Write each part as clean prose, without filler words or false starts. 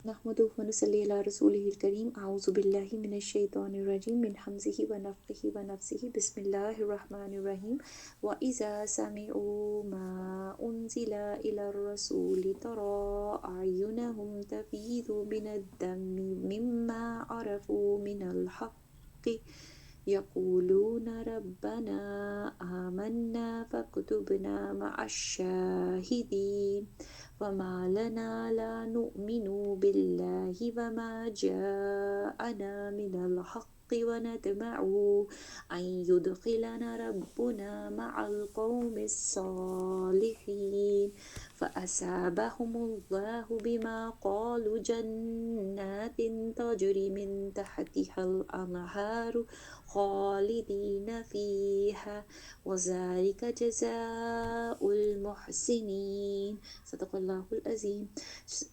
نحمده ونصلي على رسوله الكريم أعوذ بالله من الشيطان الرجيم من همزه ونفخه ونفسه بسم الله الرحمن الرحيم وإذا سمعوا ما أنزل إلى الرسول ترى أعينهم تفيض من الدم مما عرفوا من الحق يقولون ربنا آمنا فاكتبنا مع الشاهدين وما لنا لا نؤمن بالله وما جاءنا من الحق ونطمع أن يدخلنا ربنا مع القوم الصالحين فأصابهم الله بما قالوا جنات تجري من تحتها الأنهار خالدين فيها وذلك جزاء المحسنين صدق الله العظيم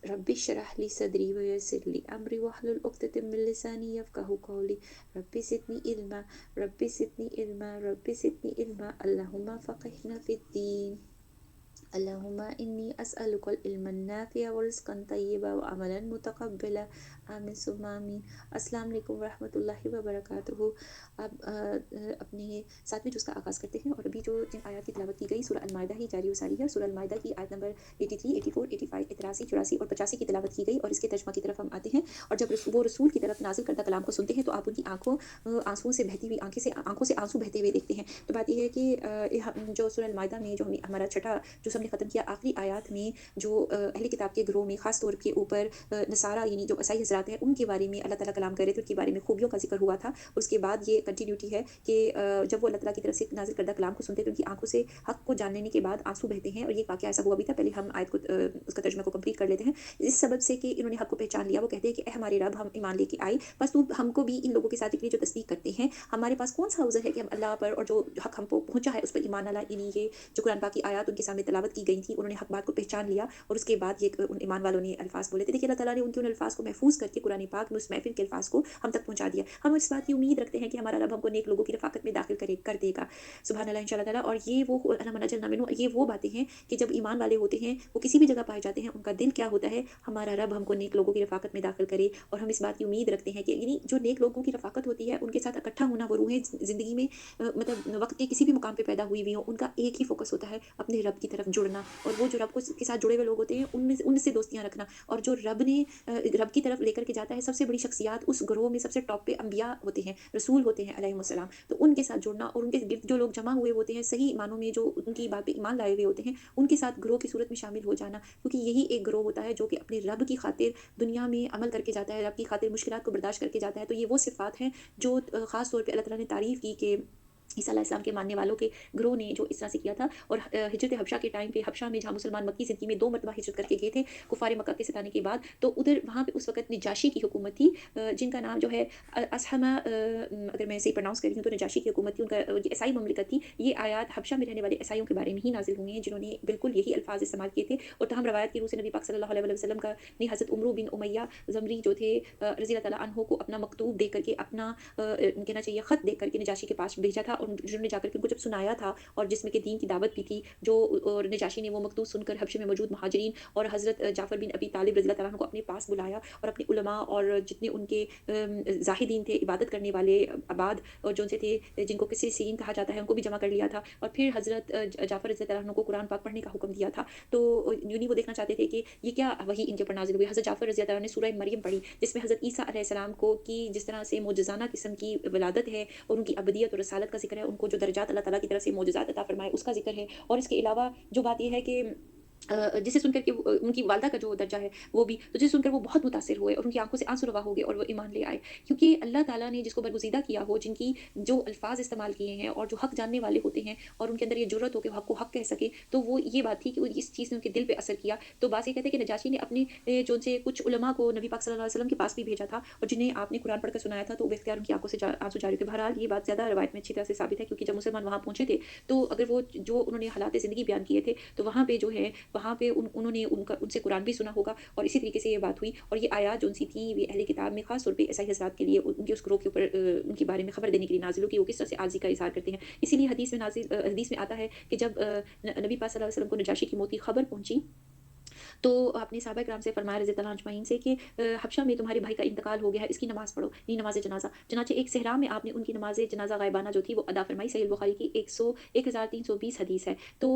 رب اشرح لي صدري ويسر لي أمري واحلل عقدة من لساني يفقهوا قولي رب زدني علما رب زدني علما رب زدني علما اللهم فقهنا في الدين اللهم إني أسألك العلم النافع ورزقا طيبا وعملا متقبلا آمین ثم آمین۔ السلام علیکم ورحمۃ اللہ وبرکاتہ۔ اب اپنے ساتویں جز کا آغاز کرتے ہیں، اور ابھی جو جن آیات کی تلاوت کی گئی سورہ المائدہ ہی جاری و ساری ہے۔ سورہ المائدہ کی آیت نمبر 83، 84، 85، 83، 84 اور 85 کی تلاوت کی گئی، اور اس کے ترجمہ کی طرف ہم آتے ہیں۔ اور جب وہ رسول کی طرف نازل کردہ کلام کو سنتے ہیں تو آپ ان کی آنسوؤں سے بہتی ہوئی آنکھوں سے آنسو بہتے ہوئے دیکھتے ہیں۔ تو بات یہ ہے کہ جو سورہ المائدہ میں جو ہمارا چھٹا جو ہم نے ختم کیا، آخری آیات میں جو اہل کتاب کے گروہ میں خاص طور کے اوپر نصارہ یعنی جو عیسائی حضرات ہیں ان کے بارے میں اللہ تعالیٰ کلام کر رہے تھے، ان کے بارے میں خوبیوں کا ذکر ہوا تھا۔ اس کے بعد یہ کنٹینیوٹی ہے کہ جب وہ اللہ تعالیٰ کی طرف سے نازل کردہ کلام کو سنتے ہیں تو ان کی آنکھوں سے حق کو جان لینے کے بعد آنسو بہتے ہیں، اور یہ واقعہ ایسا ہوا بھی تھا۔ پہلے ہم آیت کو اس کا ترجمہ کو کمپلیٹ کر لیتے ہیں۔ اس سبب سے کہ انہوں نے حق کو پہچان لیا، وہ کہتے ہیں کہ اے ہمارے رب، ہم ایمان لے کے آئے، بس تو ہم کو بھی ان لوگوں کے ساتھ اتنی جو تصدیق کرتے ہیں، ہمارے پاس کون سا عذر ہے کہ ہم اللہ پر اور جو حق ہم کو پہنچا ہے اس پر ایمان نہ لائیں۔ یعنی یہ جو قرآن پاک کی آیات ان کے سامنے تلاوت کی گئی تھی، انہوں نے حق بات کو پہچان لیا، اور اس کے بعد یہ ان ایمان والوں نے الفاظ بولے تھے۔ دیکھیے اللہ تعالیٰ نے ان کے ان الفاظ کو محفوظ کر کے قرآن پاک میں اس محفل کے الفاظ کو ہم تک پہنچا دیا۔ ہم اس بات کی امید رکھتے ہیں کہ ہمارا رب ہم کو نیک لوگوں کی رفاقت میں داخل کر دے گا، سبحان اللہ، انشاء اللہ تعالیٰ۔ اور یہ وہ یہ وہ باتیں ہیں کہ جب ایمان والے ہوتے ہیں وہ کسی بھی جگہ پائے جاتے ہیں، ان کا دل کیا ہوتا ہے، ہمارا رب ہم کو نیک لوگوں کی رفاقت میں داخل کرے۔ اور ہم اس بات کی امید رکھتے ہیں کہ یعنی جو نیک لوگوں کی رفاقت ہوتی ہے ان کے ساتھ اکٹھا ہونا، وہ روحیں زندگی میں مطلب وقت کے کسی بھی مقام پہ پیدا ہوئی ہوئی ہوں، ان کا ایک ہی فوکس ہوتا ہے اپنے رب کی طرف جڑنا، اور وہ جو رب کے ساتھ جڑے ہوئے لوگ ہوتے ہیں ان سے دوستیاں رکھنا۔ اور جو رب کی طرف لے کر کے جاتا ہے، سب سے بڑی شخصیات اس گروہ میں سب سے ٹاپ پہ انبیاء ہوتے ہیں، رسول ہوتے ہیں علیہم السلام، تو ان کے ساتھ جڑنا، اور ان کے گرد جو لوگ جمع ہوئے ہوتے ہیں صحیح معنوں میں جو ان کی بات پہ ایمان لائے ہوئے ہوتے ہیں، ان کے ساتھ گروہ کی صورت میں شامل ہو جانا، کیونکہ یہی ایک گروہ ہوتا ہے جو کہ اپنے رب کی خاطر دنیا میں عمل کر کے جاتا ہے، رب کی خاطر مشکلات کو برداشت کر کے جاتا ہے۔ تو یہ وہ صفات ہیں جو خاص طور پہ اللہ تعالیٰ نے تعریف کی کہ عیسیٰ علیہ السلام کے ماننے والوں کے گروہ نے جو اس طرح سے کیا تھا۔ اور ہجرت حبشہ کے ٹائم پہ، حبشہ میں جہاں مسلمان مکی زندگی میں 2 مرتبہ ہجرت کر کے گئے تھے کفار مکہ کے ستانے کے بعد، تو ادھر وہاں پہ اس وقت نجاشی کی حکومت تھی، جن کا نام جو ہے اسحمہ، اگر میں صحیح پرناؤنس کر رہی ہوں تو نجاشی کی حکومت تھی، ان کا یہ عیسائی مملکت تھی۔ یہ آیات حبشہ میں رہنے والے عیسائیوں کے بارے میں ہی نازل ہوئی ہیں، جنہوں نے بالکل یہی الفاظ استعمال کیے تھے۔ اور تاہم روایت کی روح سے نبی پاک صلی اللہ علیہ وسلم کا نے حضرت عمرو بن امیہ زمری جو تھے رضی اللہ تعالیٰ عنہ کو اپنا مکتوب دے کر کے، اپنا کہنا چاہیے خط دے کر کے نجاشی کے پاس بھیجا تھا، اور جنہوں نے جا کر کے ان کو جب سنایا تھا، اور جس میں کہ دین کی دعوت بھی تھی، جو نجاشی نے وہ مکتوب سن کر حبشے میں موجود مہاجرین اور حضرت جعفر بن ابی طالب رضی اللہ تعالیٰ عنہ کو اپنے پاس بلایا، اور اپنے علماء اور جتنے ان کے زاہدین تھے، عبادت کرنے والے عباد، اور جو ان سے تھے جن کو کسی سین کہا جاتا ہے، ان کو بھی جمع کر لیا تھا، اور پھر حضرت جعفر رضی اللہ عنہ کو قرآن پاک پڑھنے کا حکم دیا تھا۔ تو یونی وہ دیکھنا چاہتے تھے کہ یہ کیا وحی ان کے اوپر نازل ہوئی۔ حضرت جعفر رضی اللہ عنہ نے سورہ مریم پڑھی، جس میں حضرت عیسیٰ علیہ السلام کو کی جس طرح سے معجزانہ قسم کی ولادت ہے، اور ان کی ابدیت اور رسالت کا ذکر ہے، ان کو جو درجات اللہ تعالیٰ کی طرف سے معجزات عطا فرمائے اس کا ذکر ہے۔ اور اس کے علاوہ جو بات یہ ہے کہ جسے سن کر کے ان کی والدہ کا جو درجہ ہے وہ بھی، تو جسے سن کر وہ بہت متاثر ہوئے، اور ان کی آنکھوں سے آنسو روا ہو گئے، اور وہ ایمان لے آئے، کیونکہ اللہ تعالیٰ نے جس کو برگزیدہ کیا ہو، جن کی جو الفاظ استعمال کیے ہیں، اور جو حق جاننے والے ہوتے ہیں، اور ان کے اندر یہ جرت ہو کہ حق کو حق کہہ سکے، تو وہ یہ بات تھی کہ اس چیز نے ان کے دل پہ اثر کیا۔ تو بات یہ کہتے ہیں کہ نجاشی نے اپنے جو ان سے کچھ علماء کو نبی پاک صلی اللہ علیہ وسلم کے پاس بھی بھیجا تھا، اور جنہیں آپ نے قرآن پڑھ کر سنایا تھا، تو وہ اختیار ان کی آنکھوں سے آنسو جاری تھے۔ بہرحال یہ بات زیادہ روایت میں اچھی طرح سے ثابت ہے، کیونکہ جب مسلمان وہاں پہنچے تھے تو اگر وہ جو انہوں نے حالات زندگی بیان کیے تھے، تو وہاں پہ جو ہے وہاں پہ انہوں نے ان سے قرآن بھی سنا ہوگا، اور اسی طریقے سے یہ بات ہوئی۔ اور یہ آیات جو ان سی تھیں یہ اہل کتاب میں خاص طور پہ عیسائی حضرات کے لیے، ان کے اس گروہ کے اوپر ان کے بارے میں خبر دینے کے لیے نازل ہو کہ وہ کس طرح سے عاجزی کا اظہار کرتے ہیں۔ اسی لیے حدیث میں آتا ہے کہ جب نبی پاک صلی اللہ علیہ وسلم کو نجاشی کی موت کی خبر پہنچی، तो आपने सहाबा किराम से फरमाया रज़ी अल्लाह अजमईन से कि हबशा में तुम्हारे भाई का इंतकाल हो गया है, इसकी नमाज़ पढ़ो, नहीं नमाज़ जनाज़ा। चनाचे एक सहरा में आपने उनकी नमाज़ जनाज़ा गायबाना जो थी वो अदा फरमाई। सहीह बुखारी की 1320 हदीस है। तो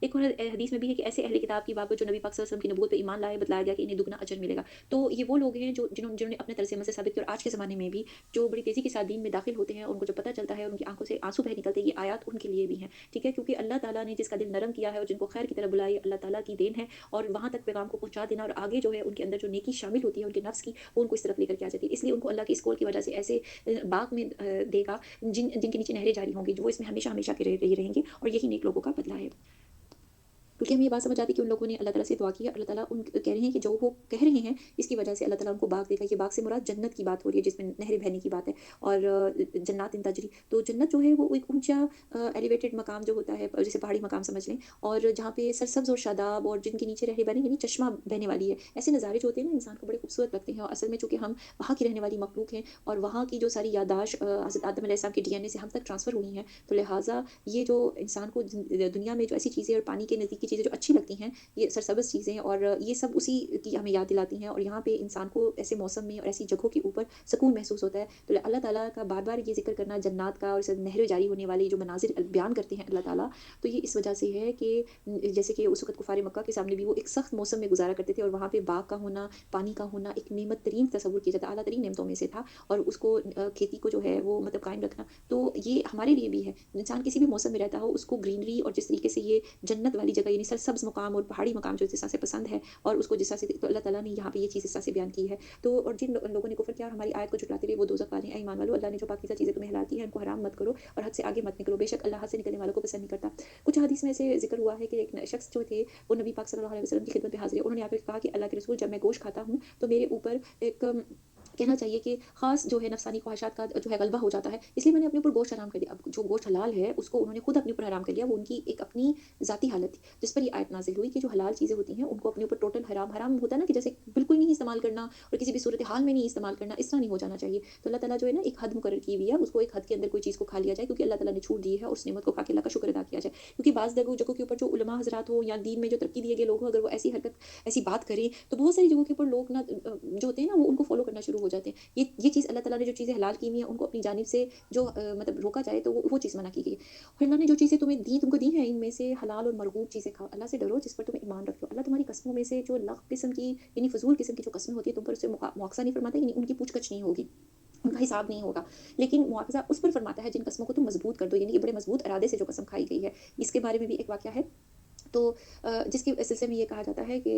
एक और हदीस में भी है कि ऐसे अहले किताब की बाबत जो नबी पाक सल्लल्लाहु अलैहि वसल्लम की नबूवत पे ईमान लाए, बतलाया गया कि इन्हें दुगना अजर मिलेगा। तो ये वो लोग हैं जो जिन्होंने अपने तरस अमल से साबित किया, और आज के ज़माने में भी जो बड़ी तेज़ी के साथ दीन में दाखिल होते हैं, उनको जब पता चलता है, उनकी आँखों से आँसू बह निकलते हैं, ये आयत उनके लिए भी हैं, ठीक है? क्योंकि अल्लाह ताला ने जिसका दिल नरम किया है और जिनको खैर की तरफ बुलाया, अल्लाह ताला की देन है। और वहाँ तक पैगाम को पहुँचा देना, और आगे जो है उनके अंदर जो नेकी शामिल होती है उनके नफ्स की, वो उनको इस तरफ लेकर के आ जाती है। इसलिए उनको अल्लाह की इस कौल की वजह से ऐसे बाग में देगा जिनके नीचे नहरें जारी होंगी, जो वो इसमें हमेशा-हमेशा के रही रहेंगे, और यही नेक लोगों का बदला है। क्योंकि हमें ये बात समझ आती है कि उन लोगों ने अल्लाह ताला से दुआ की है, अल्लाह ताला उन कह रहे हैं कि जो वो कह रहे हैं, इसकी वजह से अल्लाह ताला उनको बाग देगा। ये बाग से मुराद जन्नत की बात हो रही है, जिसमें नहरें बहने की बात है, और जन्नातिन तजरी, तो जन्नत जो है वो एक ऊँचा एलिवेटेड मकाम जो होता है, जैसे पहाड़ी मकाम समझ लें, और जहाँ पे सरसब्ज़ और शादाब, और जिनके नीचे नहरें बहने, यानी चश्मा बहने वाली है। ऐसे नज़ारे जो होते हैं ना, इंसान को बड़े खूबसूरत लगते हैं, और असल में चूँकि हम वहाँ की रहने वाली मखलूक हैं, और वहाँ की जो सारी याददाश्त हज़रत आदम अलैहिस्सलाम के डीएनए से हम तक ट्रांसफ़र हुई हैं, तो लिहाज़ा ये जो इंसान को दुनिया में जो ऐसी चीज़ें और पानी के नज़दीक की चीज़ें जो अच्छी लगती हैं, ये सरसब्ज़ चीज़ें, और ये सब उसी की हमें याद दिलाती हैं, और यहाँ पे इंसान को ऐसे मौसम में और ऐसी जगहों के ऊपर सुकून महसूस होता है। तो अल्लाह ताला का बार-बार ये ज़िक्र करना जन्नत का, और इससे नहरें जारी होने वाली जो मनाज़िर बयान करते हैं अल्लाह ताला, तो ये इस वजह से है कि जैसे कि उस वक़्त कुफ़ार मक्का के सामने भी वो एक सख्त मौसम में गुज़ारा करते थे, और वहाँ पे बाग का होना, पानी का होना एक नेमत तरीन तसव्वुर किया जाता है, आला तरीन नेमतों में से था, और उसको खेती को जो है वो मतलब कायम रखना, तो ये हमारे लिए भी है। इंसान किसी भी मौसम में रहता हो, उसको ग्रीनरी, और जिस तरीके से ये जन्नत वाली जगह, यानी सरसब्ज़ मुकाम और पहाड़ी मकाम जो जिस तरह से पसंद है, और उसको जिस तरह से, तो अल्लाह ताला ने यहाँ पे ये चीज़ इस तरह से बयान की है। तो और जिन लोगों ने कुफ़र किया और हमारी आयत को झुठलाते रहे, वो दोज़ख वाले हैं। ऐ ईमान वालों, अल्लाह ने जो पाकीज़ा चीज़ें तुम्हें हलाल की हैं, उनको हराम मत करो, और हद से आगे मत निकलो, बेशक अल्लाह हद से निकलने वालों को पसंद नहीं करता। कुछ हदीस में ऐसे ज़िक्र हुआ है कि एक शख्स जो थे, वो नबी पाक सल्लल्लाहु अलैहि वसल्लम की खिदमत में हाज़िर है। उन्होंने आकर कहा कि अल्लाह के रसूल, जब मैं गोश्त खाता हूँ, तो मेरे ऊपर एक कहना चाहिए कि ख़ास जो है नफ़्सानी ख्वाहिशात का जो है गलबा हो जाता है, इसलिए मैंने अपने ऊपर गोश्त हराम कर दिया। अब जो गोश्त हलाल है, उसको उन्होंने खुद अपने ऊपर हराम कर लिया, वो उनकी एक अपनी ज़ाती हालत थी, जिस पर ये आयत नाज़िल हुई कि जो हलाल चीज़ें होती हैं, उनको अपने ऊपर टोटल हराम, हराम होता है ना कि जैसे बिल्कुल नहीं इस्तेमाल करना, और किसी भी सूरत हाल में नहीं इस्तेमाल करना, इस तरह नहीं हो जाना चाहिए। तो अल्लाह ताला जो है ना, एक हद मुकर्रर की हुई है, उसको एक हद के अंदर कोई चीज़ को खा लिया जाए, क्योंकि अल्लाह ताला ने छूट दी है, और उस नेमत को खा के अल्लाह का शुक्र अदा किया जाए। क्योंकि बाज़ जगहों जगहों के ऊपर जो उलमा हज़रात हो, या दीन में जो तरक्की दिए गए लोग हों, अगर वो ऐसी हरकत, ऐसी बात करें, तो बहुत सारी जगहों के ऊपर लोग ना जो होते हैं ना, वो उनको फ़ॉलो करना शुरू हो जाते हैं। ये चीज़ अल्लाह ताला ने जो चीज़ें हलाल की हुई हैं, उनको अपनी जानिब से जो मतलब रोका जाए, तो वो चीज़ मना की गई है। और अल्लाह ने जो चीज़ें तुम्हें दी, तुमको दी हैं, इनमें से हलाल और मरगूब चीज़ें खाओ। अल्लाह से डरो जिस पर तुम ईमान रखते हो। अल्लाह तुम्हारी कस्मों में से जो लग़्व किस्म की, यानी फ़ुज़ूल किस्म की जो कस्में होती हैं, तुम पर उससे मुआख़ज़ा नहीं फरमाता, यानी उनकी पूछ-गछ नहीं होगी, उनका हिसाब नहीं होगा। लेकिन मुआख़ज़ा उस पर फरमाता है जिन कस्मों को तुम मज़बूत कर दो, यानी ये बड़े मज़बूत इरादे से जो कसम खाई गई है। इसके बारे में भी एक वाक़या है। तो जिसके सिलसिले में ये कहा जाता है कि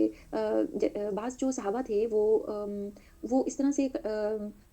बाज़ जो सहाबा थे, वो इस तरह से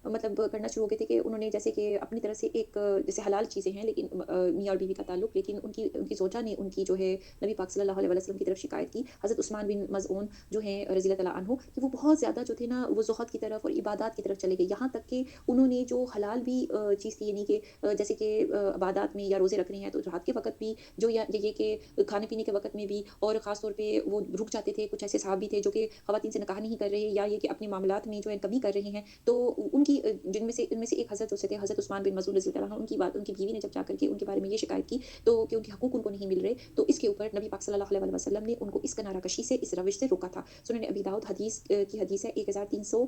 मतलब करना शुरू हो गए थे कि उन्होंने जैसे कि अपनी तरफ से एक जैसे हलाल चीज़ें हैं, लेकिन मियाँ और बीवी का ताल्लुक, लेकिन उनकी उनकी ज़ौजा ने उनकी जो है नबी पाक सल्लल्लाहु अलैहि वसल्लम की तरफ शिकायत की। हज़रत उस्मान बिन मज़ऊन जो हैं रज़ी अल्लाह तआला अन्हु, कि वो बहुत ज़्यादा जो थे ना, वो ज़ुहद की तरफ और इबादत की तरफ चले गए। यहाँ तक कि उन्होंने जो हलाल भी चीज़ थी, यानी कि जैसे कि इबादत में या रोज़े रखने हैं, तो रात के वक़्त भी जो, या ये कि खाने-पीने के वक़्त में भी, और ख़ास तौर पे वो रुक जाते थे। कुछ ऐसे साहब भी थे जो कि ख़वातीन से निकाह नहीं कर रहे, या ये कि अपने मामलात में जो है कमी कर रहे हैं। तो उनकी जिनमें से इनमें से एक हज़रत जो थे, हज़रत उस्मान बिन मज़ऊन रज़ी अल्लाह अन्हु, उनकी बात उनकी बीवी ने जब जाकर के उनके बारे में ये शिकायत की, तो कि उनके हकूक़ उनको नहीं मिल रहे, तो इसके ऊपर नबी पाक सल्लल्लाहु अलैहि वसल्लम ने उनको इस किनाराकशी से, इस रविश से रोका था। सुनन अबी दाऊद हदीस की हदीस है 1369,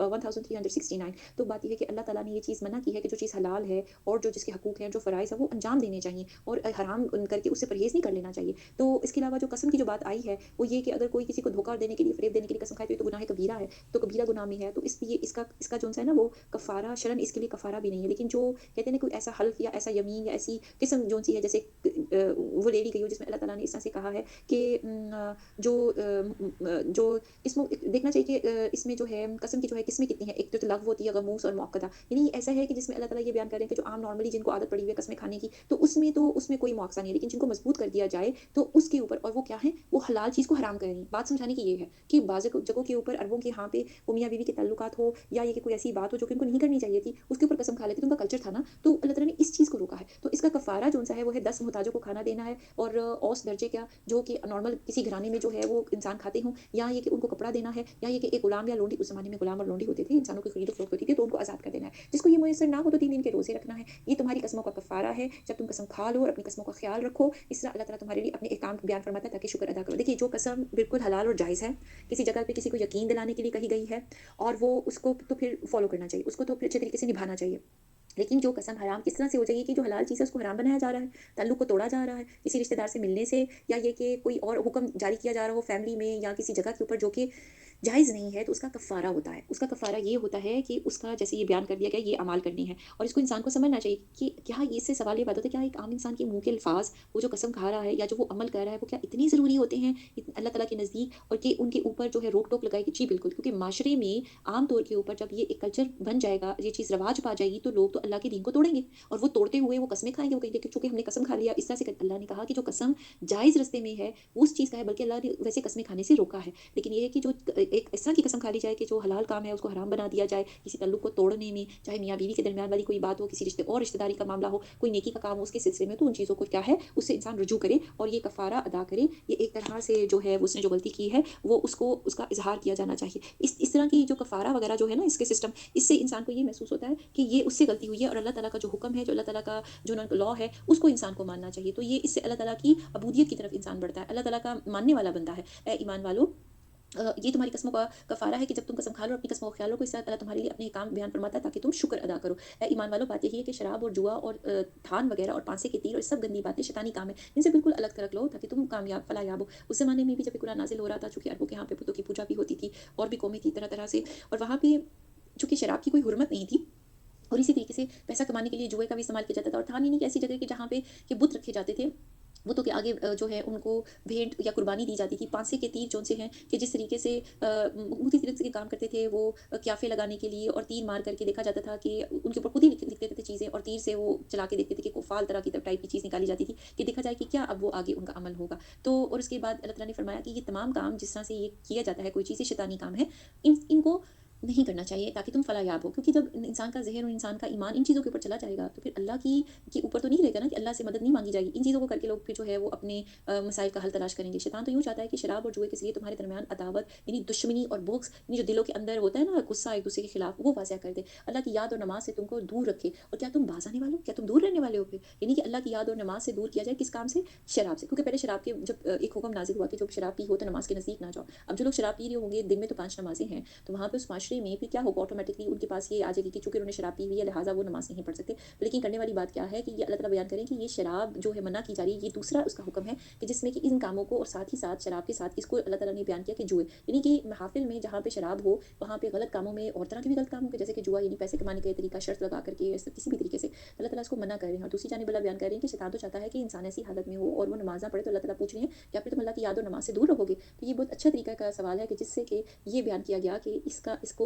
1369। तो बात ये है कि अल्लाह ताला ने ये चीज़ मना की है कि जो चीज़ हलाल है, और जो जिसके हकूक़ हैं, जो फ़राइज़ हैं, वो अंजाम देने चाहिए, और हराम करके उससे परहेज़ नहीं कर लेना चाहिए। तो इसके अलावा जो कसम की जो बात आई है, वो ये कि अगर कोई किसी को धोखा देने के लिए, फ़रेब देने के लिए कसम खाए, तो ये तो गुनाह कबीरा है, तो कबीरा गुनाह में है। तो इसलिए इसका इसका जो है ना, वो कफ़ारा शरन इसके लिए कफ़ारा भी नहीं है। लेकिन जो कहते हैं ना, कोई ऐसा हल्फ़ या ऐसा यमीन या ऐसी किस्म जो-सी है, जैसे वो ले ली गई हो, जिसमें अल्लाह ताला ने इस तरह से कहा है कि जो इसमें देखना चाहिए कि इसमें जो है कसम की जो है किस्में कितनी हैं। एक तो लग़्व होती है, गमूस और मुअक्कदा। यानी ऐसा है कि जिसमें अल्लाह ताला ये बयान कर रहे हैं कि जो आम नॉर्मली जिनको आदत पड़ी हुई है कस्में खाने की, तो उसमें कोई मुआवज़ा नहीं है। लेकिन जिनको मजबूत कर दिया जाए, तो उसके ऊपर, और वो क्या है, वो हलाल चीज़ को हराम कर रही हैं। बात समझाने की ये है कि बाज़ जगहों के ऊपर, अरबों के यहाँ पे वो मियाँ-बीवी के ताल्लुकात हो, या ये कि कोई ऐसी बात हो जो कि उनको नहीं करनी चाहिए थी, उसके ऊपर कसम खा लेते, तो उनका कल्चर था ना, तो अल्लाह ताला ने इस चीज़ को रोका है। तो इसका कफ़ारा जो-सा है वो है 10 मोहताजों को खाना देना है, और औस दर्जे क्या जो कि नॉर्मल किसी घराने में जो है वो इंसान खाते हों, या ये कि उनको कपड़ा देना है, या ये कि एक गुलाम या लोंडी, उस ज़माने में गुलाम और लोंडी होते थे, इंसानों की खरीदो-फरोख्त होती थी, तो उनको आज़ाद कर देना है। जिसको ये मुयस्सर ना हो तो 3 दिन के रोज़े रखना है। ये तुम्हारी कसमों का कफ़ारा है। जब तुम कसम खा लो और अपनी कसमों का ख़्याल रखो, इस तरह अल्लाह ताला तुम्हारे लिए अपने अहकाम बयान फरमाता है ताकि शुक्र अदा करो। देखिए, जो कसम बिल्कुल हलाल और जायज़ है, किसी जगह पे किसी को यकीन दिलाने के लिए कही गई है, और वो उसको तो फिर फ़ॉलो करना चाहिए, उसको तो फिर अच्छे तरीके से निभाना चाहिए। लेकिन जो कसम हराम किस तरह से हो जाएगी कि जो हलाल चीज़ है उसको हराम बनाया जा रहा है, ताल्लुक को तोड़ा जा रहा है, किसी रिश्तेदार से मिलने से, या ये कि कोई और हुक्म जारी किया जा रहा हो फैमिली में या किसी जगह के ऊपर जो कि जायज़ नहीं है, तो उसका कफ़ारा होता है। उसका कफ़ारा ये होता है कि उसका, जैसे ये बयान कर दिया गया, ये अमाल करने हैं, और इसको इंसान को समझना चाहिए कि क्या ये, इससे सवाल ये पैदा होता है, क्या एक आम इंसान के मुँह के अल्फ़ाज़, वो जो कसम खा रहा है या जो वो अमल कर रहा है, वो क्या इतने ज़रूरी होते हैं अल्लाह ताला के नज़दीक, और कि उनके ऊपर जो है रोक-टोक लगाएगी? जी बिल्कुल, क्योंकि माशरे में आम तौर के ऊपर जब ये एक कल्चर बन जाएगा, ये चीज़ रवाज पा जाएगी, तो लोग तो अल्लाह के दीन को तोड़ेंगे, और वो तोड़ते हुए वो कस्में खाएँगे, वो कहेंगे कि चूँकि हमने कसम खा लिया, इस तरह से अल्लाह ने कहा कि जो कसम जायज़ रास्ते में है, वो उस चीज़ का है, बल्कि अल्लाह ने वैसे कस्में खाने से रोका है। लेकिन ये है कि जो एक इस तरह की कसम खा ली जाए कि जो हलाल काम है उसको हराम बना दिया जाए, किसी ताल्लुक को तोड़ने में, चाहे मियाँ-बीवी के दरमियान वाली कोई बात हो, किसी रिश्ते और रिश्तेदारी का मामला हो, कोई नेकी का काम हो उसके सिलसिले में, तो उन चीज़ों को क्या है, उससे इंसान रुजू करे और ये कफ़ारा अदा करे। ये एक तरह से जो है उसने जो गलती की है, वो उसको उसका इज़हार किया जाना चाहिए। इस तरह की जो कफ़ारा वगैरह जो है ना, इसके सिस्टम, इससे इंसान को ये महसूस होता है कि ये उससे गलती हुई है, और अल्लाह ताला का जो हुक्म है, जो अल्लाह ताला का जो ना लॉ है, उसको इंसान को मानना चाहिए। तो ये इससे अल्लाह ताला की अबूदियत की तरफ इंसान बढ़ता है, अल्लाह ताला का मानने वाला बनता है। ए ईमान वालों, ये तुम्हारी कसमों का कफ़ारा है कि जब तुम कसम खा लो और अपनी कसमों का ख्याल रखो, इससे अल्लाह तुम्हारे लिए अपने काम बयान फरमाता है ताकि तुम शुक्र अदा करो। ईमान वालों, बात यही है कि शराब और जुआ और थान वगैरह और पांसे के तीर और सब गंदी बातें शैतानी काम है, इनसे बिल्कुल अलग थलग लो ताकि तुम कामयाब फलायाब हो। उस ज़माने में भी जब ये कुरान नाज़िल हो रहा था, चूँकि अरबों के यहाँ पे बुतों की पूजा भी होती थी, और भी कौमें थी तरह-तरह से, और वहाँ पे चूँकि शराब की कोई हुर्मत नहीं थी, और इसी तरीके से पैसा कमाने के लिए जुए का भी इस्तेमाल किया जाता था, और था नहीं कि ऐसी जगह कि जहाँ पे कि बुत रखे जाते थे, बुतों के आगे जो है उनको भेंट या कुर्बानी दी जाती थी। पांसे के तीर जौन से हैं कि जिस तरीके से उसी तरीके से काम करते थे वो, क्याफे लगाने के लिए, और तीर मार करके देखा जाता था कि उनके ऊपर खुद ही लिख देते थे चीज़ें, और तीर से वो चला के देखते थे कि कुफाल तरह की टाइप की चीज़ निकाली जाती थी कि देखा जाए कि क्या अब वो आगे उनका अमल होगा। तो और उसके बाद अल्लाह ताला ने फरमाया कि ये तमाम काम जिस तरह से ये किया जाता है, कोई चीज़ शैतानी काम है, इनको नहीं करना चाहिए ताकि तुम फलायाब हो, क्योंकि जब इंसान का ज़हन और इंसान का ईमान इन चीज़ों के ऊपर चला जाएगा, तो फिर अल्लाह की के ऊपर तो नहीं रहेगा ना कि अल्लाह से मदद नहीं मांगी जाएगी। इन चीज़ों को करके लोग फिर जो है वो अपने मसाइल का हल तलाश करेंगे। शैतान तो यूँ चाहता है कि शराब और जुए के ज़रिए तुम्हारे दरमियान अदावत, यानी दुश्मनी और बुग़्ज़, यानी जो दिलों के अंदर होता है ना गुस्सा एक दूसरे के खिलाफ, वो वाज़िह कर दे। अल्लाह की याद और नमाज़ से तुमको दूर रखे, और क्या तुम बाज़ आने वाले हो? क्या तुम दूर रहने वाले हो फिर? यानी कि अल्लाह की याद और नमाज़ से दूर किया जाए, किस काम से? शराब से। क्योंकि पहले शराब के जब एक हुक्म नाज़िल हुआ कि जो शराब पी हो तो नमाज़ के नज़दीक ना जाओ। अब जो लोग शराब पी रहे होंगे, दिन में तो 5 नमाज़ें हैं, तो वहाँ पे उस माशरे में फिर क्या होगा, ऑटोमेटिकली उनके पास ये आ जाएगी कि चूँकि उन्होंने शराब पी हुई है, लिहाज़ा वो नमाज़ नहीं पढ़ सकते। लेकिन करने वाली बात क्या है कि ये अल्लाह ताला बयान करें कि ये शराब जो है मना की जा रही है, ये दूसरा उसका हुक्म है कि जिसमें कि इन कामों को, और साथ ही साथ शराब के साथ इसको अल्लाह ताला ने बयान किया कि जुए, यानी कि महफ़िल में जहाँ पे शराब हो, वहाँ पे गलत कामों में और तरह के भी गलत काम हो, जैसे कि जुआ, यानी पैसे कमाने का तरीका शर्त लगा करके, या किसी भी तरीके से अल्लाह ताला इसको मना कर रहे हैं। और दूसरी जानिब अल्लाह बयान कर रहे हैं कि शैतान तो चाहता है कि इंसान ऐसी हालत में हो और वो नमाज़ ना पढ़े, तो अल्लाह ताला पूछ रहे हैं कि फिर तुम अल्लाह की याद और नमाज से दूर रहोगे? तो ये बहुत अच्छा तरीका का सवाल है कि जिससे कि ये बयान किया गया कि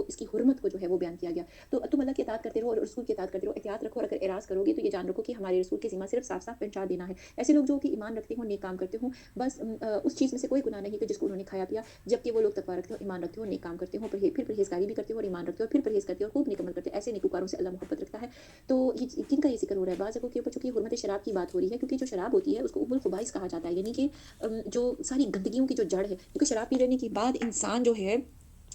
इसकी हुर्मत को जो है वो बयान किया गया। तो तुम अल्लाह की इताअत करते रहो और रसूल की इताअत करते रहो, एहतियात रखो, और अगर एराज़ करोगे तो ये जान रखो कि हमारे रसूल की ज़िम्मा सिर्फ साफ-साफ पहुँचा देना है। ऐसे लोग जो कि ईमान रखते हों, नेक काम करते हों, बस उस चीज़ में से कोई गुनाह नहीं कि जिसको उन्होंने खाया-पिया, जबकि वो लोग तकवा रखते हो, ईमान रखते हो, नेक काम करते हो, फिर परहेज़गारी भी करते हो और ईमान रखते हो, फिर परहेज़ करते हो और खूब नेक अमल करते हो। ऐसे नेकूकारों से अल्लाह मोहब्बत रखता है। तो ये किनका ये ज़िक्र हो रहा है? बाज़ जगहों के ऊपर चूँकि हुर्मत शराब की बात हो रही है, क्योंकि जो शराब होती है उसको उम्मुल खुबाइस कहा जाता है, यानी कि जो सारी गंदगियों की जो जड़ है, क्योंकि शराब पी लेने के बाद इंसान जो है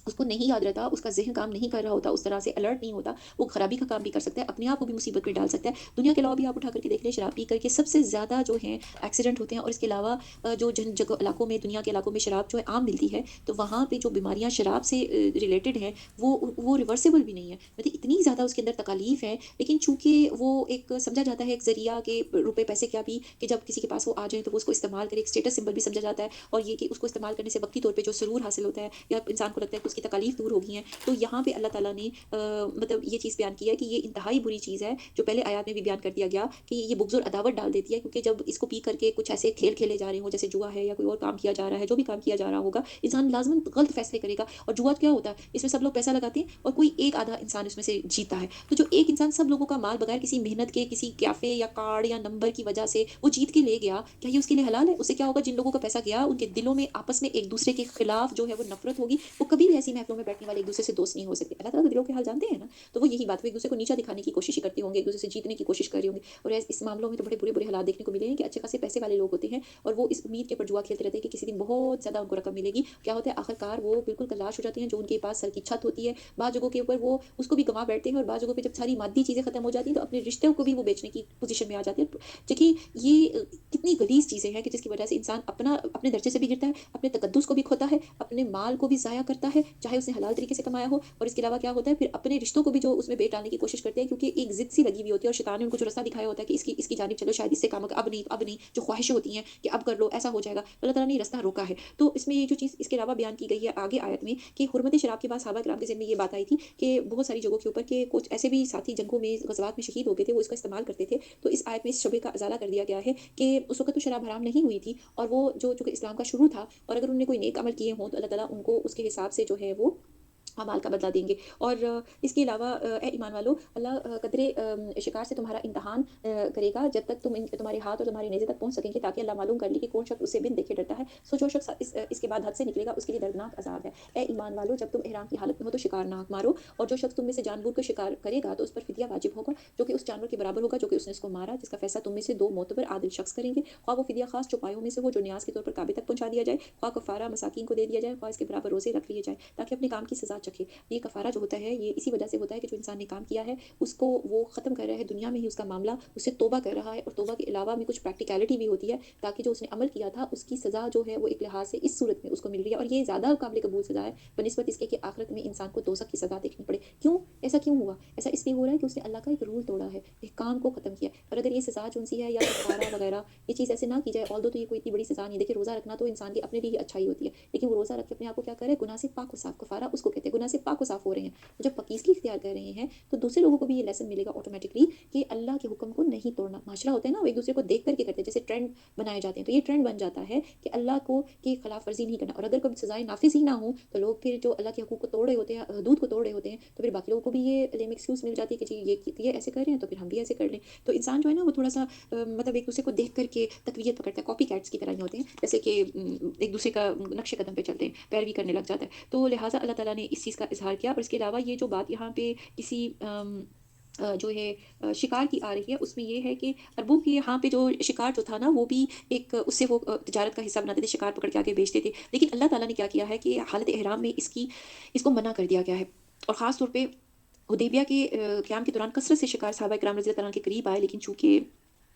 उसको नहीं याद रहता, उसका ज़हन काम नहीं कर रहा होता, उस तरह से अलर्ट नहीं होता, वो खराबी का काम भी कर सकता है, अपने आप को भी मुसीबत में डाल सकता है। दुनिया के लॉ भी आप उठा करके देख लें, शराब पी करके सबसे ज़्यादा जो है एक्सीडेंट होते हैं, और इसके अलावा जो जिन जगह इलाकों में, दुनिया के इलाकों में शराब जो है आम मिलती है, तो वहाँ पे जो बीमारियाँ शराब से रिलेटेड हैं, वो रिवर्सिबल भी नहीं है। मतलब इतनी ज़्यादा उसके अंदर तकालीफ है, लेकिन चूँकि वो एक समझा जाता है एक ज़रिया के रुपए पैसे क्या भी, कि जब किसी के पास वो आ जाए तो वो उसको इस्तेमाल करे, एक स्टेटस सिंबल भी समझा जाता है, और ये कि उसको इस्तेमाल करने से वक्ती तौर पे जो सुरूर हासिल होता है, या इंसान को लगता है कि उसकी तकालीफ दूर होगी हैं। तो यहाँ पे अल्लाह ताला ने मतलब ये चीज़ बयान की है कि ये इंतहाई बुरी चीज़ है, जो पहले आयत में भी बयान कर दिया गया कि ये बुग़्ज़ और अदावत डाल देती है, क्योंकि जब इसको पी करके कुछ ऐसे खेल खेले जा रहे हों, जैसे जुआ है या कोई और काम किया जा रहा है, जो भी काम किया जा रहा होगा, इंसान लाज़िमन गलत फ़ैसले करेगा। और जुआ क्या होता है? इसमें सब लोग पैसा लगाते हैं और कोई एक आधा इंसान इसमें से जीता है। तो जो एक इंसान सब लोगों का माल बगैर किसी मेहनत के, किसी कैफ़े या कार्ड या नंबर की वजह से वो जीत के ले गया, क्या ये उसके लिए हलाल है? उससे क्या होगा? जिन लोगों का पैसा गया, उनके दिलों में आपस में एक-दूसरे के खिलाफ जो है वो नफ़रत होगी, वो कभी भी ऐसी महफ़िलों में बैठने वाले एक दूसरे से दोस्त नहीं हो सकते। अल्लाह ताला तो दिलों के हाल जानते हैं ना, तो वो यही बात, वो एक दूसरे को नीचा दिखाने की कोशिश ही करते होंगे, एक दूसरे से जीतने की कोशिश कर रहे होंगे। और इस मामलों में तो बड़े बुरे-बुरे हालात देखने को मिले हैं कि अच्छे खासे पैसे वाले लोग होते हैं और वो इस उम्मीद के ऊपर जुआ खेलते रहते हैं कि किसी दिन बहुत ज़्यादा उनको रकम मिलेगी। क्या होता है आखिरकार वो बिल्कुल कल्लाश हो जाते हैं, जो उनके पास सर की छत होती है, बाज़ जगहों के ऊपर वो उसको भी गँवा बैठते हैं और बाज़ जगहों पे जब सारी मादी चीज़ें खत्म हो जाती हैं, तो अपने रिश्तों को भी वो बेचने की पोज़ीशन में आ जाते हैं। देखिए, ये कितनी गलीज़ चीज़ें हैं कि जिसकी वजह से इंसान अपने दर्जे से भी गिरता है, अपने तकद्दुस को भी खोता है, अपने माल को भी ज़ाया करता है, चाहे उसने हलाल तरीके से कमाया हो। और इसके अलावा क्या होता है, फिर अपने रिश्तों को भी जो उसमें बेच डालने की कोशिश करते हैं, क्योंकि एक ज़िद सी लगी हुई होती है और शैतान ने उनको जो रास्ता दिखाया होता है कि इसकी इसकी जानिब चलो, शायद इससे काम होगा, अब नहीं, जो ख्वाहिशें होती हैं कि अब कर लो, ऐसा हो जाएगा। अल्लाह ताला ने ये रास्ता रोका है। तो इसमें ये जो चीज़ इसके अलावा बयान की गई है आगे आयत में कि हुर्मत शराब के बाद सहाबा किराम के ज़हन में ये बात आई थी कि बहुत सारी जगहों के ऊपर के कुछ ऐसे भी साथी जंगों में, ग़ज़वात में शहीद हो गए थे, वो इसका इस्तेमाल करते थे। तो इस आयत में इस शुबे का अज़ाला कर दिया गया है कि उस वक़्त तो शराब हराम नहीं हुई थी और वो जो चूँकि इस्लाम का शुरू था और अगर उन्होंने कोई नेक अमल किए हों, तो अल्लाह ताला उनको उसके हिसाब से जो है वो अमाल का बदला देंगे। और इसके अलावा ए ईमान वालों, अल्लाह कदरे शिकार से तुम्हारा इम्तिहान करेगा जब तक तुम्हारे हाथ और तुम्हारी नेज़े तक पहुँच सकेंगे, ताकि अल्लाह मालूम कर ले कि कौन शख्स उससे बिन देखे डरता है। सो जो शख्स इसके बाद हद से निकलेगा, उसके लिए दर्दनाक अज़ाब है। ए ईमान वालों, जब तुम इहराम की हालत में हो तो शिकार नाक मारो, और जो शख्स तुम में से जानबूझ कर शिकार करेगा तो उस पर फिदिया वाजिब होगा, जो कि उस जानवर के बराबर होगा जो कि उसने उसको मारा, जिसका फैसला तुम में से 2 मोतबर आदिल शख्स करेंगे। ख्वाह वो फिदिया खास चौपायों में से हो जो न्याज के तौर पर काबे तक पहुँचा दिया जाए, ख्वाह कफ़ारा मसाकीन को दे दिया जाए, ख्वाह इसके बराबर रोज़े रख लिए जाए, ताकि अपने काम की सज़ा चखे। ये कफ़ारा जो होता है, ये इसी वजह से होता है कि जो इंसान ने काम किया है, उसको वो ख़त्म कर रहा है दुनिया में ही उसका मामला, उससे तौबा कर रहा है, और तौबा के अलावा में कुछ प्रैक्टिकैलिटी भी होती है, ताकि जो उसने अमल किया था, उसकी सज़ा जो है वो एक लिहाज से इस सूरत में उसको मिल रही है, और ये ज़्यादा काबिल कबूल सज़ा है बनिस्बत इसके कि आखिरत में इंसान को दोज़ख की सज़ा देखनी पड़े। क्यों? ऐसा क्यों हुआ? ऐसा इसलिए हो रहा है कि उसने अल्लाह का एक रूल तोड़ा है, एक काम को ख़त्म किया। और अगर ये सज़ा जो-सी है या कफ़ारा वगैरह, ये चीज़ ऐसे ना की जाए, ऑल्दो तो ये कोई इतनी बड़ी सज़ा नहीं है। देखिए, रोज़ा रखना तो इंसान की अपने लिए ही अच्छाई होती है, लेकिन वो रोज़ा रख के अपने आप को क्या करे? गुनाह से पाक व साफ़, कफ़ारा उसको कहते हैं, गुनाह से पाक व साफ़ हो रहे हैं। तो जब पकीज़गी इख्तियार कर रहे हैं, तो दूसरे लोगों को भी ये लेसन मिलेगा ऑटोमेटिकली कि अल्लाह के हुक्म को नहीं तोड़ना। माशरा होता है ना, वो एक दूसरे को देख कर के करते हैं, जैसे ट्रेंड बनाए जाते हैं, तो ये ट्रेंड बन जाता है कि अल्लाह को की खिलाफ वर्जी नहीं करना। और अगर कभी सज़ाएँ नाफिज़ ही ना हो, तो लोग फिर जो अल्लाह के हुकूक को तोड़ रहे होते हैं, हदूद को तोड़ रहे होते हैं, तो फिर बाकी लोगों को भी ये लेम एक्सक्यूज़ मिल जाती है कि जी ये ऐसे कर रहे हैं, तो फिर हम भी ऐसे कर लें। तो इंसान जो है ना, वो थोड़ा-सा मतलब एक दूसरे को देख कर के तक़वियत पकड़ता है, कॉपी कैट्स की तरह ही होते हैं, जैसे कि एक दूसरे का नक्शे कदम पे चलते हैं, पैरवी करने लग जाता है। तो लिहाज़ा अल्लाह ताला ने इस चीज़ का इज़हार किया। और इसके अलावा ये जो बात यहाँ पे किसी जो है शिकार की आ रही है, उसमें ये है कि अरबों के यहाँ पे जो शिकार जो था ना, वो भी एक उससे वो तिजारत का हिस्सा बनाते थे, शिकार पकड़ के आके बेचते थे। लेकिन अल्लाह ताला ने क्या किया है कि हालत इहराम में इसको मना कर दिया गया है। और ख़ास तौर पे हुदैबिया के क़ियाम के दौरान कसरत से शिकार सहाबा किराम रज़ी अल्लाह तआला के करीब आए, लेकिन चूँकि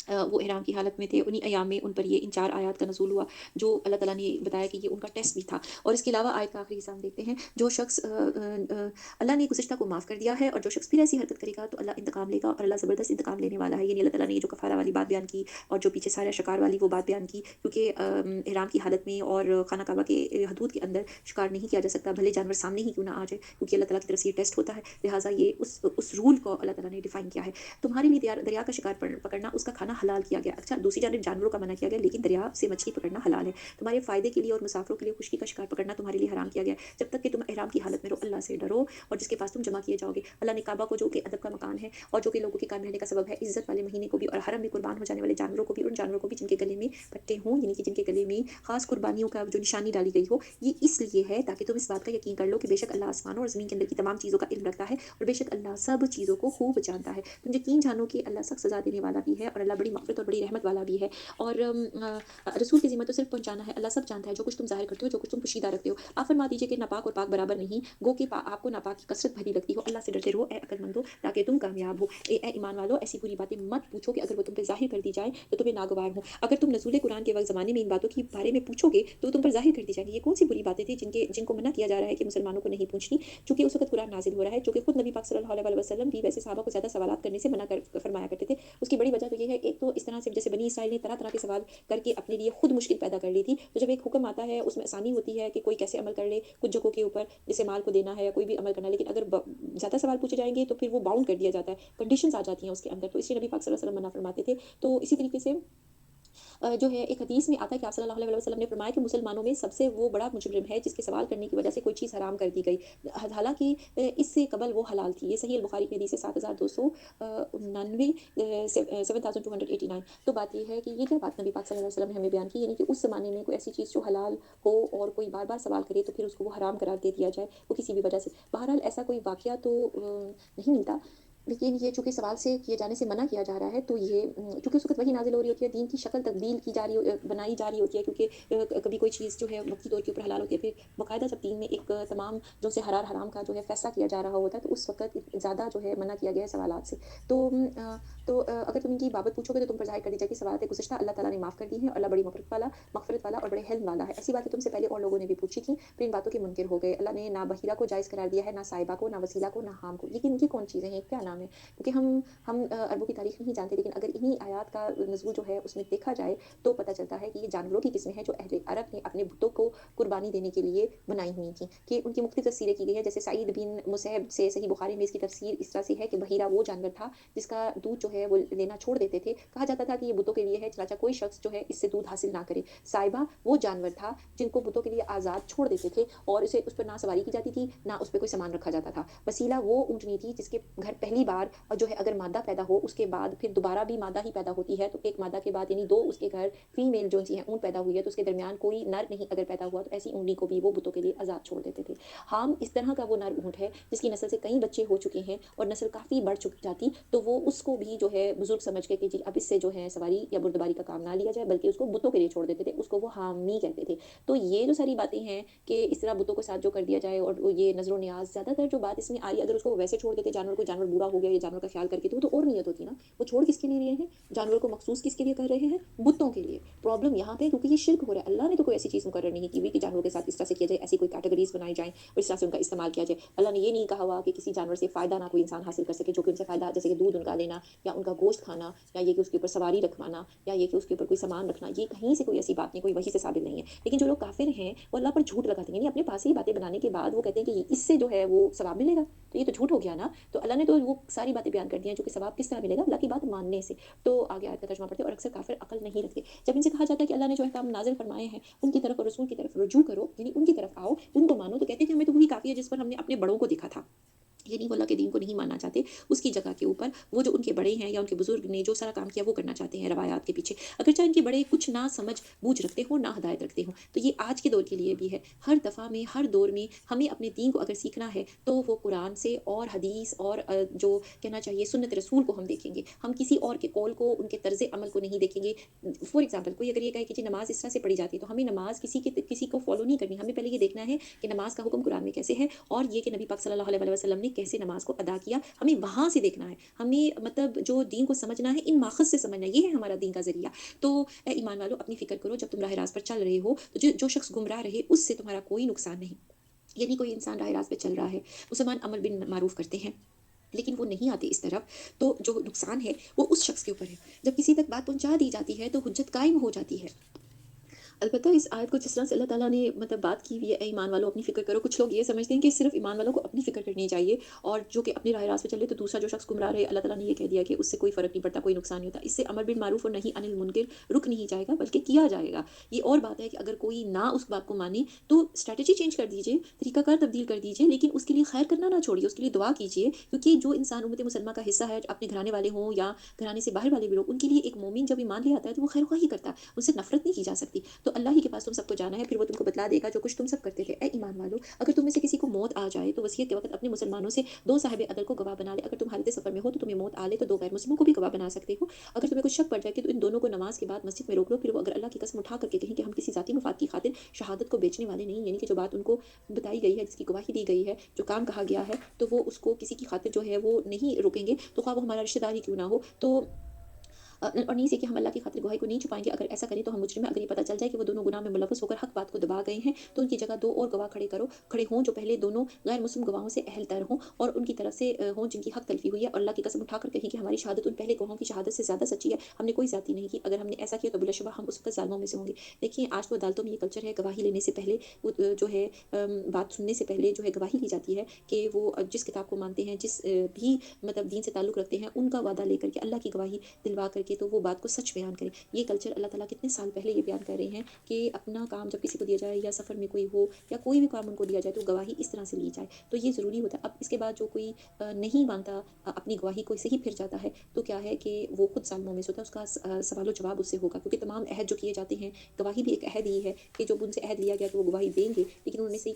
वो इहराम की हालत में थे, उन्हीं अय्याम में उन पर ये इन 4 आयत का नुज़ूल हुआ, जो अल्लाह ताला ने बताया कि ये उनका टेस्ट भी था। और इसके अलावा आयत का आखिरी हिस्सा हम देखते हैं, जो शख्स अल्लाह ने गुज़िश्ता को माफ़ कर दिया है, और जो शख्स फिर ऐसी हरकत करेगा तो अल्लाह इंतकाम लेगा, और अल्लाह ज़बरदस्त इंतकाम लेने वाला है। यानी अल्लाह ताला ने ये जो कफ़ारा वाली बात बयान की और जो पीछे सारा शिकार वाली वो बात बयान की, क्योंकि इहराम की हालत में और खाना काबा के हदूद के अंदर शिकार नहीं किया जा सकता, भले जानवर सामने ही क्यों ना आ जाए, क्योंकि अल्लाह ताला की तरफ से ये टेस्ट होता है। लिहाज़ा ये उस रूल को अल्लाह ताला ने डिफ़ाइन किया है। तुम्हारे लिए दरिया का शिकार पकड़ना, उसका खाना हलाल किया गया। अच्छा, दूसरी जानिब जानवरों का मना किया गया, लेकिन दरिया से मछली पकड़ना हलाल है। तुम्हारे फ़ायदे के लिए और मुसाफ़िरों के लिए खुश्की का शिकार पकड़ना तुम्हारे लिए हराम किया गया है, जब तक कि तुम इहराम की हालत में रहो। अल्लाह से डरो और जिसके पास तुम जमा किए जाओगे। अल्लाह ने काबा को, जो कि अदब का मकान है और जो कि लोगों के कायम रहने का सबब है, इज़्ज़त वाले महीने को भी और हरम में कुर्बान हो जाने वाले जानवरों को भी, उन जानवरों को भी जिनके गले में पट्टे हों, यानी कि जिनके गले में ख़ास कुर्बानियों का जो निशानी डाली गई हो, ये इसलिए है ताकि तुम इस बात का यकीन कर लो कि बेशक अल्लाह आसमानों और ज़मीन के अंदर की तमाम चीज़ों का इल्म रखता है, और बेशक अल्लाह सब चीज़ों को खूब जानता है। तुम यकीन जानो कि अल्लाह सख्त सज़ा देने वाला भी है, और अल्लाह बड़ी मग़फ़िरत और बड़ी रहमत वाला भी है। और रसूल की ज़िम्मत तो सिर्फ़ पहुँचाना है, अल्लाह सब जानता है, जो कुछ तुम ज़ाहिर करते हो, जो कुछ तुम पोशीदा रखते हो। आप फरमा दीजिए कि नापाक और पाक बराबर नहीं, गो कि आपको नापाक की कसरत भली लगती हो। अल्लाह से डरते रहो ए अक्लमंदो, ताकि तुम कामयाब हो। ए ईमान वालों, ऐसी बुरी बातें मत पूछो कि अगर वो तुम पे ज़ाहिर कर दी जाएँ तो तुम्हें नागवार हो। अगर तुम नज़ूल कुरान के वक़्त ज़माने में इन बातों के बारे में पूछोगे तो तुम पर ज़ाहिर कर दी जाएँगी। ये कौन-सी बुरी बातें थी जिनको मना किया जा रहा है कि मुसलमानों को नहीं पूछनी, चूँकि उस वक़्त कुरान नाज़िल हो रहा है, जो कि खुद नबी पाक सल्लल्लाहु अलैहि वसल्लम भी वैसे सहाबा को ज़्यादा सवालात करने से मना कर फरमाया करते थे। उसकी बड़ी वजह तो ये है, एक तो इस तरह से जैसे बनी इसराइल ने तरह-तरह के सवाल करके अपने लिए खुद मुश्किल पैदा कर ली थी। तो जब एक हुक्म आता है, उसमें आसानी होती है कि कोई कैसे अमल कर ले, कुछ जगहों के ऊपर जैसे माल को देना है या कोई भी अमल करना है, लेकिन अगर ज़्यादा सवाल पूछे जाएँगे तो फिर वो बाउंड कर दिया जाता है, कंडीशंस आ जाती हैं उसके अंदर, तो इसलिए नबी पाक सल्लल्लाहु अलैहि वसल्लम मना फरमाते थे। तो इसी तरीके से जो है एक हदीस में आता है कि आप सल्लल्लाहु अलैहि वसल्लम ने फरमाया कि मुसलमानों में सबसे वो बड़ा मुजरिम है जिसके सवाल करने की वजह से कोई चीज़ हराम कर दी गई। हालाँकि इससे कबल वो हलाल थी। ये सही अल-बुखारी की हदीस है 7299 7289। तो बात ये है कि ये क्या बात नबी पाक सल्लल्लाहु अलैहि वसल्लम ने हमें बयान की, यानी कि उस ज़माने में कोई ऐसी चीज़ जो हलाल हो और कोई बार-बार सवाल करे तो फिर उसको वो हराम करार दे दिया जाए, वो किसी भी वजह से। बहरहाल ऐसा कोई वाक़या तो नहीं मिलता। लेकिन ये चूँकि सवाल से किए जाने से मना किया जा रहा है, तो ये चूँकि उस वक़्त वही नाज़िल हो रही होती है, दीन की शक्ल तब्दील की जा रही बनाई जा रही होती है, क्योंकि कभी कोई चीज़ जो है वक़्ती तौर के ऊपर हलाल होती है, फिर बाकायदा जब दीन में एक तमाम जो से हलाल हराम का जो है फ़ैसला किया जा रहा होता है, तो उस वक़्त ज़्यादा जो है मना किया गया है सवालात से। तो अगर तुम इनकी बाबत पूछोगे तो तुम पर ज़ाहिर कर दी जाएगी सवालात गुज़िश्ता अल्लाह ताला ने माफ़ कर दी हैं, अल्लाह बड़ी मग़फ़िरत वाला और बड़े हिल्म वाला है। ऐसी बातें तुमसे पहले और लोगों ने भी पूछी थी, फिर इन बातों के मुनकिर हो गए। अल्लाह ने ना बहीरा को जायज़ करार दिया है, ना साहिबा को, ना वसीला को, ना हाम को। लेकिन इनकी कौन चीज़ें हैं, क्या नाम है? क्योंकि हम अरबों की तारीख़ नहीं जानते, लेकिन अगर इन्हीं आयात का नुज़ूल जो है उसमें देखा जाए तो पता चलता है कि ये जानवरों की किस्में हैं जो अहले अरब ने अपने बुतों को कुर्बानी देने के लिए बनाई हुई थी, कि उनकी मुख्तलिफ़ तफ़सीरें की गई है। जैसे सईद बिन मुसैब से सही बुखारी में इसकी तफ़सीर इस तरह से है कि बहीरा वो जानवर था जिसका दूध जो है वो लेना छोड़ देते थे। कहा जाता था कि ये बुतों के लिए है, चनाचा कोई शख़्स जो है इससे दूध हासिल ना करे। साहिबा वो जानवर था जिनको बुतों के लिए आज़ाद छोड़ देते थे और उस पर ना सवारी की जाती थी, ना उस पे कोई सामान रखा जाता था। वसीला वो ऊँटनी थी जिसके घर पहली बार जो है अगर मादा पैदा हो, उसके बाद फिर दोबारा भी मादा ही पैदा होती है, तो एक मादा के बाद यानी 2 उसके घर फीमेल जो-सी हैं ऊँट पैदा हुई है, तो उसके दरमियान कोई नर नहीं अगर पैदा हुआ, तो ऐसी ऊँटनी को भी वो बुतों के लिए आज़ाद छोड़ देते थे। हाम इस तरह का वो नर ऊँट है जिसकी नस्ल से कई बच्चे हो चुके हैं और नस्ल काफ़ी बढ़ चुकी जाती, तो वो उसको भी जो है बुज़ुर्ग समझ के कि जी अब इससे जो है सवारी या बुर्दबारी का काम ना लिया जाए, बल्कि उसको बुतों के लिए छोड़ देते थे, उसको वो हामी कहते थे। तो ये जो सारी बातें हैं कि इस तरह बुतों के साथ जो कर दिया जाए और वो ये नज़र नियाज़, ज़्यादातर जो बात इसमें आ रही है, अगर उसको वैसे छोड़ देते जानवर को, जानवर बूढ़ा हो गया या जानवर का ख्याल करके, तो वो तो और नियत होती ना। वो छोड़ किसके लिए रहे हैं? जानवर को मखसूस किसके लिए कर रहे हैं? बुतों के लिए। प्रॉब्लम यहाँ पे क्योंकि ये शिर्क हो रहा है। अल्लाह ने तो कोई ऐसी चीज़ मुकर्रर नहीं की हुई कि जानवरों के साथ इस तरह से किया जाए, ऐसी कोई कैटेगरीज़ बनाई जाएँ और इस तरह से उनका इस्तेमाल किया जाए। अल्लाह ने ये नहीं कहा हुआ कि किसी जानवर से फ़ायदा ना कोई इंसान हासिल कर सके, जो कि उनसे फ़ायदा जैसे कि दूध उनका लेना या उनका गोश्त खाना या ये कि उसके ऊपर सवारी रखवाना या ये कि उसके ऊपर कोई सामान रखना, ये कहीं से कोई ऐसी बात नहीं, कोई वही से साबित नहीं है। लेकिन जो लोग काफ़िर हैं, वो अल्लाह पर झूठ लगाते हैं। यानी अपने पास ही बातें बनाने के बाद वो कहते हैं कि इससे जो है वो सवाब मिलेगा। तो ये तो झूठ हो गया ना। तो अल्लाह ने तो वो सारी बातें बयान कर दी हैं जो कि सवाब किस तरह मिलेगा? अल्लाह की बात मानने से। तो आगे आयत का तर्जुमा पढ़ते हैं। और अक्सर काफ़िर अक्ल नहीं रखते। जब इनसे कहा जाता है कि अल्लाह ने जो अहकाम नाज़िल फरमाए हैं, उनकी तरफ और रसूल की तरफ रुजू करो, यानी उनकी तरफ आओ, उनको मानो, तो कहते हैं कि हमें तो वही काफ़ी है जिस पर हमने अपने बड़ों को देखा था। ये नहीं वो अल्लाह के दीन को नहीं मानना चाहते, उसकी जगह के ऊपर वो जो उनके बड़े हैं या उनके बुज़ुर्ग ने जो सारा काम किया वो करना चाहते हैं रवायात के पीछे। अगर चाहे इनके बड़े कुछ ना समझ बूझ रखते हों, ना हिदायत रखते हों, तो ये आज के दौर के लिए भी है। हर दफ़ा में, हर दौर में हमें अपने दीन को अगर सीखना है, तो वो कुरान से और हदीस और जो कहना चाहिए सुन्नत रसूल को हम देखेंगे। हम किसी और के कौल को, उनके तर्ज़ अमल को नहीं देखेंगे। फॉर एग्ज़ाम्पल कोई अगर ये कहे कि जी नमाज़ इस तरह से पढ़ी जाती है, तो हमें नमाज़ किसी को फ़ॉलो नहीं करनी। हमें पहले ये देखना है कि नमाज़ का हुक्म कुरान में कैसे है और ये कि नबी पाक सल्लल्लाहु अलैहि वसल्लम ने कैसे नमाज़ को अदा किया, हमें वहाँ से देखना है। हमें मतलब जो दीन को समझना है, इन माख़ज़ से समझना है, ये है हमारा दीन का ज़रिया। तो ए ईमान वालों अपनी फ़िक्र करो, जब तुम राह रास्त पर चल रहे हो, तो जो शख़्स गुमराह रहे, उससे तुम्हारा कोई नुकसान नहीं। यदि कोई इंसान राह रास्त पे चल रहा है, मुसलमान अमर बिन मारूफ़ करते हैं, लेकिन वो नहीं आते इस तरफ, तो जो नुकसान है, वो उस शख़्स के ऊपर है। जब किसी तक बात पहुँचा दी जाती है, तो हुज्जत कायम हो जाती है। अलबत्ता इस आयत को जिस तरह से अल्लाह ताला ने मतलब बात की हुई है, "ऐ ईमान वालों अपनी फ़िक्र करो।" कुछ लोग ये समझते हैं कि सिर्फ़ ईमान वालों को अपनी फ़िक्र करनी चाहिए और जो कि अपनी राह रास्त पे चले, तो दूसरा जो शख़्स गुमराह रहे, अल्लाह ताला ने ये कह दिया कि उससे कोई फ़र्क नहीं पड़ता, कोई नुकसान नहीं होता। इससे अमर बिन मारूफ़ और नही अनिल मुनकर रुक नहीं जाएगा, बल्कि किया जाएगा। ये और बात है कि अगर कोई ना उस बात को माने, तो स्ट्रैटेजी चेंज कर दीजिए, तरीकाकार तब्दील कर दीजिए, लेकिन उसके लिए खैर करना ना छोड़िए, उसके लिए दुआ कीजिए, क्योंकि जो इंसान उम्मत मुसलमा का हिस्सा है, अपने घराने वाले हों या घराने से बाहर वाले भी लोग, उनके लिए एक मोमिन जब ईमान ले आता है, तो वो खैर-ख़्वाही करता है, उनसे नफ़रत नहीं की जा सकती। तो अल्लाह ही के पास तुम सबको जाना है, फिर वो तुमको बतला देगा जो कुछ तुम सब करते थे। ऐ ईमान वालों, अगर तुम में से किसी को मौत आ जाए, तो वसीयत के वक़्त अपने मुसलमानों से 2 साहिब अदल को गवाह बना ले। अगर तुम हालत सफ़र में हो, तो तुम्हें मौत आ ले, तो 2 गैर मुस्लिमों को भी गवाह बना सकते हो। अगर तुम्हें कुछ शक पड़ जाए कि तो इन दोनों को नमाज़ के बाद मस्जिद में रोक लो, फिर वो अगर अल्लाह की कसम उठा करके कहें कि हम किसी ज़ाती मफ़ाद की खातिर शहादत को बेचने वाले नहीं, यानी कि जो बात उनको बताई गई है, जिसकी गवाही दी गई है, जो काम कहा गया है, तो वो उसको किसी की खातिर जो है वो नहीं रोकेंगे, तो ख़्वाह वो हमारा रिश्तेदार ही क्यों ना हो। तो और नहीं से कि हम अल्लाह की खातिर गवाही को नहीं छुपाएँगे, अगर ऐसा करें तो हम मुजरिम हैं। अगर ये पता चल जाए कि वो दोनों गुनाह में मुलव्वस होकर हक़ बात को दबा गए हैं, तो उनकी जगह 2 और गवाह खड़े हों जो पहले दोनों गैर मुस्लिम गवाहों से अहल-तर हों और उनकी तरफ से हों जिनकी हक़ तलफ़ी हुई है और अल्लाह की कसम उठाकर कहें कि हमारी शहादत उन पहले गवाहों की शहादत से ज़्यादा सच्ची है, हमने कोई ज़्यादती नहीं की। अगर हमने ऐसा किया तो बिलाशुबा हम उस वक़्त ज़ालिमों में से होंगे। देखिए आज तो अदालतों में ये कल्चर है, गवाही लेने से पहले जो है बात सुनने से पहले जो है गवाही ली जाती है कि वो जिस किताब को मानते हैं, जिस भी मतलब दीन से ताल्लुक़ रखते हैं, उनका वादा लेकर के अल्लाह की गवाही दिलवा कर के तो वो बात को सच बयान करें। ये कल्चर अल्लाह ताला कितने साल पहले ये बयान कर रहे हैं कि अपना काम जब किसी को दिया जाए या सफ़र में कोई हो या कोई भी काम उनको दिया जाए तो गवाही इस तरह से ली जाए। तो ये ज़रूरी होता है। अब इसके बाद जो कोई नहीं मानता अपनी गवाही को से ही फिर जाता है, तो क्या है कि वो खुद ज़ालिमों में से होता है, उसका सवाल जवाब उससे होगा, क्योंकि तमाम अहद जो किए जाते हैं, गवाही भी एक अहद ही है कि जब उनसे अहद लिया गया कि वो गवाही देंगे, लेकिन उन्होंने सही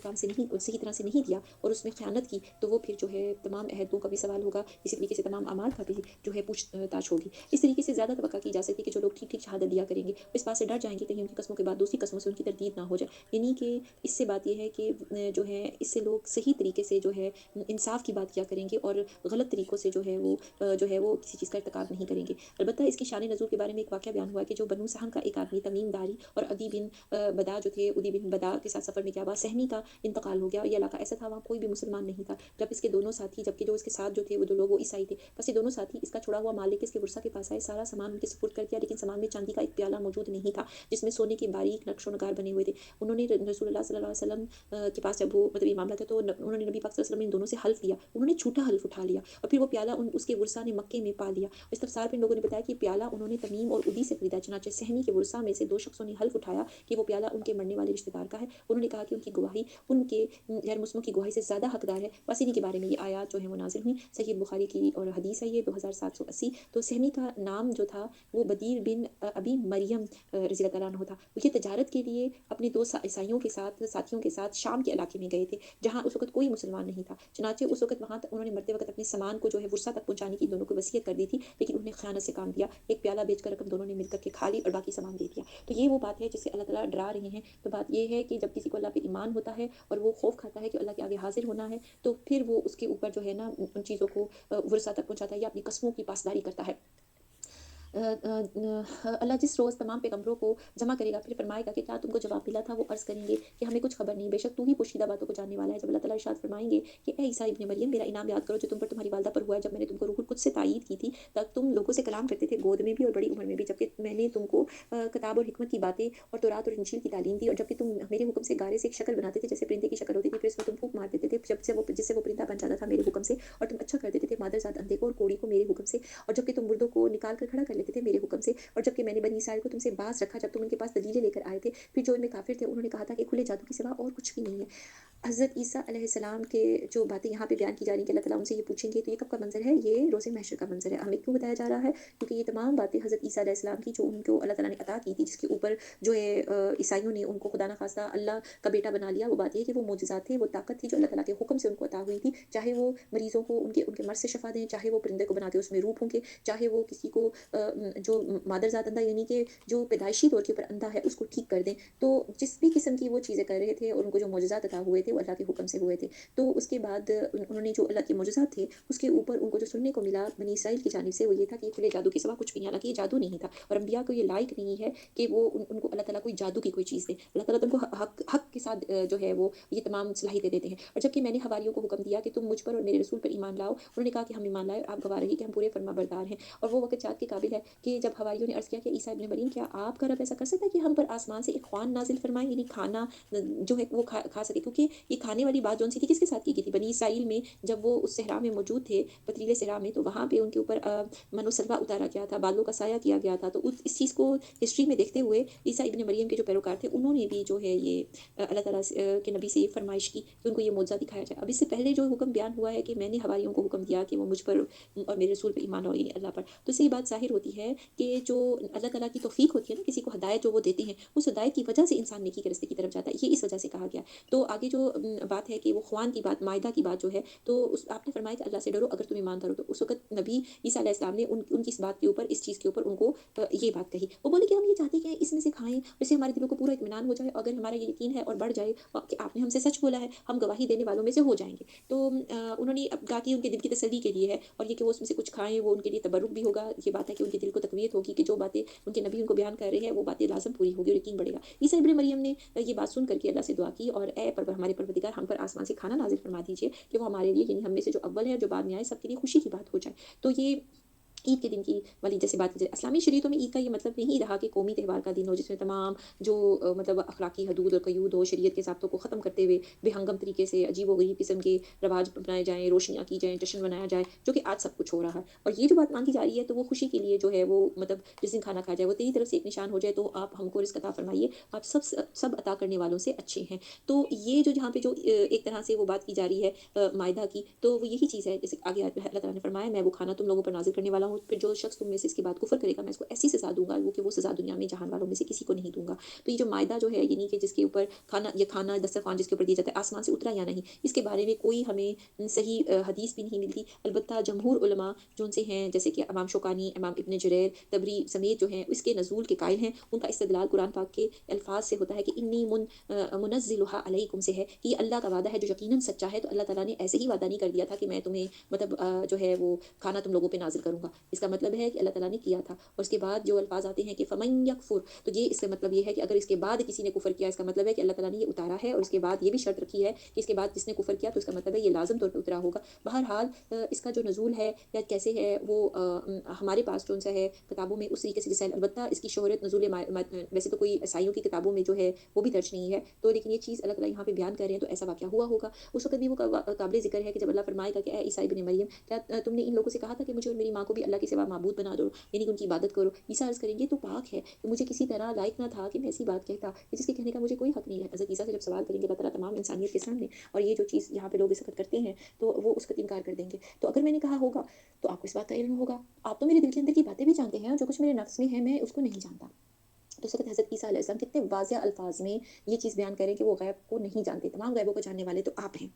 तरह से नहीं दिया और उसमें ख़यानत की, तो वो फिर जो है तमाम अहदों का भी सवाल होगा। इसी तरीके से तमाम अमाल का भी जो है पूछताछ होगी। इस तरीके से ज़्यादा तवक्का की जा सकती है कि जो लोग ठीक-ठीक शहादत दिया करेंगे, वो इस बात से डर जाएँगे कहीं उनकी कसमों के बाद दूसरी कसमों से उनकी तरदीद ना हो जाए। यानी कि इससे बात ये है कि जो है इससे लोग सही तरीके से जो है इंसाफ़ की बात किया करेंगे और गलत तरीकों से जो है वो किसी चीज़ का इर्तिकाब नहीं करेंगे। अलबत्ता इसकी शान नज़ूल के बारे में एक वाक़या बयान हुआ है कि जो बनु सहम का एक आदमी तमीम दारी और अदी बिन बदा जो थे, उदी बिन बदा के साथ सफ़र में क्या हुआ, सहमी का इंतकाल हो गया। ये इलाका ऐसा था, वहाँ कोई भी मुसलमान नहीं था। जब इसके दोनों साथी, जबकि जो इसके साथ जो थे वो 2 लोग वो ईसाई थे। बस ये दोनों साथी इसका छोड़ा हुआ माल लेके इसके वर्षा के पास आए, सारा सामान उनके सुपुर्द कर दिया, लेकिन सामान में चांदी का एक प्याला मौजूद नहीं था, जिसमें सोने के बारीक नक्शो-नगार बने हुए थे। उन्होंने रसूलुल्लाह सल्लल्लाहु अलैहि वसल्लम के पास जब वो मतलब ये मामला था, तो उन्होंने नबी पाक सल्लल्लाहु अलैहि वसल्लम इन दोनों से हल्फ लिया। उन्होंने झूठा हल्फ उठा लिया और फिर वो प्याला उसके वर्षा ने मक्के में पा लिया। इस्तफसार में लोगों ने बताया कि प्याला उन्होंने तमीम और उदी से खरीदा। चनाचे सहमी के वर्षा में से 2 शख्सों ने हल्फ उठाया कि वो प्याला उनके मरने वाले रिश्तेदार का है। उन्होंने कहा कि उनकी गवाही उनके गैर मुस्लिमों की गवाही से ज़्यादा हकदार है। बस इन्हीं के बारे में ये आयत जो है वो नाज़िल हुई। सहीह बुखारी की और हदीस है ये 2780। तो सहमी का नाम जो था वो बदीर बिन अबी मरियम रज़ी अल्लाह तआला अन्हु था। वो ये तजारत के लिए अपने 2 ईसाइयों के साथ साथियों के साथ शाम के इलाके में गए थे, जहाँ उस वक़्त कोई मुसलमान नहीं था। चनाचे उस वक़्त वहाँ तक उन्होंने मरते वक़्त अपने सामान को जो है वर्षा तक पहुँचाने की दोनों को वसीयत कर दी थी, लेकिन उन्होंने ख़यानत से काम दिया। एक प्याला बेचकर रकम दोनों ने मिलकर के खा ली और बाकी सामान दे दिया। तो ये वो बात है जिससे अल्लाह ताला डरा रहे हैं। तो बात ये है कि जब किसी को अल्लाह पे ईमान होता है और वो खौफ खाता है कि अल्लाह के आगे हाज़िर होना है, तो फिर वो उसके ऊपर जो है ना उन चीज़ों को वर्षा तक पहुँचाता है या अपनी कस्मों की पासदारी करता है। अल्लाह जिस रोज़ तमाम पैगम्बरों को जमा करेगा, फिर फरमाएगा कि क्या तुमको जवाब मिला था? वो अर्ज़ करेंगे कि हमें कुछ खबर नहीं, बेशक तू ही पोशीदा बातों को जानने वाला है। जब अल्लाह ताला इरशाद फरमाएँगे कि ए ईसा इब्न मरियम, मेरा इनाम याद करो जो तुम पर तुम्हारी वालिदा पर हुआ है, जब मैंने तुमको रूहुल कुद्स से तायीद की थी, तब तुम लोगों से कलाम करते थे, गोद में भी और बड़ी उम्र में भी, जबकि मैंने तुमको किताब और हिकमत की बातें और तौरात और इंजील की तालीम दी, और जबकि तुम मेरे हुक्म से गारे से एक शक्ल बनाते थे जैसे परिंदे की शक्ल होती थी, फिर उसमें तुम फूँक मार देते थे, जिससे वो परिंदा बन जाता था मेरे हुक्म से, और तुम अच्छा कर देते थे मादरजात अंधे को और कोढ़ी को मेरे हुक्म से, और जबकि तुम मुर्दों को निकाल कर खड़ा कर लेते थे मेरे हुक्म से, और जबकि मैंने बनी इसराइल को तुमसे बाज़ रखा जब तुम उनके पास दलीलें लेकर आए थे। फिर जो इनमें काफ़िर थे उन्होंने कहा था कि खुले जादू के सिवा और कुछ भी नहीं है। हज़रत ईसा अलैहिस्सलाम के जो बातें यहाँ पे बयान की जा रही हैं कि अल्लाह ताला उनसे ये पूछेंगे, तो ये कब का मंज़र है? ये रोज़े महशर का मंज़र है। हमें क्यों बताया जा रहा है? क्योंकि ये तमाम बातें हज़रत ईसा अलैहिस्सलाम की जो उनको अल्लाह ताला ने अता की थी, जिसके ऊपर जो है ईसाइयों ने उनको खुदा ना ख़ास्ता अल्लाह का बेटा बना लिया। वो बात ये है कि वो मोजज़ात थे, वो ताकत थी जो अल्लाह ताला के हुक्म से उनको अता हुई थी। चाहे वो मरीज़ों को उनके उनके मर्ज़ से शफ़ा दें, चाहे वो परिंदे को बना के उसमें रूह फूँके, चाहे वो किसी को जो मादरज़ात अंधा यानी कि जो पैदाइशी तौर के ऊपर अंधा है उसको ठीक कर दें। तो जिस भी किस्म की वो चीज़ें कर रहे थे और उनको जो मोजज़ात अता हुए थे वो अल्लाह के हुक्म से हुए थे। तो उसके बाद उन्होंने जो अल्लाह के मोजज़ात थे उसके ऊपर उनको जो सुनने को मिला बनी इसराइल की जानिब से, वो ये था कि ये खुले जादू के सिवा कुछ भी नहीं, हालाँकि ये जादू नहीं था और अंबिया को ये लायक नहीं है कि वो उनको अल्लाह ताला कोई जादू की कोई चीज़ दे। अल्लाह ताला तो उनको हक हक के साथ जो है वो ये तमाम सलाहियतें देते हैं। और जबकि मैंने हवारियों को हुक्म दिया कि तुम मुझ पर और मेरे रसूल पर ईमान लाओ, उन्होंने कहा कि हम ईमान लाए और आप गवाह रही कि हम पूरे फर्माबरदार हैं। और वो वक़्त याद के काबिल है कि जब हवारियों ने अर्ज़ किया कि ईसा इब्न मरियम, क्या आपका रब ऐसा कर सकता है कि हम पर आसमान से एक ख़्वान नाज़िल फरमाए, यानी खाना जो है वो खा सके, क्योंकि ये खाने वाली बात जौन सी थी किसके साथ की गई थी? बनी इसराइल में जब वो उस सहरा में मौजूद थे, पथरीले सहरा में, तो वहाँ पे उनके ऊपर मनो सलवा उतारा गया था, बादलों का साया किया गया था। तो उस इस चीज़ को हिस्ट्री में देखते हुए ईसा इब्न मरियम के जो पैरोकार थे उन्होंने भी जो है ये अल्लाह ताला के नबी से ये फ़रमाइश की कि उनको ये मौजज़ा दिखाया जाए। अब इससे पहले जो हुक्म बयान हुआ है कि मैंने हवारियों को हुक्म दिया कि वो मुझ पर और मेरे रसूल पे ईमान लाओ, यानी अल्लाह पर। तो इससे ये बात ज़ाहिर होती है कि जो अल्लाह ताला की तौफ़ीक होती है ना, किसी को हिदायत जो वो देते हैं, उस हिदायत की वजह से इंसान नेकी के रास्ते की तरफ जाता है। ये इस वजह से कहा गया। तो आगे जो बात है कि वो ख़ुरान की बात, माइदा की बात जो है, तो उस आपने फ़रमाया कि अल्लाह से डरो अगर तुम ईमानदार हो। तो उस वक़्त नबी ईसा अलैहिस्सलाम ने उनकी इस बात के ऊपर, इस चीज़ के ऊपर उनको ये बात कही। वो बोले कि हम ये चाहते हैं कि इसमें से खाएँ, इससे हमारे दिलों को पूरा इत्मीनान हो जाए, अगर हमारा ये यकीन है और बढ़ जाए कि आपने हमसे सच बोला है, हम गवाही देने वालों में से हो जाएँगे। तो उन्होंने अब कहा कि उनके दिल की तसल्ली के लिए है, और ये कि वो उसमें से कुछ खाएँ, वो उनके लिए तबर्रुक भी होगा। ये बात है कि उनके दिल को तक़वियत होगी कि जो बातें उनके नबी उनको बयान कर रहे हैं, वो बातें लाज़िम पूरी होगी और यकीन बढ़ेगा। ईसा इब्न मरियम ने ये बात सुन कर के अल्लाह से दुआ की, और ए हमारे परवरदिगार, हम पर आसमान से खाना नाज़िल फरमा दीजिए कि वो हमारे लिए, यानी हम में से जो अव्वल है और जो बाद में आए, सबके लिए खुशी की बात हो जाए। तो ये ईद के दिन की वाली जैसे बात की जाए, इस्लामी शरीयतों में ईद का ये मतलब नहीं रहा कि कौमी त्यौहार का दिन हो जिसमें तमाम जो मतलब अखलाकी हदूद और क़यूद हो, शरीयत के ज़ाब्तों को ख़त्म करते हुए बेहंगम तरीके से अजीब-ओ-गरीब किस्म के रिवाज अपनाए जाएँ, रोशनियाँ की जाएँ, जश्न मनाया जाए, जो कि आज सब कुछ हो रहा है। और ये जो बात माँगी जा रही है तो वो खुशी के लिए जो है वो मतलब जिस दिन खाना खाया जाए वो तेरी तरफ से एक निशान हो जाए तो आप हमको रिज़्क अता फ़रमाइए, आप सब अता करने वालों से अच्छे हैं। तो ये जो जहाँ पे जो एक तरह से वो बात की जा रही है मायदा की, तो वो यही चीज़ है जैसे आगे अल्लाह ताला ने फरमाया मैं वो खाना तुम लोगों पर नाज़िल करने वाला हूँ, फिर जो शख़्स तुम में से इसके बाद कुफ़्र करेगा मैं इसको ऐसी सज़ा दूँगा वो कि वो सज़ा दुनिया में जहान वालों में से किसी को नहीं दूँगा। तो ये जो मायदा जो है ये नहीं कि जिसके ऊपर खाना ये खाना दस्तरख़्वान जिसके ऊपर दिया जाता है आसमान से उतरा या नहीं, इसके बारे में कोई हमें सही हदीस भी नहीं मिलती। अलबत्ता जमहूर उलमा जो उनसे हैं जैसे कि इमाम शौकानी, इमाम इब्न जुरैर, तबरी समेत जो हैं इसके नज़ूल के कायल हैं। उनका इस्तिदलाल कुरान पाक के अल्फ़ाज़ से होता है कि इन्नी मुनज़्ज़िलुहा अलैकुम से है कि ये अल्लाह का वादा है जो यकीनन सच्चा है। तो अल्लाह ताला ने ऐसे ही वादा नहीं कर दिया था कि मैं तुम्हें मतलब जो है वो खाना तुम लोगों पे नाज़िल करूँगा। इसका मतलब है कि अल्लाह ताला ने किया था और उसके बाद जो अल्फ़ाज़ आते हैं कि फ़मन यकफ़ुर, तो ये इसका मतलब ये है कि अगर इसके बाद किसी ने कुफ़र किया इसका मतलब है कि अल्लाह ताला ने ये उतारा है और इसके बाद ये भी शर्त रखी है कि इसके बाद जिसने कुफ़र किया तो इसका मतलब है ये लाज़िम तौर पे उतरा होगा। बहरहाल इसका जो नुज़ूल है या कैसे है वो हमारे पास जो-सा है किताबों में उस तरीके से जैसे अलबत्ता इसकी शोहरत नुज़ूल वैसे तो कोई ईसाइयों की किताबों में जो है वो भी दर्ज नहीं है। तो लेकिन ये चीज़ अल्लाह ताला यहाँ पे बयान कर रहे हैं तो ऐसा वाक़या हुआ होगा। उस वक़्त भी वो काबिल ज़िक्र है कि जब अल्लाह फ़रमाएगा कि ए ईसा इब्न मरियम क्या तुमने इन लोगों से कहा था कि मुझे और मेरी माँ को भी अल्लाह के सिवा माबूद बना दो, यानी कि उनकी इबादत करो। ईसा अर्ज़ करेंगे तो पाक है, कि मुझे किसी तरह लायक ना था कि मैं ऐसी बात कहता, कि जिसके कहने का मुझे कोई हक़ नहीं है। हज़रत ईसा से जब सवाल करेंगे अल्लाह ताला तमाम इंसानियत के सामने और ये जो चीज़ यहाँ पे लोग इस वक़्त करते हैं, तो वो उसका इनकार कर देंगे। तो अगर मैंने कहा होगा, तो आपको इस बात का इल्म होगा। आप तो मेरे दिल के अंदर की बातें भी जानते हैं और जो कुछ मेरे नफ्स में है मैं उसको नहीं जानता। तो उस वक़्त हज़रत ईसा अलैहिस्सलाम कितने वाज़ेह अल्फ़ाज़ में ये चीज़ बयान करें कि वो गैब को नहीं जानते, तमाम गैबों को जानने वाले तो आप हैं।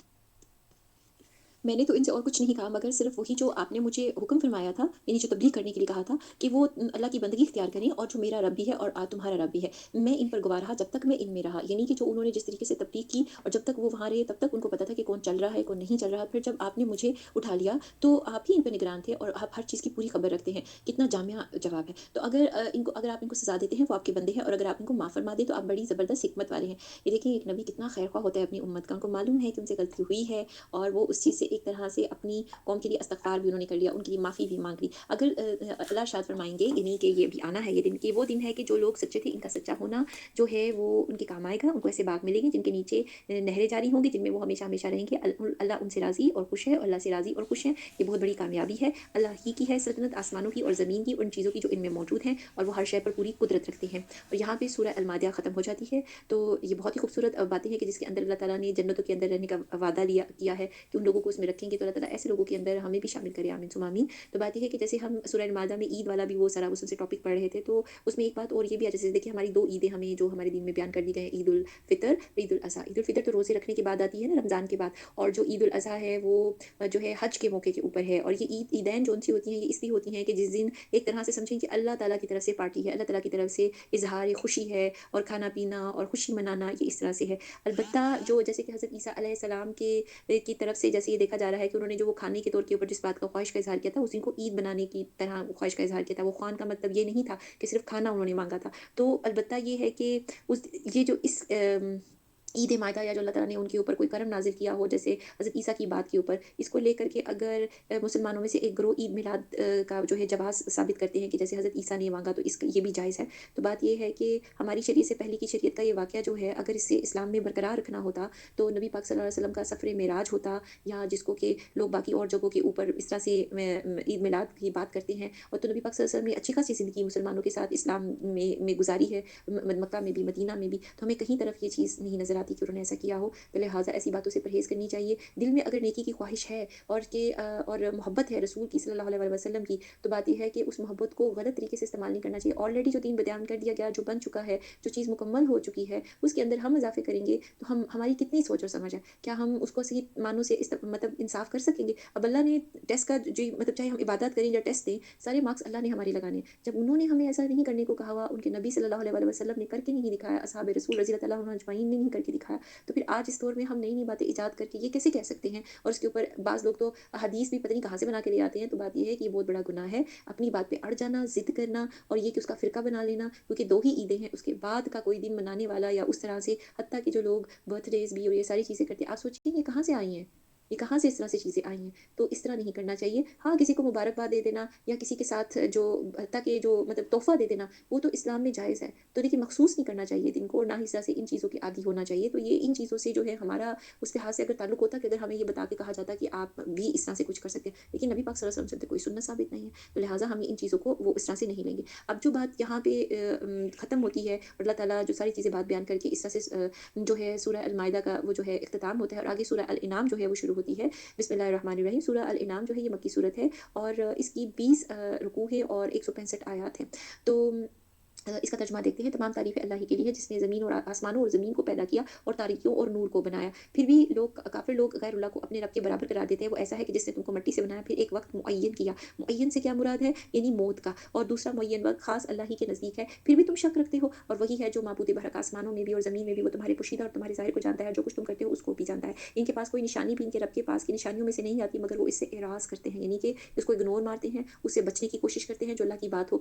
मैंने तो इनसे और कुछ नहीं कहा मगर सिर्फ़ वही जो आपने मुझे हुक्म फ़रमाया था, यानी जो तब्लीग करने के लिए कहा था कि वो अल्लाह की बंदगी इख्तियार करें और जो मेरा रब भी है और तुम्हारा रब भी है। मैं इन पर गवाह रहा जब तक मैं इनमें रहा, यानी कि जो उन्होंने जिस तरीके से तब्लीग की और जब तक वो वहाँ रहे तब तक उनको पता था कि कौन चल रहा है, कौन नहीं चल रहा। फिर जब आपने मुझे उठा लिया, तो आप ही इन पे निगरान थे और आप हर चीज़ की पूरी खबर रखते हैं। कितना जामिया जवाब है। तो अगर आप इनको सज़ा देते हैं, वो आपके बंदे हैं और अगर आप इनको माफ़ फ़रमा दें, तो आप बड़ी ज़बरदस्त हिकमत वाले हैं। ये देखिए एक नबी कितना ख़ैरख़्वाह होता है अपनी उम्मत का, उनको मालूम है कि उनसे गलती हुई है और वो उस चीज़ से एक तरह से अपनी कौम के लिए इस्तग़फ़ार भी उन्होंने कर लिया, उनके लिए माफ़ी भी माँग ली। अगर अल्लाह इरशाद फ़रमाएँगे यानी कि ये भी आना है ये दिन कि वो दिन है कि जो लोग सच्चे थे इनका सच्चा होना जो है वो उनके काम आएगा। उनको ऐसे बाग मिलेंगे जिनके नीचे नहरें जारी होंगी जिनमें वो हमेशा-हमेशा रहेंगे। अल्लाह उनसे राज़ी और खुश है और अल्लाह से राज़ी और खुश हैं। ये बहुत बड़ी कामयाबी है। अल्लाह ही की है सल्तनत आसमानों की और ज़मीन की, उन चीज़ों की जो इनमें मौजूद हैं और वो हर शय पर पूरी कुदरत रखते हैं। और यहाँ पे सूरह अल-माइदा ख़त्म हो जाती है। तो ये बहुत ही खूबसूरत बातें हैं कि जिसके अंदर अल्लाह ताला ने जन्नतों के अंदर रहने का वादा किया है कि उन लोगों को उसमें रखेंगे तो अल्लाह ताला ऐसे लोगों के अंदर हमें भी शामिल करे आमीन सुम्मा आमीन। तो बात ये है कि जैसे हम सूरह अल-माइदा में ईद वाला भी वो सारा उसमें से टॉपिक पढ़ रहे थे तो उसमें एक बात और ये भी है जैसे देखिए हमारी 2 ईदें हमें जो हमारे दीन में बयान कर दी गई हैं ईद उल फ़ितर, ईद उल अज़हा। ईद उल फ़ितर तो रोज़े रखने के बाद आती है ना रमज़ान के बाद और जो ईद उल अज़हा है वो जो है हज के मौके के ऊपर है और ये ईदैन जो-सी होती हैं ये इसलिए होती हैं कि जिस दिन एक तरह से समझें कि अल्लाह ताला की तरफ से पार्टी है, अल्लाह ताला की तरफ से इज़हार खुशी है और खाना-पीना और खुशी मनाना ये इस तरह से है। अलबत्ता जो जैसे कि हज़रत ईसा अलैहिस्सलाम की तरफ से जैसे ये देखा जा रहा है कि उन्होंने जो वो खाने के तौर के ऊपर जिस बात का ख़्वाहिश का इज़हार किया था, उसी को ईद बनाने की तरह ख़्वाहिश का इज़हार किया था। वो ख़्वान का मतलब ये नहीं था कि सिर्फ़ खाना उन्होंने माँगा था। तो अलबत्ता ये है कि उस ये जो इस ईद ए मायदा या जो अल्लाह ताला ने उनके ऊपर कोई करम नाज़िल किया हो, जैसे हज़रत ईसा की बात के ऊपर, इसको लेकर के अगर मुसलमानों में से एक गिरोह ईद मिलाद का जो है जवाज़ साबित करते हैं कि जैसे हज़रत ईसा ने माँगा तो इसक ये भी जायज़ है। तो बात ये है कि हमारी शरीयत से पहले की शरीयत का ये वाक़या जो है, अगर इसे इस्लाम में बरकरार रखना होता, तो नबी पाक सल्लल्लाहु अलैहि वसल्लम का सफ़रे मेराज होता या जिसको कि लोग बाकी और जगहों के ऊपर इस तरह से ईद मिलाद की बात करते हैं और तो नबी पाक सल्लल्लाहु अलैहि वसल्लम ने अच्छी खासी ज़िंदगी मुसलमानों के साथ इस्लाम में गुज़ारी है, मक्का में भी, मदीना में भी। तो हमें कहीं तरफ ये चीज़ नहीं नज़र आती कि उन्होंने ऐसा किया हो। तो लिहाज़ा ऐसी बातों से परहेज़ करनी चाहिए। दिल में अगर नेकी की ख़्वाहिश है और मोहब्बत है रसूल की सल्लल्लाहु अलैहि वसल्लम की, तो बात ये है कि उस मोहब्बत को गलत तरीके से इस्तेमाल नहीं करना चाहिए। ऑलरेडी जो दीन बयान कर दिया गया, जो बन चुका है, जो चीज़ मुकम्मल हो चुकी है, उसके अंदर हम इज़ाफ़े करेंगे, तो हमारी कितनी सोच और समझ है? क्या हम उसको सही मानों से मतलब इंसाफ़ कर सकेंगे? अब अल्लाह ने टेस्ट का जो मतलब चाहे हम इबादत करें या टेस्ट दें, सारे मार्क्स अल्लाह ने हमारे लगाने हैं। जब उन्होंने हमें ऐसा नहीं करने को कहा हुआ, उनके नबी सल्लल्लाहु अलैहि वसल्लम ने करके नहीं दिखाया, असहाब रसूल रज़ी अल्लाह तआला अन्हुम अजमईन ने नहीं करके दिखाया, तो फिर आज इस दौर में हम नई-नई बातें इजाद करके ये कैसे कह सकते हैं? और उसके ऊपर बाज़ लोग तो हदीस भी पता नहीं कहाँ से बना के ले आते हैं, तो बात ये है कि ये बहुत बड़ा गुनाह है। अपनी बात पे अड़ जाना, ज़िद करना और ये कि उसका फ़िरका बना लेना, क्योंकि 2 ही ईदें हैं, उसके बाद का कोई दिन मनाने वाला या उस तरह से हत्ता कि जो लोग बर्थडेज़ भी और ये सारी चीज़ें करते हैं, आप सोचिए ये कहाँ से आई हैं? یہ کہاں سے اس طرح سے چیزیں آئی ہیں؟ تو اس طرح نہیں کرنا چاہیے۔ ہاں، کسی کو مبارکباد دے دینا یا کسی کے ساتھ جو تاکہ جو مطلب تحفہ دے دینا، وہ تو اسلام میں جائز ہے۔ تو دیکھیے مخصوص نہیں کرنا چاہیے دن کو، اور نہ ہی اس طرح سے ان چیزوں کے عادی ہونا چاہیے۔ تو یہ ان چیزوں سے جو ہے ہمارا اس لحاظ سے اگر تعلق ہوتا کہ اگر ہمیں یہ بتا کے کہا جاتا کہ آپ بھی اس طرح سے کچھ کر سکتے ہیں، لیکن نبی پاک صلی اللہ علیہ وسلم سے تو کوئی سنت ثابت نہیں ہے، تو لہٰذا ہم ان چیزوں کو وہ اس طرح سے نہیں لیں گے۔ اب جو بات یہاں پہ ختم ہوتی ہے اور اللہ تعالیٰ جو ساری چیزیں بات بیان کر کے اس طرح سے جو ہے سورہ المائدہ کا وہ جو ہے اختتام ہوتا ہے، اور آگے سورہ الانعام جو ہے وہ شروع ہوتی ہے۔ بسم اللہ الرحمن الرحیم۔ سورہ الانعام جو ہے یہ مکی صورت ہے، اور اس کی 20 رکوع ہے اور 165 آیات ہیں۔ تو اس کا ترجمہ دیکھتے ہیں۔ تمام تعریفیں اللہ ہی کے لیے ہے، جس نے زمین اور آسمانوں اور زمین کو پیدا کیا اور تاریکیوں اور نور کو بنایا۔ پھر بھی کافر لوگ غیر اللہ کو اپنے رب کے برابر قرار دیتے ہیں۔ وہ ایسا ہے کہ جس نے تم کو مٹی سے بنایا، پھر ایک وقت معین کیا۔ معین سے کیا مراد ہے؟ یعنی موت کا، اور دوسرا معین وقت خاص اللہ ہی کے نزدیک ہے، پھر بھی تم شک رکھتے ہو۔ اور وہی ہے جو معبود برحق آسمانوں میں بھی اور زمین میں بھی، وہ تمہارے پوشیدہ اور تمہارے ظاہر کو جانتا ہے، جو کچھ تم کرتے ہو اس کو بھی جانتا ہے۔ ان کے پاس کوئی نشانی بھی ان کے رب کے پاس کی نشانیوں میں سے نہیں آتی، مگر وہ اس سے اعراض کرتے ہیں، یعنی کہ اس کو اگنور مارتے ہیں، اس سے بچنے کی کوشش کرتے ہیں جو اللہ کی بات ہو،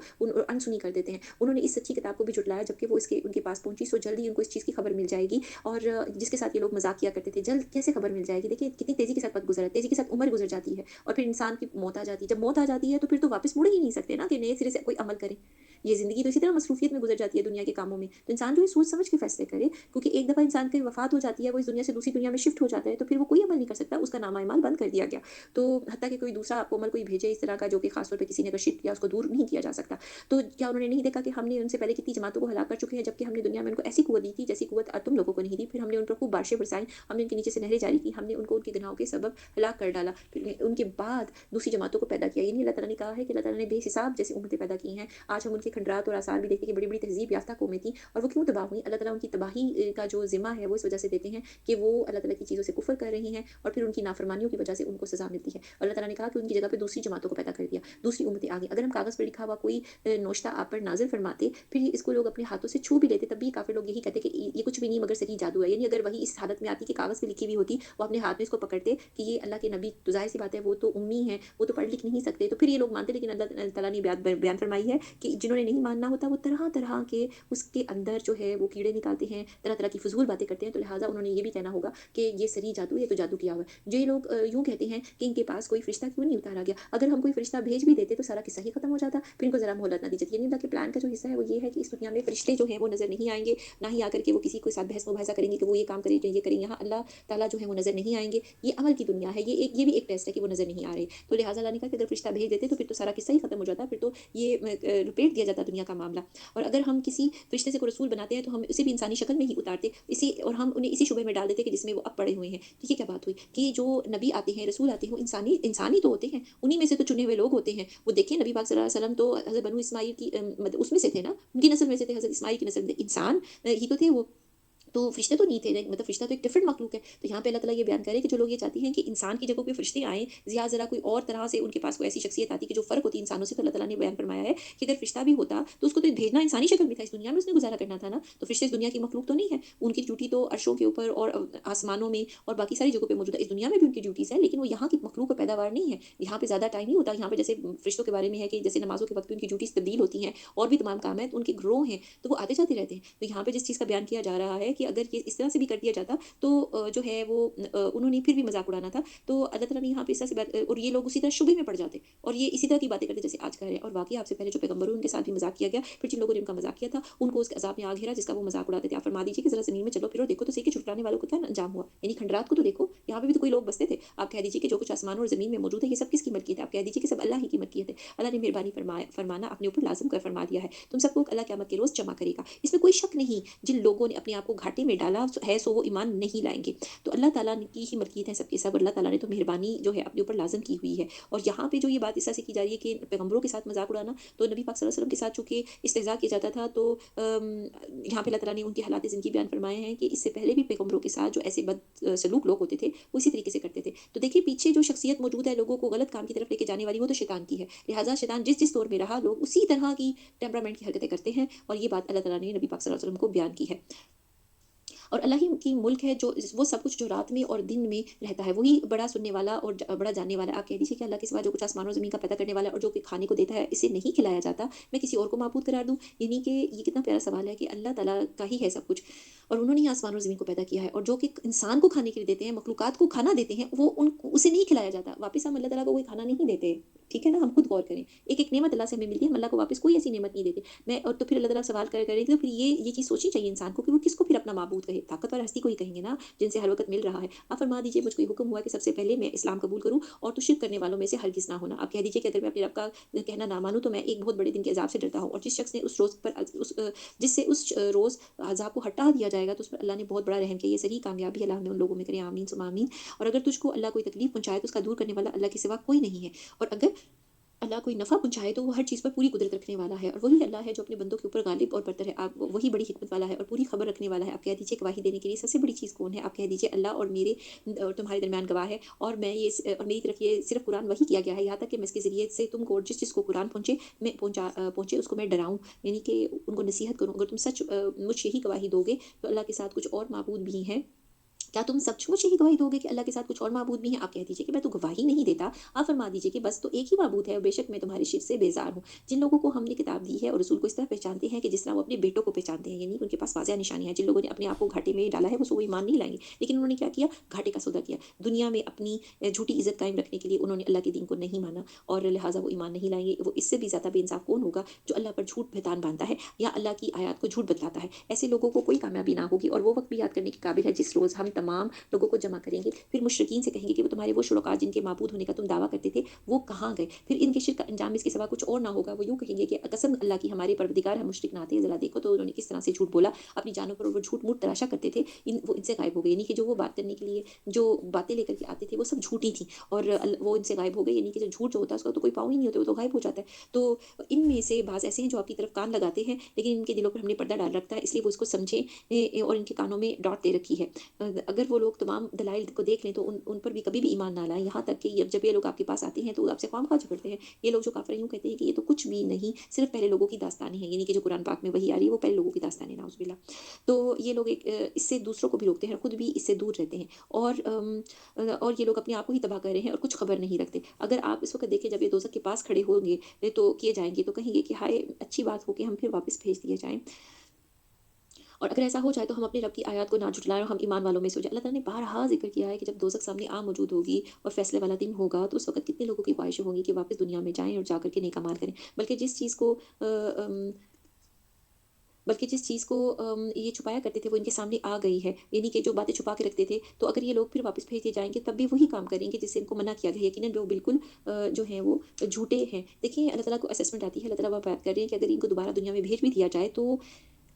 انسنی کر دیتے ہیں۔ انہوں نے اس سچی کتاب کو بھی جھٹلایا جبکہ وہ ان کے پاس پہنچی، سو جلدی ان کو اس چیز کی خبر مل جائے گی، اور جس کے ساتھ یہ لوگ مذاق کیا کرتے تھے، جلد کیسے خبر مل جائے گی؟ دیکھیے کتنی تیزی کے ساتھ وقت گزرا ہے، تیزی کے ساتھ عمر گزر جاتی ہے، اور پھر انسان کی موت آ جاتی ہے۔ جب موت آ جاتی ہے تو پھر تو واپس مڑ ہی نہیں سکتے نا کہ نئے سرے سے کوئی عمل کریں۔ یہ زندگی تو اسی طرح مصروفیت میں گزر جاتی ہے دنیا کے کاموں میں، تو انسان جو ہے سوچ سمجھ کے فیصلے کرے، کیونکہ ایک دفعہ انسان کی وفات ہو جاتی ہے، وہ اس دنیا سے دوسری دنیا میں شفٹ ہو جاتا ہے، تو پھر وہ کوئی عمل نہیں کر سکتا، اس کا نامہ اعمال بند کر دیا گیا۔ تو حتیٰ کہ کوئی دوسرا آپ کو عمل کوئی بھیجے اس طرح کا جو کہ خاص طور پہ کسی نے اگر شرک کیا، اس کو دور نہیں کیا جا سکتا۔ تو کیا انہوں نے نہیں دیکھا کہ ہم نے ان سے پہلے کتنی جماعتوں کو ہلاک کر چکے ہیں، جبکہ ہم نے دنیا میں ان کو ایسی قوت دی تھی جیسی قوت تم لوگوں کو نہیں دی؟ پھر ہم نے ان پر خوب بارشیں برسائیں، ہم نے ان کے نیچے سے نہریں جاری کی، ہم نے ان کو ان کے گناہوں کے سبب ہلاک کر ڈالا، پھر ان کے بعد دوسری جماعتوں کو پیدا کیا۔ یعنی اللہ تعالیٰ نے کہا ہے کہ اللہ تعالیٰ نے بے حساب جیسی امتیں پیدا کی ہیں۔ آج ہم ان کے کھنڈرات اور آثار بھی دیکھتے ہیں کہ بڑی بڑی تہذیب یافتہ قومیں تھیں، اور وہ کیوں تباہ ہوئیں؟ اللہ تعالیٰ ان کی تباہی کا جو ذمہ ہے وہ اس وجہ سے دیتے ہیں کہ وہ اللہ تعالیٰ کی چیزوں سے کفر کر رہی ہیں، اور پھر ان کی نافرمانیوں کی وجہ سے ان کو سزا ملتی ہے۔ اور اللہ تعالیٰ نے کہا کہ ان کی جگہ پہ دوسری جماعتوں کو پیدا کر دیا، دوسری امتیں آ گئیں۔ اگر ہم کاغذ پر لکھا ہوا کوئی نوشتہ آپ پر نازل فرماتے، پھر اس کو لوگ اپنے ہاتھوں سے چھو بھی لیتے، تب بھی کافر لوگ یہی کہتے کہ یہ کچھ بھی نہیں مگر صحیح جادو ہے۔ یعنی اگر وہی اس حالت میں آتی کہ کاغذ پہ لکھی ہوئی ہوتی، وہ اپنے ہاتھ میں اس کو پکڑتے کہ یہ اللہ کے نبی، تو ظاہر سی بات ہے وہ تو امی ہیں، وہ تو پڑھ لکھ نہیں سکتے، تو پھر یہ لوگ مانتے۔ لیکن اللہ تعالیٰ نے بیان فرمائی ہے کہ جنہوں نے نہیں ماننا ہوتا وہ طرح طرح کے اس کے اندر جو ہے وہ کیڑے نکالتے ہیں، طرح طرح کی فضول باتیں کرتے ہیں، تو لہٰذا انہوں نے یہ بھی کہنا ہوگا کہ یہ صحیح جادو ہے، یہ تو جادو کیا ہوا ہے۔ جو یہ لوگ یوں کہتے ہیں کہ ان کے پاس کوئی فرشتہ کیوں نہیں اتارا گیا، اگر ہم کوئی فرشتہ بھیج بھی دیتے تو سارا قصہ ہی ختم ہو جاتا، پھر ان کو ذرا مہلت نہ دی جاتی۔ یعنی اللہ کے پلان کا جو حصہ ہے وہ یہ ہے کہ اس دنیا میں فرشتے جو ہیں وہ نظر نہیں آئیں گے، نہ ہی آ کر کے وہ کسی کے ساتھ بحث مباحثہ کریں گے کہ وہ یہ کام کریں یہ کریں۔ یہاں اللہ تعالیٰ جو ہے وہ نظر نہیں آئیں گے، یہ عمل کی دنیا ہے، یہ بھی ایک ٹیسٹ ہے کہ وہ نظر نہیں آ رہے۔ تو لہٰذا اللہ نے کہا کہ اگر فرشتہ بھیج دیتے تو پھر تو سارا قصہ ہی ختم ہو جاتا، پھر تو یہ لپیٹ دیا جاتا دنیا کا معاملہ۔ اور اگر ہم کسی فرشتے سے کوئی رسول بناتے ہیں تو ہم اسے بھی انسانی شکل میں ہی اتارتے اور ہم انہیں اسی شعبے میں ڈال دیتے کہ جس میں وہ اب پڑے ہوئے ہیں۔ تو یہ کیا بات ہوئی کہ جو نبی آتے ہیں، رسول آتے ہیں، وہ انسانی تو ہوتے ہیں، انہی میں سے تو چنے ہوئے لوگ ہوتے ہیں۔ وہ دیکھیں نبی پاک صلی اللہ علیہ وسلم تو حضرت بنو اسماعیل کی اس میں سے تھے نا، ان کی نسل میں سے تھے، حضرت اسماعیل کی نسل، انسان ہی تو تھے وہ، تو فرشتے تو نہیں تھے، مطلب فرشتہ تو ایک ڈفرنٹ مخلوق ہے۔ تو یہاں پہ اللہ تعالیٰ یہ بیان کرے کہ جو لوگ یہ چاہتے ہیں کہ انسان کی جگہ پہ فرشتے آئیں، ذرا کوئی اور طرح سے ان کے پاس کوئی ایسی شخصیت آتی کہ جو فرق ہوتی انسانوں سے، تو اللہ تعالیٰ نے بیان فرمایا ہے کہ اگر فرشتہ بھی ہوتا تو اس کو تو بھیجنا انسانی شکل میں تھا، اس دنیا میں اس نے گزارا کرنا تھا نا۔ تو فرشتے اس دنیا کی مخلوق تو نہیں ہے، ان کی ڈیوٹی تو عرشوں کے اوپر اور آسمانوں میں اور باقی ساری جگہوں پہ موجود ہے، اس دنیا میں بھی ان کی ڈیوٹیز ہے، لیکن وہ یہاں کی مخلوق و پیداوار نہیں ہے۔ یہاں پہ زیادہ ٹائم نہیں ہوتا، یہاں پہ جیسے فرشتوں کے بارے میں ہے کہ جیسے نمازوں کے وقت ان کی ڈیوٹیز تبدیل ہوتی ہیں اور بھی تمام کام ہیں، تو ان کے گروہ ہیں تو وہ آتے جاتے رہتے ہیں۔ تو یہاں پہ جس چیز کا بیان کیا جا رہا ہے کہ اگر یہ اس طرح سے بھی کر دیا جاتا تو جو ہے وہ انہوں نے پھر بھی مذاق اڑانا تھا، تو اللہ تعالیٰ نے یہاں پہ اس طرح سے بات، اور یہ لوگ اسی طرح شبہ میں پڑ جاتے اور یہ اسی طرح کی باتیں کرتے جیسے آج کر رہے ہیں۔ اور واقعی آپ سے پہلے جو پیغمبر ہوئے ان کے ساتھ بھی مذاق کیا گیا، پھر جن لوگوں نے ان کا مذاق کیا تھا ان کو اس کے عذاب میں آ گھیرا جس کا وہ مذاق اڑاتے تھے۔ آپ فرما دیجیے کہ ذرا زمین میں چلو پھرو، دیکھو تو صحیح کہ چھٹلانے والوں کو کیا انجام ہوا، یعنی کھنڈرات کو تو دیکھو، یہاں پہ بھی تو کوئی لوگ بستے تھے۔ آپ کہہ دیجیے کہ جو کچھ آسمان اور زمین میں موجود ہے یہ سب کس کی ملکیت ہے، آپ کہہ دیجیے کہ سب اللہ ہی کی ملکیت ہے۔ اللہ نے مہربانی فرمانا اپنے اوپر لازم کر فرما دیا ہے، تم سب کو اللہ قیامت کے روز جمع کرے گا۔ اس میں کوئی شک نہیں، جن لوگوں نے اپنے آپ کو گھاٹے میں ڈالا ہے سو وہ ایمان نہیں لائیں گے۔ تو اللہ تعالیٰ کی ہی ملکیت ہے سب کے سب، اللہ تعالیٰ نے تو مہربانی جو ہے اپنے اوپر لازم کی ہوئی ہے۔ اور یہاں پہ جو یہ بات اس طرح سے کی جا رہی ہے کہ پیغمبروں کے ساتھ مذاق اڑانا، تو نبی پاک صلی اللہ علیہ وسلم کے ساتھ چونکہ استہزاء کیا جاتا تھا، تو یہاں پہ اللہ تعالیٰ نے ان کی حالات زندگی بیان فرمائے ہیں کہ اس سے پہلے بھی پیغمبروں کے ساتھ جو ایسے بد سلوک لوگ ہوتے تھے وہ اسی طریقے سے کرتے تھے۔ تو دیکھیے پیچھے جو شخصیت موجود ہے لوگوں کو غلط کام کی طرف لے کے جانے والی، وہ تو شیطان کی ہے، لہٰذا شیطان جس دور میں رہا لوگ اسی طرح کی ٹیمپرامنٹ کی حرکتیں کرتے ہیں، اور یہ بات اللہ تعالیٰ نے نبی پاک صلی اللہ علیہ وسلم کو بیان کی ہے۔ اور اللہ ہی کی ملک ہے جو وہ سب کچھ جو رات میں اور دن میں رہتا ہے، وہی بڑا سننے والا اور بڑا جاننے والا ہے۔ آپ کہہ دیجیے کہ اللہ کے سوا جو کچھ آسمان اور زمین کا پیدا کرنے والا ہے اور جو کھانے کو دیتا ہے اسے نہیں کھلایا جاتا، میں کسی اور کو معبود قرار دوں؟ یعنی کہ یہ کتنا پیارا سوال ہے کہ اللہ تعالیٰ کا ہی ہے سب کچھ۔ और उन्होंने ही आसमान और ज़मीन को पैदा किया है, और जो कि इंसान को खाने के लिए देते हैं, मखलूक़ात को खाना देते हैं, वो उसे नहीं खिलाया जाता। वापस हम अल्लाह ताला को कोई खाना नहीं देते, ठीक है ना? हम खुद गौर करें। एक-एक नेमत अल्लाह से हमें मिलती है, हम अल्लाह को वापस कोई ऐसी नेमत नहीं देते। और तो फिर अल्लाह ताला सवाल करें तो फिर ये चीज़ सोचनी चाहिए इंसान को कि वो किसको फिर अपना माबूद कहे? ताकतवर हस्ती को ही कहेंगे ना, जिनसे हर वक़्त मिल रहा है। आप फरमा दीजिए, मुझको ये हुक्म हुआ कि सबसे पहले मैं इस्लाम कबूल करूँ, और तो शिर्क करने वालों में से हरगिज़ ना होना। आप कह दीजिए कि अगर मैं अपने रब का कहना ना मानूँ, तो मैं एक बहुत बड़े दिन के अज़ाब से डरता हूँ, और जिस शख्स ने उस रोज़ पर जिससे उस रोज़ अज़ाब को हटा दिया जाएगा, तो उस पर अल्लाह ने बहुत बड़ा रहम किया। ये सही कामयाबी अल्लाह हमें उन लोगों में करे, आमीन सुम्मा आमीन। और अगर तुझको अल्लाह कोई तकलीफ़ पहुँचाए, तो उसका दूर करने वाला अल्लाह के सिवा कोई नहीं है। और अगर अल्लाह कोई नफ़ा पहुँचाए, तो वो हर चीज़ पर पूरी कुदरत रखने वाला है, और वही अल्लाह है जो अपने बंदों के ऊपर गालिब और बरतर है। आप वही बड़ी हिकमत वाला है और पूरी खबर रखने वाला है। आप कह दीजिए गवाही देने के लिए सबसे बड़ी चीज़ कौन है? आप कह दीजिए अल्लाह और मेरे और तुम्हारे दरमियान गवाह है, और मैं और मेरी तरफ ये सिर्फ़ कुरान वही किया गया है, यहाँ तक कि मैं इसके ज़रिए से तुमको, और जिस-जिसको कुरान पहुँचे उसको मैं डराऊँ, यानी कि उनको नसीहत करूँ। अगर तुम सच मुझ यही गवाही दोगे, तो अल्लाह के साथ कुछ और माबूद भी हैं। क्या तुम सचमुच यही गवाही दोगे कि अल्लाह के साथ कुछ और माबूद भी हैं? आप कह दीजिए कि मैं तो गवाही नहीं देता। आप फरमा दीजिए कि बस तो एक ही माबूद है, और बेशक मैं तुम्हारे शिर्क से बेज़ार हूँ। जिन लोगों को हमने किताब दी है और रसूल को इस तरह पहचानते हैं कि जिस तरह वो अपने बेटों को पहचानते हैं, यानी उनके पास वाज़िह निशानियाँ हैं। जिन लोगों ने अपने आप को घाटे में डाला है, वो ईमान नहीं लाएँगे। लेकिन उन्होंने क्या किया? घाटे का सौदा किया। दुनिया में अपनी झूठी इज़्ज़त कायम रखने के लिए उन्होंने अल्लाह के दीन को नहीं माना, और लिहाज़ा वो ईमान नहीं लाएँगे। वो इससे भी ज़्यादा बेइंसाफ़ कौन होगा, जो अल्लाह पर झूठ बहतान बाँधता है, या अल्लाह की आयत को झूठ बतलाता है। ऐसे लोगों को कोई कामयाबी ना होगी, और वो वक़्त भी याद करने के काबिल है, जिस रोज़ हम तमाम लोगों को जमा करेंगे। फिर मुशरिकीन से कहेंगे कि वो तुम्हारे वो शुरका जिनके माबूद होने का तुम दावा करते थे, वो कहाँ गए? फिर इनके शिर्क का अंजाम इसके सिवा कुछ और ना होगा। वो यूँ कहेंगे कि कसम अल्लाह की, हमारे परवरदिगार, हम मुशरिक ना थे। ज़रा देखो तो उन्होंने किस तरह से झूठ बोला अपनी जानों पर, और वो झूठ मूठ तराशा करते थे। वो इनसे गायब हो गए, यानी कि जो वो बात करने के लिए जो बातें लेकर के आते थे, वो सब झूठी थी, और वो इनसे गायब हो गए, यानी कि जो झूठ जो होता है उसका तो कोई पाँव ही नहीं होते, वो तो गायब हो जाता है। तो इनमें से बाज़ ऐसे हैं जो आपकी तरफ कान लगाते हैं, लेकिन इनके दिलों पर हमने पर्दा डाल रखा है, इसलिए वो इसको समझें, और इनके कानों में डॉट दे रखी है। अगर वो लोग तमाम दलाइल को देख लें, तो उन पर भी कभी भी ईमान ना लाएँ। यहाँ तक कि जब ये लोग आपके पास आते हैं, तो आपसे ख़वाह झगड़ते हैं। ये लोग जो काफ़िर हैं, यूँ कहते हैं कि ये तो कुछ भी नहीं, सिर्फ़ पहले लोगों की दास्तानें हैं, यानी कि जो कुरान पाक में वही आ रही है, वो पहले लोगों की दास्तानें, नाउज़ुबिल्लाह। तो ये लोग इससे दूसरों को भी रोकते हैं, और खुद भी इससे दूर रहते हैं, और ये लोग अपने आप को ही तबाह कर रहे हैं और कुछ खबर नहीं रखते। अगर आप इस वक़्त देखें, जब ये दोज़ख के पास खड़े होंगे, तो किए जाएँगे, तो कहेंगे कि हाय! अच्छी बात हो कि हम फिर वापस भेज दिए जाएँ। और अगर ऐसा हो जाए, तो हम अपने रब की आयत को ना झुठलाएँ, और हम ईमान वालों में से हो जाएँ। अल्लाह ताला ने बारहा ज़िक्र किया है कि जब दोज़ख सामने आ मौजूद होगी और फैसले वाला दिन होगा, तो उस वक़्त कितने लोगों की ख्वाहिशें होंगी कि वापस दुनिया में जाएँ और जाकर के नेक अमाल करें। बल्कि जिस चीज़ को ये छुपाया करते थे, वो इनके सामने आ गई है। यानी कि जो बातें छुपा के रखते थे, तो अगर ये लोग फिर वापस भेज दिए जाएँगे, तब भी वही काम करेंगे जिससे इनको मना किया गया है। यकीनन वो बिल्कुल जो हैं वो झूठे हैं। देखिए, अल्लाह ताला को असेसमेंट आती है, अल्लाह ताला बात कर रहे हैं कि अगर इनको दोबारा दुनिया में भेज भी दिया जाए, तो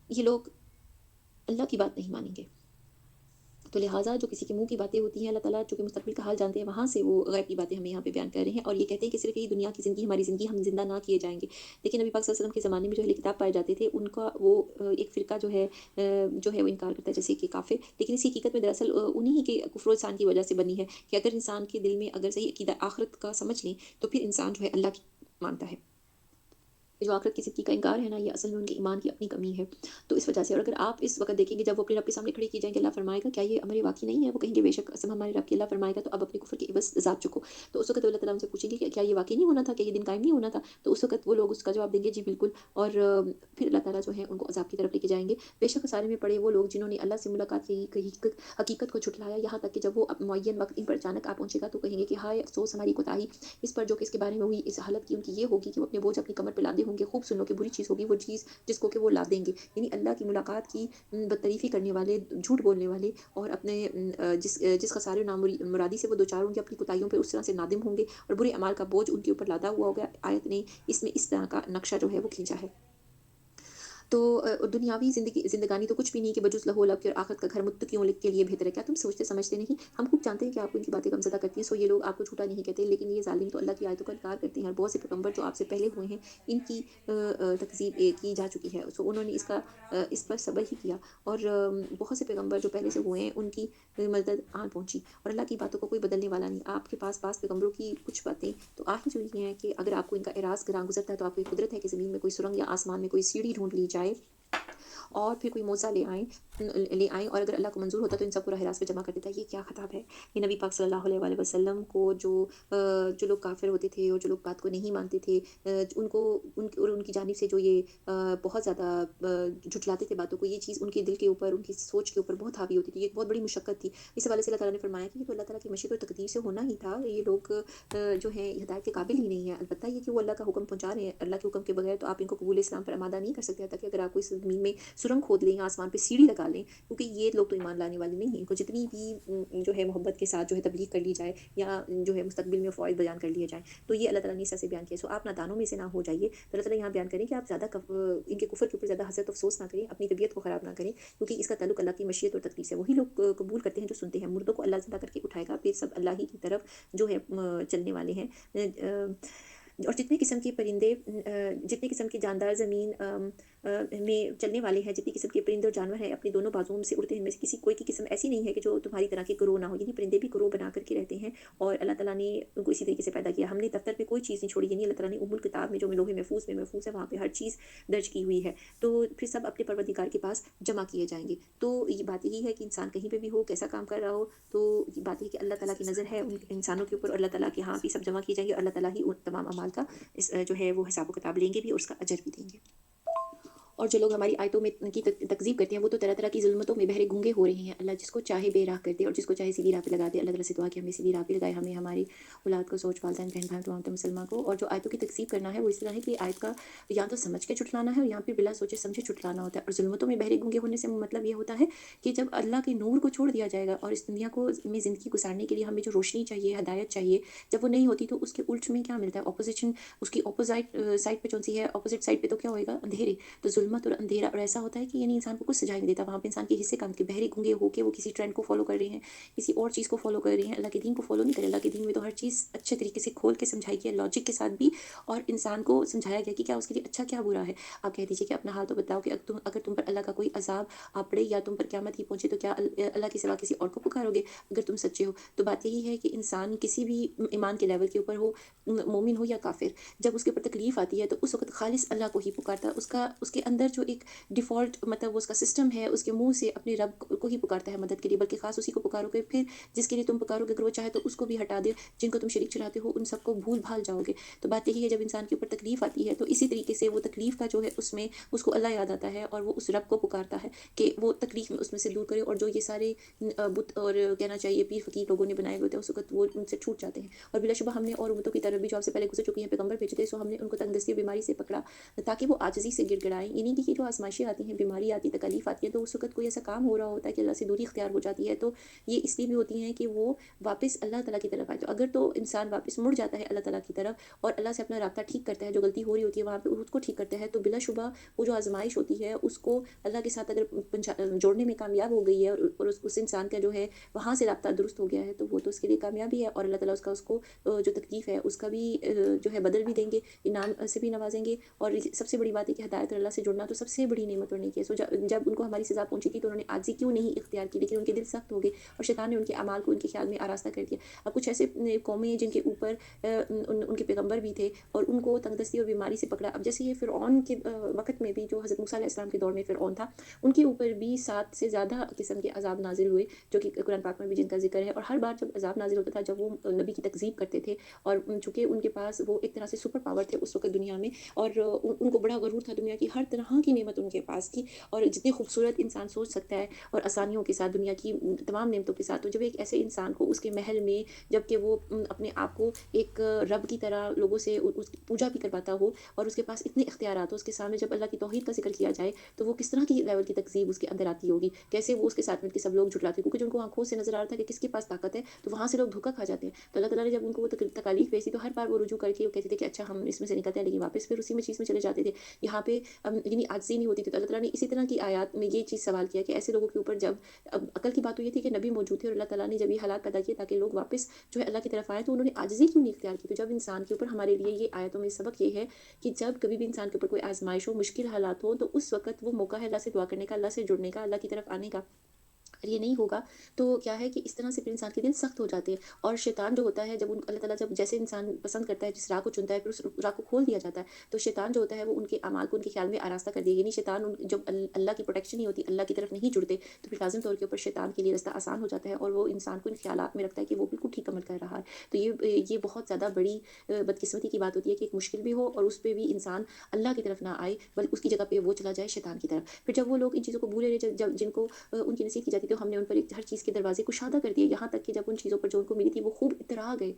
ये लोग अल्लाह की बात नहीं मानेंगे। तो लिहाज़ा जो किसी के मुँह की बातें होती हैं, अल्लाह ताला चूँकि मुस्तक़बिल का हाल जानते हैं, वहाँ से वो गैब की बातें हमें यहाँ पे बयान कर रहे हैं, और ये कहते हैं कि सिर्फ़ यही दुनिया की ज़िंदगी, हमारी ज़िंदगी, हम ज़िंदा ना किए जाएँगे। लेकिन नबी पाक सल्लल्लाहु अलैहि वसल्लम के ज़माने में जो अहले किताब पाए जाते थे, उनका वो एक फ़िरका जो है वो इनकार करता है, जैसे कि काफ़िर। लेकिन इस हकीकत में दरअसल उन्हीं के कुफ़्र और इहसान की वजह से बनी है, कि अगर इंसान के दिल में अगर सही अक़ीदा आख़िरत का समझ लें, तो फिर इंसान जो है अल्लाह की मानता है। जो आखिरत की ज़िंदगी का इनकार है ना, ये असल में उनके ईमान की अपनी कमी है। तो इस वजह से, और अगर आप इस वक़्त देखेंगे, जब वो अपने रब के सामने खड़े किए जाएँगे, अल्लाह फरमाएगा, क्या ये अमर वाक़ई नहीं है? वो कहेंगे, बेशक कसम हमारे रब की। अल्लाह फरमाएगा, तो अब अपने कुफ़्र के इवज़ ज़ात चुको। तो उस वक़्त अल्लाह ताला उनसे पूछेंगे कि क्या ये वाक़ई नहीं होना था? क्या ये दिन कायम नहीं होना था? तो उस वक़्त वो लोग उसका जवाब देंगे, जी बिल्कुल। और फिर अल्लाह ताला जो है उनको अज़ाब की तरफ लेके जाएँगे। बेशक खसारे में पड़े वो लोग जिन्होंने अल्लाह से मुलाकात की हकीकत को झुठलाया, यहाँ तक कि जब वो मुअय्यन वक़्त इन पर अचानक आ पहुँचेगा, तो कहेंगे कि हाय अफ़सोस, हमारी कोताही इस पर, जो कि इसके बारे में हुई। इस हालत की उनकी ये होगी कि वो अपने बोझ अपनी कमर पे लादे होंगे। खूब सुनो, कि बुरी चीज़ होगी वो चीज़ जिसको कि वो ला देंगे। यानी अल्लाह की मुलाकात की बदतरीफ़ी करने वाले, झूठ बोलने वाले, और अपने जिस खसारे मुरादी से वो दो चार होंगे, अपनी कोताहियों पे उस तरह से नादिम होंगे, और बुरे अमाल का बोझ उनके ऊपर लादा हुआ होगा। आयत ने इसमें इस तरह का नक्शा जो है वो खींचा है। तो दुनियावी ज़िंदगानी तो कुछ भी नहीं, कि बजुज़ लहो लब के, और आखिरत का घर मुत्तकियों के लिए बेहतर है। क्या तुम सोचते समझते नहीं? हम खूब जानते हैं कि आपको इनकी बातें गमज़दा करती हैं, सो ये लोग आपको झूठा नहीं कहते, लेकिन ये ज़ालिम तो अल्लाह की आयतों का इनकार करते हैं, और बहुत से पैगम्बर जो आपसे पहले हुए हैं, इनकी तकज़ीब की जा चुकी है। सो उन्होंने इस पर सब्र ही किया, और बहुत से पैगम्बर जो पहले से हुए हैं, उनकी मदद आन पहुँची, और अल्लाह की बातों को कोई बदलने वाला नहीं। आपके पास पैगम्बरों की कुछ बातें तो आ ही चुकी हैं, कि अगर आपको इनका एराज़ गिरां गुज़रता है, तो आपको ये कुदरत है कि ज़मीन में कोई सुरंग या आसमान में कोई सीढ़ी ढूँढ ली जाए, और फिर कोई मौज़ा ले आएँ, ले आएँ, और अगर अल्लाह को मंज़ूर होता तो इन सबको राह रास्त पे जमा कर देता। ये क्या ख़िताब है? ये नबी पाक सल्लल्लाहु अलैहि वसल्लम को जो लोग काफ़िर होते थे और जो लोग बात को नहीं मानते थे, उनको और उनकी जानिब से जो ये बहुत ज़्यादा झुठलाते थे बातों को, ये चीज़ उनके दिल के ऊपर, उनकी सोच के ऊपर बहुत हावी होती थी। ये एक बहुत बड़ी मुशक्कत थी। इस हवाले से अल्लाह ताला ने फरमाया कि ये तो अल्लाह ताला की मशीयत और तकदीर से होना ही था। ये लोग जो हैं हिदायत के काबिल ही नहीं है। अलबत्ता ये कि वो अल्लाह का हुक्म पहुँचा रहे हैं, अल्लाह के हुक्म के बगैर तो आप इनको कबूल इस्लाम पर आमादा नहीं कर सकते। हत्ता कि अगर आप कोई ज़मीन में सुरंग खोद लें या आसमान पे सीढ़ी लगा लें, क्योंकि ये लोग तो ईमान लाने वाले नहीं हैं। इनको जितनी भी जो है मोहब्बत के साथ जो है तबलीग कर ली जाए, या जो है मुस्तकबिल में फ़वाइद बयान कर लिए जाएँ, तो ये अल्लाह ताला ने इस तरह से बयान किया। सो आप नादानों में से ना हो जाइए। तो अल्लाह ताला यहाँ बयान करें कि आप ज़्यादा इनके कुफ़र के ऊपर ज़्यादा हसरत अफ़सोस ना करें, अपनी तबीयत को ख़राब ना करें, क्योंकि इसका ताल्लुक अल्लाह की मशीयत और तकदीर से है। वही लोग कबूल करते हैं जो सुनते हैं। मुर्दों को अल्लाह ज़िंदा करके उठाएगा, फिर सब अल्लाह ही की तरफ जो है चलने वाले हैं। और जितने किस्म के परिंदे, जितने किस्म के जानदार ज़मीन में चलने वाले हैं, जितनी किस्म के परिंदे और जानवर हैं अपने दोनों बाजुओं से उड़ते हैं, इनमें से किसी कोई की किस्म ऐसी नहीं है कि जो तुम्हारी तरह के ग्रोह ना हो। यानी परिंदे भी ग्रोह बना करके रहते हैं, और अल्लाह ताला ने उनको इसी तरीके से पैदा किया। हमने दफ्तर पे कोई चीज़ नहीं छोड़ी, यानी अल्लाह ताला ने उम्मुल किताब में जो लौहे महफूज़ में महफूज़ है, वहाँ पे हर चीज़ दर्ज की हुई है। तो फिर सब अपने परवरदिगार के पास जमा किए जाएँगे। तो ये बात यही है कि इंसान कहीं पे भी हो, कैसा काम कर रहा हो, तो ये बात ये है कि अल्लाह ताला की नज़र है उन इंसानों के ऊपर, और अल्लाह ताला के यहाँ भी सब जमा किए जाएँगे, और अल्लाह ताला ही उन तमाम अमाल का जो है वो हिसाब किताब लेंगे भी, और उसका अजर भी देंगे। और जो लोग हमारी आयतों में की तकज़ीब करते हैं, वो तो तरह-तरह की ज़ुल्मतों में बहरे गूंगे हो रहे हैं। अल्लाह जिसको चाहे बेराह कर दे, और जिसको चाहे सीधी राह पे लगा दे। अल्लाह ताला से दुआ कि हमें सीधी राह पे लगाए, हमें, हमारी औलाद को, सोच, वालिदैन, बहन-भाई, तमाम मुसलमान को। और जो आयतों की तकज़ीब करना है, वो इस तरह है कि आयत का या तो समझ के झुठलाना है, और यहाँ पे बिला सोचे समझे झुठलाना होता है। और ज़ुल्मतों में बहरे गूंगे होने से मतलब ये होता है कि जब अल्लाह के नूर को छोड़ दिया जाएगा, और इस दुनिया को में ज़िंदगी गुज़ारने के लिए हमें जो रोशनी चाहिए, हिदायत चाहिए, जब वो नहीं होती, तो उसके उल्ट में क्या मिलता है? ऑपोज़िशन, उसकी ऑपोज़ाइट साइड पे कौन-सी है? ऑपोज़िट साइड पे तो क्या होएगा? अंधेरे। तो ज़ुल्मत और अंधेरा, और ऐसा होता है कि यानी इंसान को कुछ सुझाई नहीं देता। वहाँ पे इंसान के हिस्से काम के बहरे गूंगे होके वो किसी ट्रेंड को फ़ॉलो कर रहे हैं, किसी और चीज़ को फ़ॉलो कर रहे हैं, अल्लाह के दीन को फ़ॉलो नहीं कर रहे। अल्लाह के दीन में तो हर चीज़ अच्छे तरीके से खोल के समझाई गई है, लॉजिक के साथ भी, और इंसान को समझाया गया कि क्या उसके लिए अच्छा, क्या बुरा है। आप कह दीजिए कि अपना हाल तो बताओ कि अगर तुम पर अल्लाह का कोई अज़ाब आ पड़े, या तुम पर क़यामत ही पहुँचे, तो क्या अल्लाह के सिवा किसी और को पुकारोगे, अगर तुम सच्चे हो? तो बात यही है कि इंसान किसी भी ईमान के लेवल के ऊपर हो, मोमिन हो या काफ़िर, जब उसके ऊपर तकलीफ़ आती है, तो उस वक़्त ख़ालिस अल्लाह को ही पुकारता है। उसके अंदर जो एक डिफ़ॉल्ट मतलब वो उसका सिस्टम है, उसके मुँह से अपने रब को ही पुकारता है मदद के लिए, बल्कि ख़ास उसी को पुकारोगे। फिर जिसके लिए तुम पुकारोगे, अगर वो चाहे तो उसको भी हटा दे, जिनको तुम शरीक ठहराते हो, उन सबको भूल-भाल जाओगे। तो बात यही है, जब इंसान के ऊपर तकलीफ़ आती है, तो इसी तरीके से वो तकलीफ़ का जो है उसमें उसको अल्लाह याद आता है, और वो उस रब को पुकारता है कि वो तकलीफ़ में उसमें से दूर करे, और जो ये सारे बुत और कहना चाहिए पीर फ़कीर लोगों ने बनाए हुए होते हैं, उस वक़्त वो उनसे छूट जाते हैं। और बिलाशुबा हमने और उम्मतों की तरफ भी जो आपसे पहले गुज़र चुकी हैं पैगम्बर भेजे थे, सो हमने उनको तंगदस्ती और बीमारी से पकड़ा, ताकि वो आजिज़ी से गिड़गिड़ाएँ। यानी कि ये जो आज़माइशें आती हैं, बीमारी आती है, तकलीफ़ आती है, तो उस वक़्त कोई ऐसा काम हो रहा होता है कि अल्लाह से दूरी इख्तियार हो जाती है, तो ये इसलिए भी होती हैं कि वो वापस अल्लाह ताला की तरफ आए। तो अगर तो इंसान वापस मुड़ जाता है अल्लाह ताला की तरफ, और अल्लाह से अपना राब्ता ठीक करता है, जो गलती हो रही होती है वहाँ पे उसको ठीक करता है, तो बिलाशुबा वो जो आज़माइश होती है, उसको अल्लाह के साथ अगर जोड़ने में कामयाब हो गई है, और उस इंसान का जो है वहाँ से राब्ता दुरुस्त हो गया है, तो वो तो उसके लिए कामयाबी है, और अल्लाह ताला उसको जो तकलीफ़ है उसका भी जो है बदल भी देंगे, इनाम से भी नवाज़ेंगे। और सबसे बड़ी बात है कि हिदायत और अल्लाह से जुड़ना तो सबसे बड़ी नेमत और नेकी है। सो जब उनको हमारी सज़ा पहुँची थी, तो उन्होंने आजिज़ी क्यों नहीं इख्तियार की, लेकिन उनके दिल सख्त हो गए, और शैतान ने उनके अमाल को उनके ख्याल में आरास्ता कर दिया। अब कुछ ऐसे कौमें हैं जिनके ऊपर उनके पैगम्बर भी थे, और उनको तंगदस्ती और बीमारी से पकड़ा। अब जैसे ये फ़िरऔन के वक़्त में भी, जो हज़रत मूसा अलैहिस्सलाम के दौर में फ़िरऔन था, उनके ऊपर भी 7 से ज़्यादा किस्म के अज़ाब नाज़िल हुए, जो कि कुरान पाक में भी जिनका ज़िक्र है। और हर बार जब अज़ाब नाज़िल होता था, जब वो नबी की तकज़ीब करते थे, और चूँकि उनके पास वो एक तरह से सुपर पावर थे उस वक़्त दुनिया में, और उनको बड़ा गरूर था दुनिया की हर तरह की नेमत उनके पास थी, और जितनी खूबसूरत इंसान सोच सकता है, और आसानियों के साथ, दुनिया की तमाम नेमतों के साथ। तो जब एक ऐसे इंसान को उसके महल में, जबकि वो अपने आप को एक रब की तरह लोगों से उसकी पूजा भी करवाता हो, और उसके पास इतने इख्तियारात हो, उसके सामने जब अल्लाह की तौहीद का ज़िक्र किया जाए, तो वो किस तरह की लेवल की तकज़ीब उसके अंदर आती होगी, कैसे वो उसके साथ मिलके सब लोग झुठलाते, क्योंकि जो उनको आँखों से नज़र आ रहा था कि किसके पास ताकत है, तो वहाँ से लोग धोखा खा जाते हैं। तो अल्लाह ताला ने जब उनको वो तकालीफ भेजी, तो हर बार वो रुजू करके वो कहते थे कि अच्छा हम इसमें से निकलते हैं, लेकिन वापस फिर उसी में चीज़ में चले जाते थे। यहाँ पे यानी आजिज़ी नहीं होती थी। तो अल्लाह ताला ने इसी तरह की आयत में ये चीज़ सवाल किया कि ऐसे लोगों के ऊपर जब, अब अकल की बात तो ये थी कि नबी मौजूद थे, और अल्लाह ताला ने जब ये हालात पैदा किए ताकि लोग वापस जो है अल्लाह की तरफ आएँ, तो उन्होंने आजिज़ी क्यों नहीं इख्तियार की? तो जब इंसान के ऊपर, हमारे लिए ये आयतों में सबक ये है कि जब कभी भी इंसान के ऊपर कोई आज़माइश हो, मुश्किल हालात हो, तो उस वक़्त वो मौका है अल्लाह से दुआ करने का, अल्लाह से जुड़ने का, अल्लाह की तरफ आने का। अगर ये नहीं होगा तो क्या है कि इस तरह से फिर इंसान के दिल सख्त हो जाते हैं। और शैतान जो होता है, जब उन अल्लाह ताला जब जैसे इंसान पसंद करता है, जिस राह को चुनता है, फिर उस राह को खोल दिया जाता है। तो शैतान जो होता है वो उनके अमाल को उनके ख्याल में आरास्ता कर दिया, यानी शैतान जब अल्लाह की प्रोटेक्शन नहीं होती, अल्लाह की तरफ नहीं जुड़ते, तो फिर लाजिम तौर के ऊपर शैतान के लिए रास्ता आसान हो जाता है और वो इंसान को इन ख्यालात में रखता है कि वो बिल्कुल ठीक अमल कर रहा है। तो ये बहुत ज़्यादा बड़ी बदकिस्मती की बात होती है कि एक मुश्किल भी हो और उस पे भी इंसान अल्लाह की तरफ ना आए, बल्कि उसकी जगह पे वो चला जाए शैतान की तरफ। फिर जब वो लोग इन चीज़ों को भूले रहे, जब जिनको उनकी नसीहत की जाती थी, तो हमने उन पर हर चीज़ के दरवाज़े कुशादा कर दिए, यहाँ तक कि जब उन चीज़ों पर जो उनको मिली थी वो खूब इतरा गए।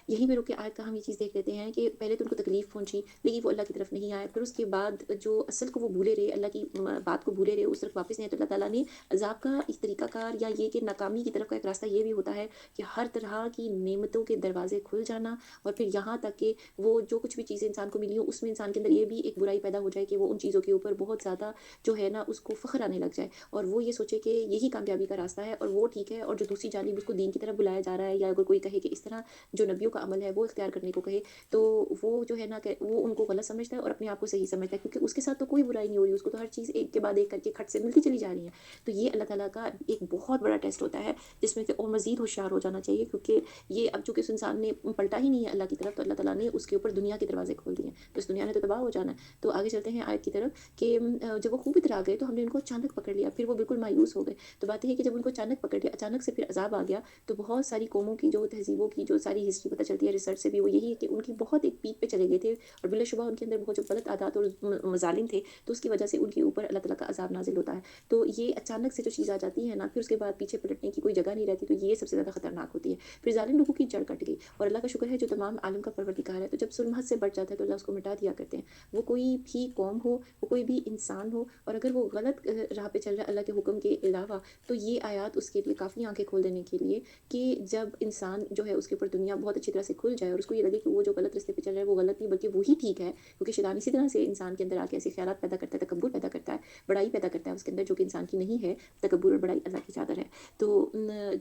यहीं पे रुक के आयत का हम ये चीज़ देख लेते हैं कि पहले तो उनको तकलीफ़ पहुँची, लेकिन वो अल्लाह की तरफ नहीं आए। फिर उसके बाद जो असल को वो भूले रहे, अल्लाह की बात को भूले रहे, उस तरफ वापस नहीं आए, तो अल्लाह ताला ने अज़ाब का एक तरीक़ाकार या ये कि नाकामी की तरफ का एक रास्ता ये भी होता है कि हर तरह की नेमतों के दरवाज़े खुल जाना, और फिर यहाँ तक कि वो जो कुछ भी चीज़ें इंसान को मिली हो, उसमें इंसान के अंदर ये भी एक बुराई पैदा हो जाए कि वो उन चीज़ों के ऊपर बहुत ज़्यादा जो है ना उसको फ़ख्र आने लग जाए, और वो ये सोचे कि यही कामयाबी का रास्ता है और वो ठीक है, और जो दूसरी जानिब उसको दीन की तरफ बुलाया जा रहा है, या अगर कोई कहे कि इस तरह जो नबियों का अमल है वो इख्तियार करने को कहे, तो वो जो है ना कि वो उनको गलत समझता है और अपने आप को सही समझता है, क्योंकि उसके साथ तो कोई बुराई नहीं हो रही, उसको तो हर चीज़ एक के बाद एक करके खट से मिलती चली जा रही है। तो ये अल्लाह ताला का एक बहुत बड़ा टेस्ट होता है, जिसमें कि और मज़ीद होशियार हो जाना चाहिए, क्योंकि ये अब चूँकि उस इंसान ने पलटा ही नहीं है अल्लाह की तरफ, तो अल्लाह ताला ने उसके ऊपर दुनिया के दरवाज़े खोल दिए हैं। तो इस दुनिया ने तो तबाह हो जाना है। तो आगे चलते हैं आयत की तरफ कि जब वो खूब इतरा गए, तो हमने उनको अचानक पकड़ लिया, फिर वो बिल्कुल मायूस हो गए। तो बात ये है कि जब उनको अचानक पकड़ लिया, अचानक से फिर अज़ाब आ गया, तो बहुत सारी कौमों की जो तहज़ीबों की जो सारी हिस्ट्री पता चलती है रिसर्च से भी, वो यही है कि उनकी बहुत एक पीक पे चले गए थे, और बिलाशुबा उनके अंदर बहुत जो गलत आदत और मज़ालिम थे, तो उसकी वजह से उनके ऊपर अल्लाह ताला का अज़ाब नाज़िल होता है। तो ये अचानक से जो चीज़ आ जाती है ना, फिर उसके बाद पीछे पलटने की कोई जगह नहीं रहती, तो ये सबसे ज़्यादा खतरनाक होती है। फिर ज़ालिम लोगों की जड़ कट गई, और अल्लाह का शुक्र है जो तमाम आलम का परवरदिगार है, तो जब जुल्म हद से बढ़ जाता है तो अल्लाह उसको मिटा दिया करते हैं। वो कोई भी कौम हो, वो कोई भी इंसान हो, और अगर वो गलत राह पे चल रहा है अल्लाह के हुक्म के अलावा, तो ये आयत उसके लिए काफ़ी आँखें खोल देने के लिए कि जब इंसान जो है उसके ऊपर दुनिया बहुत अच्छी तरह से खुल जाए, और उसको ये लगे कि वो जो गलत रास्ते पे चल रहा है वो गलत नहीं बल्कि वही ठीक है, क्योंकि शैतान इसी तरह से इंसान के अंदर आके ऐसे ख़्यालात पैदा करता है, तकब्बुर पैदा करता है, बड़ाई पैदा करता है उसके अंदर, जो कि इंसान की नहीं है। तकब्बुर और बड़ाई अल्लाह की चादर है। तो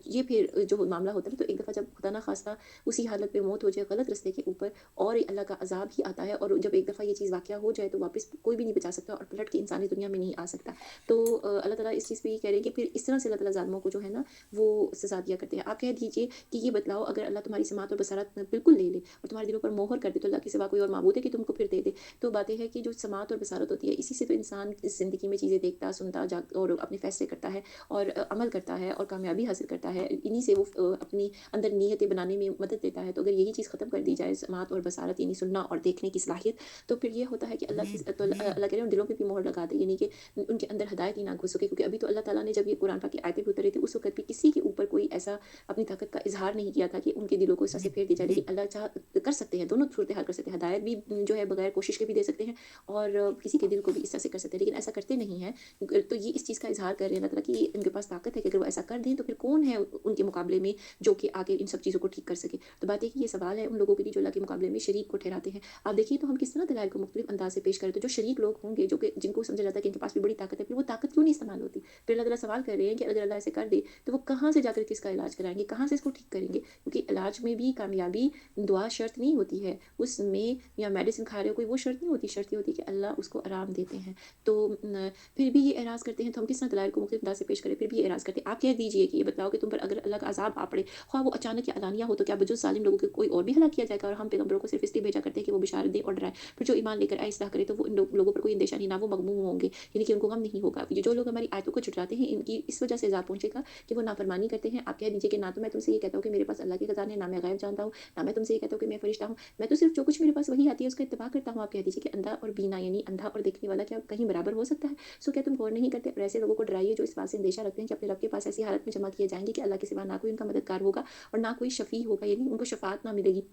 ये फिर जो मामला होता है, तो एक दफ़ा जब खुदा ना ख़ास्ता उसी हालत में मौत हो जाए गलत रास्ते के ऊपर, और अल्लाह का अज़ाब ही आता है, और जब एक दफ़ा ये चीज़ वाक़या हो जाए तो वापस कोई भी नहीं बचा सकता, और पलट के इंसानी दुनिया में नहीं आ सकता। तो अल्लाह ताला इस चीज़ पे ये कह रहे हैं कि फिर इस तरह से अल्लाह ताला ज़ालिमों को जो है ना वो सज़ा दिया करते हैं। आप कह दीजिए कि ये बतलाओ, अगर अल्लाह तुम्हारी समाअत और बसारत बिल्कुल ले ले और तुम्हारे दिलों पर मोहर कर दे, तो अल्लाह के सिवा कोई और माबूद है कि तुमको फिर दे दे? तो बात ये है कि जो समाअत और बसारत होती है, इसी से तो इंसान इस ज़िंदगी में चीज़ें देखता, सुनता और अपने फ़ैसले करता है, और अमल करता है और कामयाबी हासिल करता है। इन्हीं से वो अपनी अंदर नीयतें बनाने में मदद देता है। तो अगर यही चीज़ ख़त्म कर दी जाए, समाअत और बसारत यानी सुनना और देखने की सलाहियत, तो फिर ये होता है कि अल्लाह कह रहे हैं दिलों पे भी मोहर लगा दे, यानी कि उनके अंदर हिदायत ही ना घुस सके, क्योंकि अभी तो अल्लाह ताला ने जब ये कुरान पाक की आयतें भी उतारी थी, उस वक़्त भी किसी के ऊपर कोई ऐसा अपनी ताकत का इज़हार नहीं किया था कि उनके दिलों को इस तरह से फेर दिया जाए। लेकिन अल्लाह कर सकते हैं, दोनों सूरत हाल कर सकते हैं। हिदायत भी जो है बगैर कोशिश के भी दे सकते हैं, और किसी के दिल को भी इस तरह से कर सकते हैं, लेकिन ऐसा करते नहीं हैं। तो ये इस चीज़ का इज़हार कर रहे हैं अल्लाह ताला कि इनके पास ताकत है कि अगर वो ऐसा कर दें, तो फिर कौन है उनके मुकाबले में जो कि आगे इन सब चीज़ों को ठीक कर सके। तो बात है कि ये सवाल है उन लोगों के लिए जो अल्लाह के मुकाबले में शरीक को ठहराते हैं। आप देखिए तो हम किस तरह दलाइल को मुख्तलिफ अंदाज से पेश करें, तो जो शरीक लोग होंगे, जो कि जिनको समझा जाता है कि इनके पास भी बड़ी ताकत है, फिर वो ताकत क्यों नहीं इस्तेमाल होती? फिर अल्लाह ताला सवाल कर रहे हैं कि अगर अल्लाह ऐसे कर दे, तो वो कहाँ से जाकर किसका इलाज कराएँगे? कहाँ से इसको ठीक करेंगे? क्योंकि इलाज में भी कामयाबी दुआ शर्त नहीं होती है। उसमें या मेडिसिन खा रहे हो कोई, वो शर्त नहीं होती, शर्त ये होती है कि अल्लाह उसको आराम देते हैं। तो फिर भी ये एराज़ करते हैं, तो हम किस तरह दलाइल को मुख्तलिफ अंदाज से पेश करें, फिर भी ये एराज़ करते हैं। आप कह दीजिए कि ये बताओ कि तुम पर अगर अल्लाह का अज़ाब आ पड़े, ख़्वाह वो अचानक या अलानिया हो, तो क्या बजुज़ ज़ालिम लोगों के कोई और भी हलाक किया जाएगा? और हम पैगम्बरों को सिर्फ़ इसलिए भेजा करते हैं कि वो बिशारत दें और डराएँ। फिर जो ईमान लेकर आए, इस्लाह करें, तो वो इन लोगों पर कोई अंदेशा नहीं, ना वो मग़मूम होंगे, यानी कि उनको गम नहीं होगा। जो लोग हमारी आयतों को झुठलाते हैं, इनकी इस वजह से अज़ाब पहुँचेगा कि वो नाफ़रमानी करते हैं। आप कह दीजिए कि ना तो मैं तुमसे ये कहता हूँ कि मेरे पास अल्लाह के खज़ाने हैं, ना मैं ग़ैब जानता हूँ, ना मैं तुमसे ये कहता हूँ कि मैं फ़रिश्ता हूँ। मैं तो सिर्फ़ जो कुछ मेरे पास वही आती है उसका इत्तिबा करता हूँ। आप कह दीजिए कि अंधा और बीना यानी अंधा और देखने वाला क्या कहीं बराबर हो सकता है? सो क्या तुम गौर नहीं करते? और ऐसे लोगों को डराइए जो इस बात से अंदेशा रखते हैं कि अपने रब के पास ऐसी हालत में जमा किए जाएँगे कि अल्लाह के सिवा ना कोई उनका मददगार होगा और ना कोई शफ़ी होगा, यानी उनको शफ़ाअत ना मिलेगी।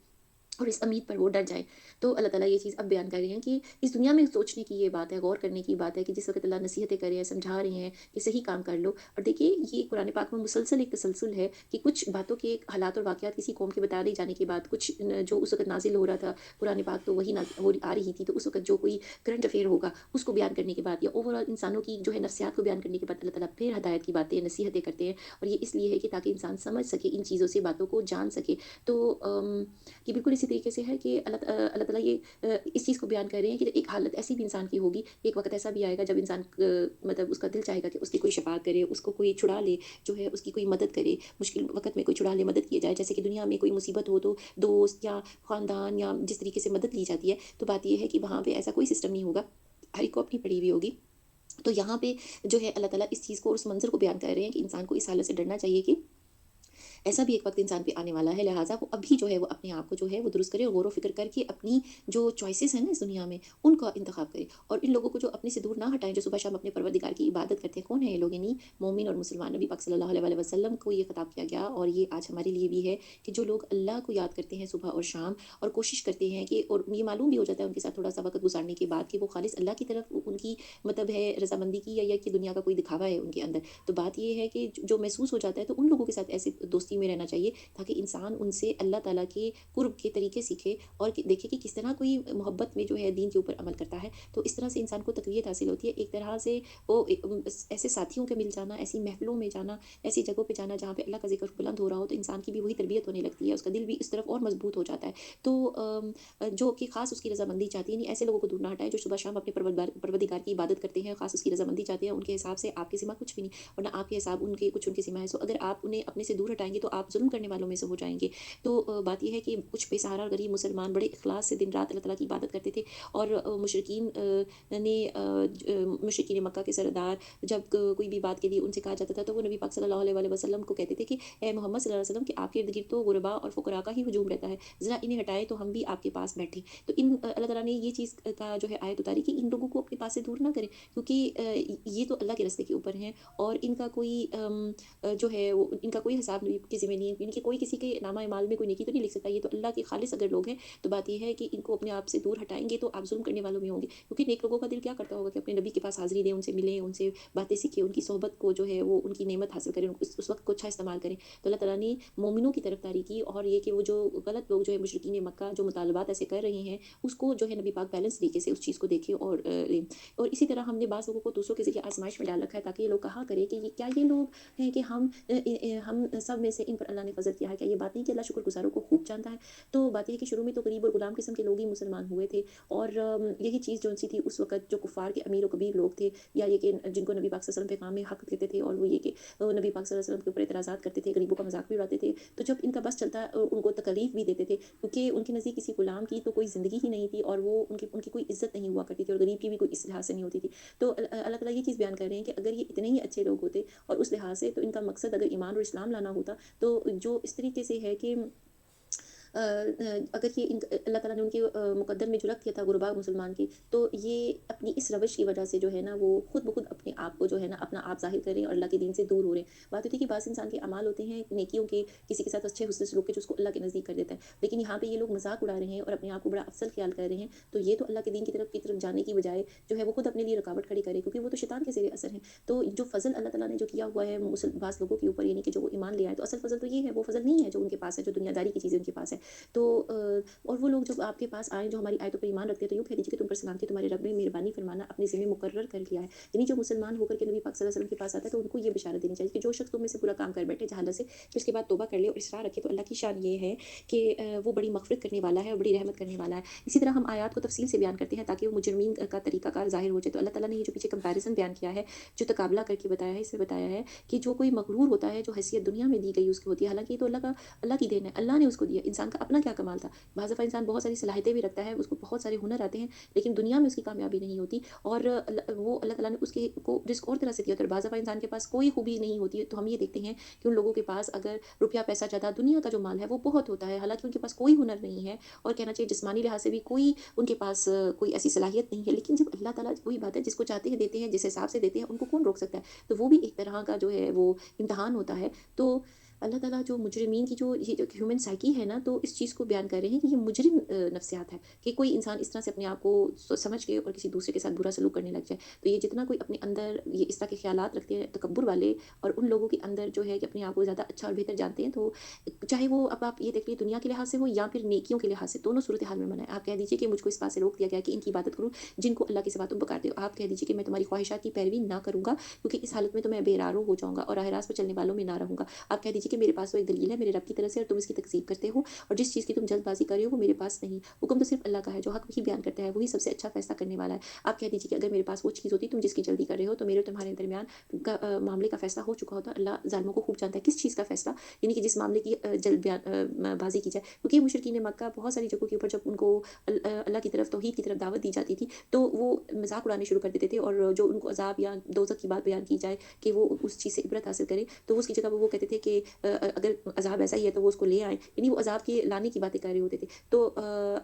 और इस उम्मीद पर वो डर जाएँ। तो अल्लाह ताला ये चीज़ अब बयान कर रहे हैं कि इस दुनिया में सोचने की ये बात है, गौर करने की बात है कि जिस वक़्त अल्लाह नसीहतें कर रहे हैं, समझा रहे हैं कि सही काम कर लो। और देखिए ये कुरान पाक में मुसलसल एक तसलसल है कि कुछ बातों के हालात और वाक़यात किसी कौम के बता दिए जाने के बाद कुछ जो उस वक़्त नाज़िल हो रहा था कुरान पाक, तो वही वो आ रही थी, तो उस वक़्त जो कोई करंट अफ़ेयर होगा उसको बयान करने के बाद या ओवरऑल इंसानों की जो है नफ्सियात को बयान करने के बाद अल्लाह ताला फिर हिदायत की बातें, नसीहतें करते हैं। और ये इसलिए है कि ताकि इंसान समझ सके इन चीज़ों से, बातों को जान सके। तो ये बिल्कुल इसी इसी तरीके से है कि अल्लाह ताला ये इस चीज़ को बयान कर रहे हैं कि एक हालत ऐसी भी इंसान की होगी, एक वक़्त ऐसा भी आएगा जब इंसान मतलब उसका दिल चाहेगा कि उसकी कोई शफ़ाअत करे, उसको कोई छुड़ा ले, जो है उसकी कोई मदद करे, मुश्किल वक़्त में कोई छुड़ा ले, मदद की जाए। जैसे कि दुनिया में कोई मुसीबत हो तो दोस्त या ख़ानदान या जिस तरीके से मदद ली जाती है, तो बात ये है कि वहाँ पे ऐसा कोई सिस्टम नहीं होगा, हर एक को अपनी पड़ी हुई होगी। तो यहाँ पे जो है अल्लाह ताला इस चीज़ को, उस मंज़र को बयान कर रहे हैं कि इंसान को इस हालत से डरना चाहिए कि ऐसा भी एक वक़्त इंसान पे आने वाला है, लिहाज़ा वो अभी जो है वो अपने आप को जो है वो दुरुस्त करे और गौर-व-फ़िक्र करके अपनी जो चॉइसेस हैं ना इस दुनिया में, उनका इंतख़ाब करे। और इन लोगों को जो अपने से दूर ना हटाएँ, जो सुबह-शाम अपने परवरदिगार की इबादत करते हैं। कौन है ये लोग? यानी मोमिन और मुसलमान। नबी पाक सल्लल्लाहु अलैहि वसल्लम को ये ख़िताब किया गया और ये आज हमारे लिए भी है कि जो लोग अल्लाह को याद करते हैं सुबह और शाम और कोशिश करते हैं कि, और ये मालूम भी हो जाता है उनके साथ थोड़ा-सा वक़्त गुज़ारने के बाद कि वो ख़ालिस अल्लाह की तरफ उनकी मतलब है रज़ामंदी की, या ये कि दुनिया का कोई दिखावा है उनके अंदर। तो बात ये है कि जो महसूस हो जाता है, तो उन लोगों के साथ ऐसे दोस्ती में रहना चाहिए ताकि इंसान उनसे अल्लाह ताला के कुर्ब के तरीके सीखे और देखे कि किस तरह कोई मोहब्बत में जो है दीन के ऊपर अमल करता है। तो इस तरह से इंसान को तक़वियत हासिल होती है। एक तरह से वो ऐसे साथियों के मिल जाना, ऐसी महफ़िलों में जाना, ऐसी जगहों पे जाना जहाँ पे अल्लाह का ज़िक्र बुलंद हो रहा हो, तो इंसान की भी वही तरबियत होने लगती है, उसका दिल भी इस तरफ और मज़बूत हो जाता है। तो जो कि ख़ास उसकी रज़ामंदी चाहती है, नहीं ऐसे लोगों को दूर ना हटाएँ जो सुबह-शाम अपने परवरदिगार की इबादत करते हैं, ख़ास उसकी रज़ामंदी चाहते हैं। उनके हिसाब से आपके सिवा कुछ भी नहीं, वरना आपके हिसाब उनके कुछ उनकी सीमा है। सो अगर आप उन्हें अपने से दूर हटाएँगे तो आप ज़ुल्म करने वालों में से हो जाएँगे। तो बात ये है कि कुछ बेसहारा गरीब मुसलमान बड़े इखलास से दिन-रात अल्लाह ताला की इबादत करते थे और मुशरिकीन मक्का के सरदार जब कोई भी बात के लिए उनसे कहा जाता था, तो वो नबी पाक सल्लल्लाहु अलैहि वसल्लम को कहते थे कि ए मोहम्मद सल्लल्लाहु अलैहि वसल्लम कि आपके इर्द-गिर्द तो गुरबा और फुकरा का ही हुजूम रहता है, ज़रा इन्हें हटाएँ तो हम भी आपके पास बैठें। तो अल्लाह ताला ने ये चीज़ का जो है आयत उतारी कि इन लोगों को अपने पास से दूर ना करें, क्योंकि ये तो अल्लाह के रास्ते के ऊपर हैं और इनका कोई जो है वो इनका कोई हिसाब नहीं किसी में नहीं है, इनकी कोई किसी के नामा-ए-माल में कोई नेकी तो नहीं लिख सकता, ये तो अल्लाह के खालिस अगर लोग हैं, तो बात ये है कि इनको अपने आप से दूर हटाएँगे तो आप ज़ुल्म करने वालों में होंगे। क्योंकि नेक लोगों का दिल क्या करता होगा कि अपने नबी के पास हाज़िरी दें, उनसे मिलें, उनसे बातें सीखें, उनकी सोहबत को जो है वो उनकी नेमत हासिल करें, उस वक़्त को अच्छा इस्तेमाल करें। तो अल्लाह ताला ने मोमिनों की तरफ़दारी की और ये कि वो जो गलत लोग जो है मुशरिकीन मक्का जो मुतालबात ऐसे कर रहे हैं, उसको जो है नबी पाक बैलेंस तरीके से उस चीज़ को देखें और लें। और इसी तरह हमने बाज़ लोगों को दूसरों के ज़रिए आज़माइश में डाल रखा है ताकि ये लोग कहा करें कि ये क्या ये लोग हैं कि हम सब में से इन पर अल्लाह ने फ़ज़ल किया है। क्या ये बात नहीं कि अल्लाह शुक्रगुज़ारों को खूब जानता है? तो बात ये है कि शुरू में तो गरीब और गुलाम किस्म के लोग ही मुसलमान हुए थे और यही चीज़ जो-सी थी उस वक़्त जो कुफ़ार के अमीर और कबीर लोग थे, या ये कि जिनको नबी पाक सल्लल्लाहु अलैहि वसल्लम पे काम में हक़ देते थे और वो ये कि नबी पाक सल्लल्लाहु अलैहि वसल्लम के ऊपर एतराज़ात करते थे, गरीबों का मज़ाक भी उड़ाते थे। तो जब इनका बस चलता उनको तकलीफ़ भी देते थे, क्योंकि उनके नज़दीक किसी गुलाम की तो कोई ज़िंदगी ही नहीं थी और वो उनकी उनकी कोई इज़्ज़त नहीं हुआ करती थी और गरीब की भी कोई इस लिहाज़ से नहीं होती थी। तो अल्लाह ताला ये चीज़ बयान कर रहे हैं कि अगर ये इतने ही अच्छे लोग होते और उस लिहाज़ से, तो इनका मकसद अगर ईमान और इस्लाम लाना होता, तो जो इस तरीके से है कि अगर ये अल्लाह ताला ने उनके मुक़द्दर में जो रख दिया था गुरबा मुसलमान की, तो ये अपनी इस रवश की वजह से जो है ना वो खुद ब खुद अपने आप को जो है ना अपना आप ज़ाहिर कर रहे हैं और अल्लाह के दीन से दूर हो रहे हैं। बात होती है कि बाज़ इंसान के अमाल होते हैं नेकियों के, किसी के साथ अच्छे हुस्न सलूक के, जो उसको अल्लाह के नज़दीक कर देता है। लेकिन यहाँ पे ये लोग मज़ाक उड़ा रहे हैं और अपने आप को बड़ा अफ़ज़ल ख़्याल कर रहे हैं, तो ये तो अल्लाह के दीन की तरफ जाने की बजाय जो है वो खुद अपने लिए रुकावट खड़ी करे, क्योंकि वो तो शैतान के ज़ेर असर हैं। तो जो फ़ज़ल अल्लाह ताला ने जो किया हुआ है बाज़ लोगों के ऊपर, यानी कि जो वो ईमान ले आए, तो असल फ़ज़ल तो ये है, वो फ़ज़ल नहीं है जो उनके पास है, जो दुनियादारी की चीज़ें उनके पास है। तो और वो लोग जब आपके पास आएँ जो हमारी आयतों पर ईमान रखते हैं, तो यूँ कह दीजिए कि तुम पर सलामती, तुम्हारे रब ने मेहरबानी फरमाना अपने ज़िम्मे मुकर्रर कर लिया है। यानी जो मुसलमान होकर के नबी पाक सल्लल्लाहु अलैहि वसल्लम के पास आता है, तो उनको ये बिशारत देनी चाहिए कि जो शख्स तुम में से बुरा काम कर बैठे जहालत से, फिर उसके बाद तौबा कर ले और इसरार रखे, तो अल्लाह की शान ये है कि वो बड़ी मग़फ़िरत करने वाला है और बड़ी रहमत करने वाला है। इसी तरह हम आयात को तफ़सील से बयान करते हैं ताकि वो मुजरिमीन का तरीक़ाकार ज़ाहिर हो जाए। तो अल्लाह ताला ने ये जो पीछे कंपैरिज़न बयान किया है, जो तकाबला करके बताया है, इसमें बताया है कि जो कोई मग़रूर होता है, जो हैसियत दुनिया में दी गई उसकी होती है, हालाँकि ये तो अल्लाह की देन है, अल्लाह ने उसको दिया, इंसान का अपना क्या कमाल था। बाज़ दफ़ा इंसान बहुत सारी सलाहियतें भी रखता है, उसको बहुत सारे हुनर आते हैं, लेकिन दुनिया में उसकी कामयाबी नहीं होती और वो अल्लाह ताला ने उसके को रिज़्क और तरह से दिया होता है। बाज़ दफ़ा इंसान के पास कोई खूबी नहीं होती है, तो हम ये देखते हैं कि उन लोगों के पास अगर रुपया, पैसा, जायदाद, दुनिया का जो माल है, वो बहुत होता है, हालाँकि उनके पास कोई हुनर नहीं है और कहना चाहिए जिस्मानी लिहाज से भी कोई उनके पास कोई ऐसी सलाहियत नहीं है। लेकिन जब अल्लाह ताला वही बात है, जिसको चाहते हैं देते हैं, जिस हिसाब से देते हैं, उनको कौन रोक सकता है? तो वो भी एक तरह का जो है वो इम्तिहान होता है। तो अल्लाह ताला जो मुजरिमीन की ये जो ह्यूमन साइकी है ना, तो इस चीज़ को बयान कर रहे हैं कि ये मुजरिम नफ्सियात है कि कोई इंसान इस तरह से अपने आप को समझ के और किसी दूसरे के साथ बुरा सलूक करने लग जाए। तो ये जितना कोई अपने अंदर ये इस तरह के ख़्यालात रखते हैं तकब्बुर वाले, और उन लोगों के अंदर जो है कि अपने आप को ज़्यादा अच्छा और बेहतर जानते हैं, तो चाहे वो अब आप ये देख लीजिए दुनिया के लिहाज से हो या फिर नेकियों के लिहाज से, दोनों सूरत हाल में मना है। आप कह दीजिए कि मुझको इस बात से रोक दिया गया कि इनकी इबादत करूँ जिनको अल्लाह के सिवा तुम पुकारते हो। आप कह दीजिए कि मैं तुम्हारी ख्वाहिशात की पैरवी ना करूँगा, क्योंकि इस हालत में तो मैं बेरारो हो जाऊँगा और राह रास्त पर चलने वालों में ना रहूँगा। आप कह दीजिए कि मेरे पास तो एक दलील है मेरे रब की तरफ से और तुम इसकी तकज़ीब करते हो, और जिस चीज़ की तुम जल्दबाज़ी कर रहे हो वो मेरे पास नहीं। हुक्म तो सिर्फ़ अल्लाह का है जो हक़ ही बयान करता है, वही सबसे अच्छा फ़ैसला करने वाला है। आप कह दीजिए कि अगर मेरे पास वो चीज़ होती तुम जिसकी जल्दी कर रहे हो, तो मेरे और तुम्हारे दरमियान मामले का फ़ैसला हो चुका होता। अल्लाह ज़ालिमों को खूब जानता है किस चीज़ का फ़ैसला, यानी कि जिस मामले की बाज़ी की जाए। क्योंकि मुशरिकीन मक्का बहुत सारी जगहों के ऊपर जब उनको अल्लाह की तरफ तौहीद की तरफ दावत दी जाती थी, तो वो मज़ाक उड़ाने शुरू कर देते थे, और जो उनको अज़ाब या दोज़ख की बात बयान की जाए कि वो उस चीज़ से इबरत हासिल करें, तो उसकी जगह वो कहते थे कि अगर अज़ाब ऐसा ही है तो वो उसको ले आएँ, यानी वो अज़ाब के लाने की बातें कर रहे होते थे। तो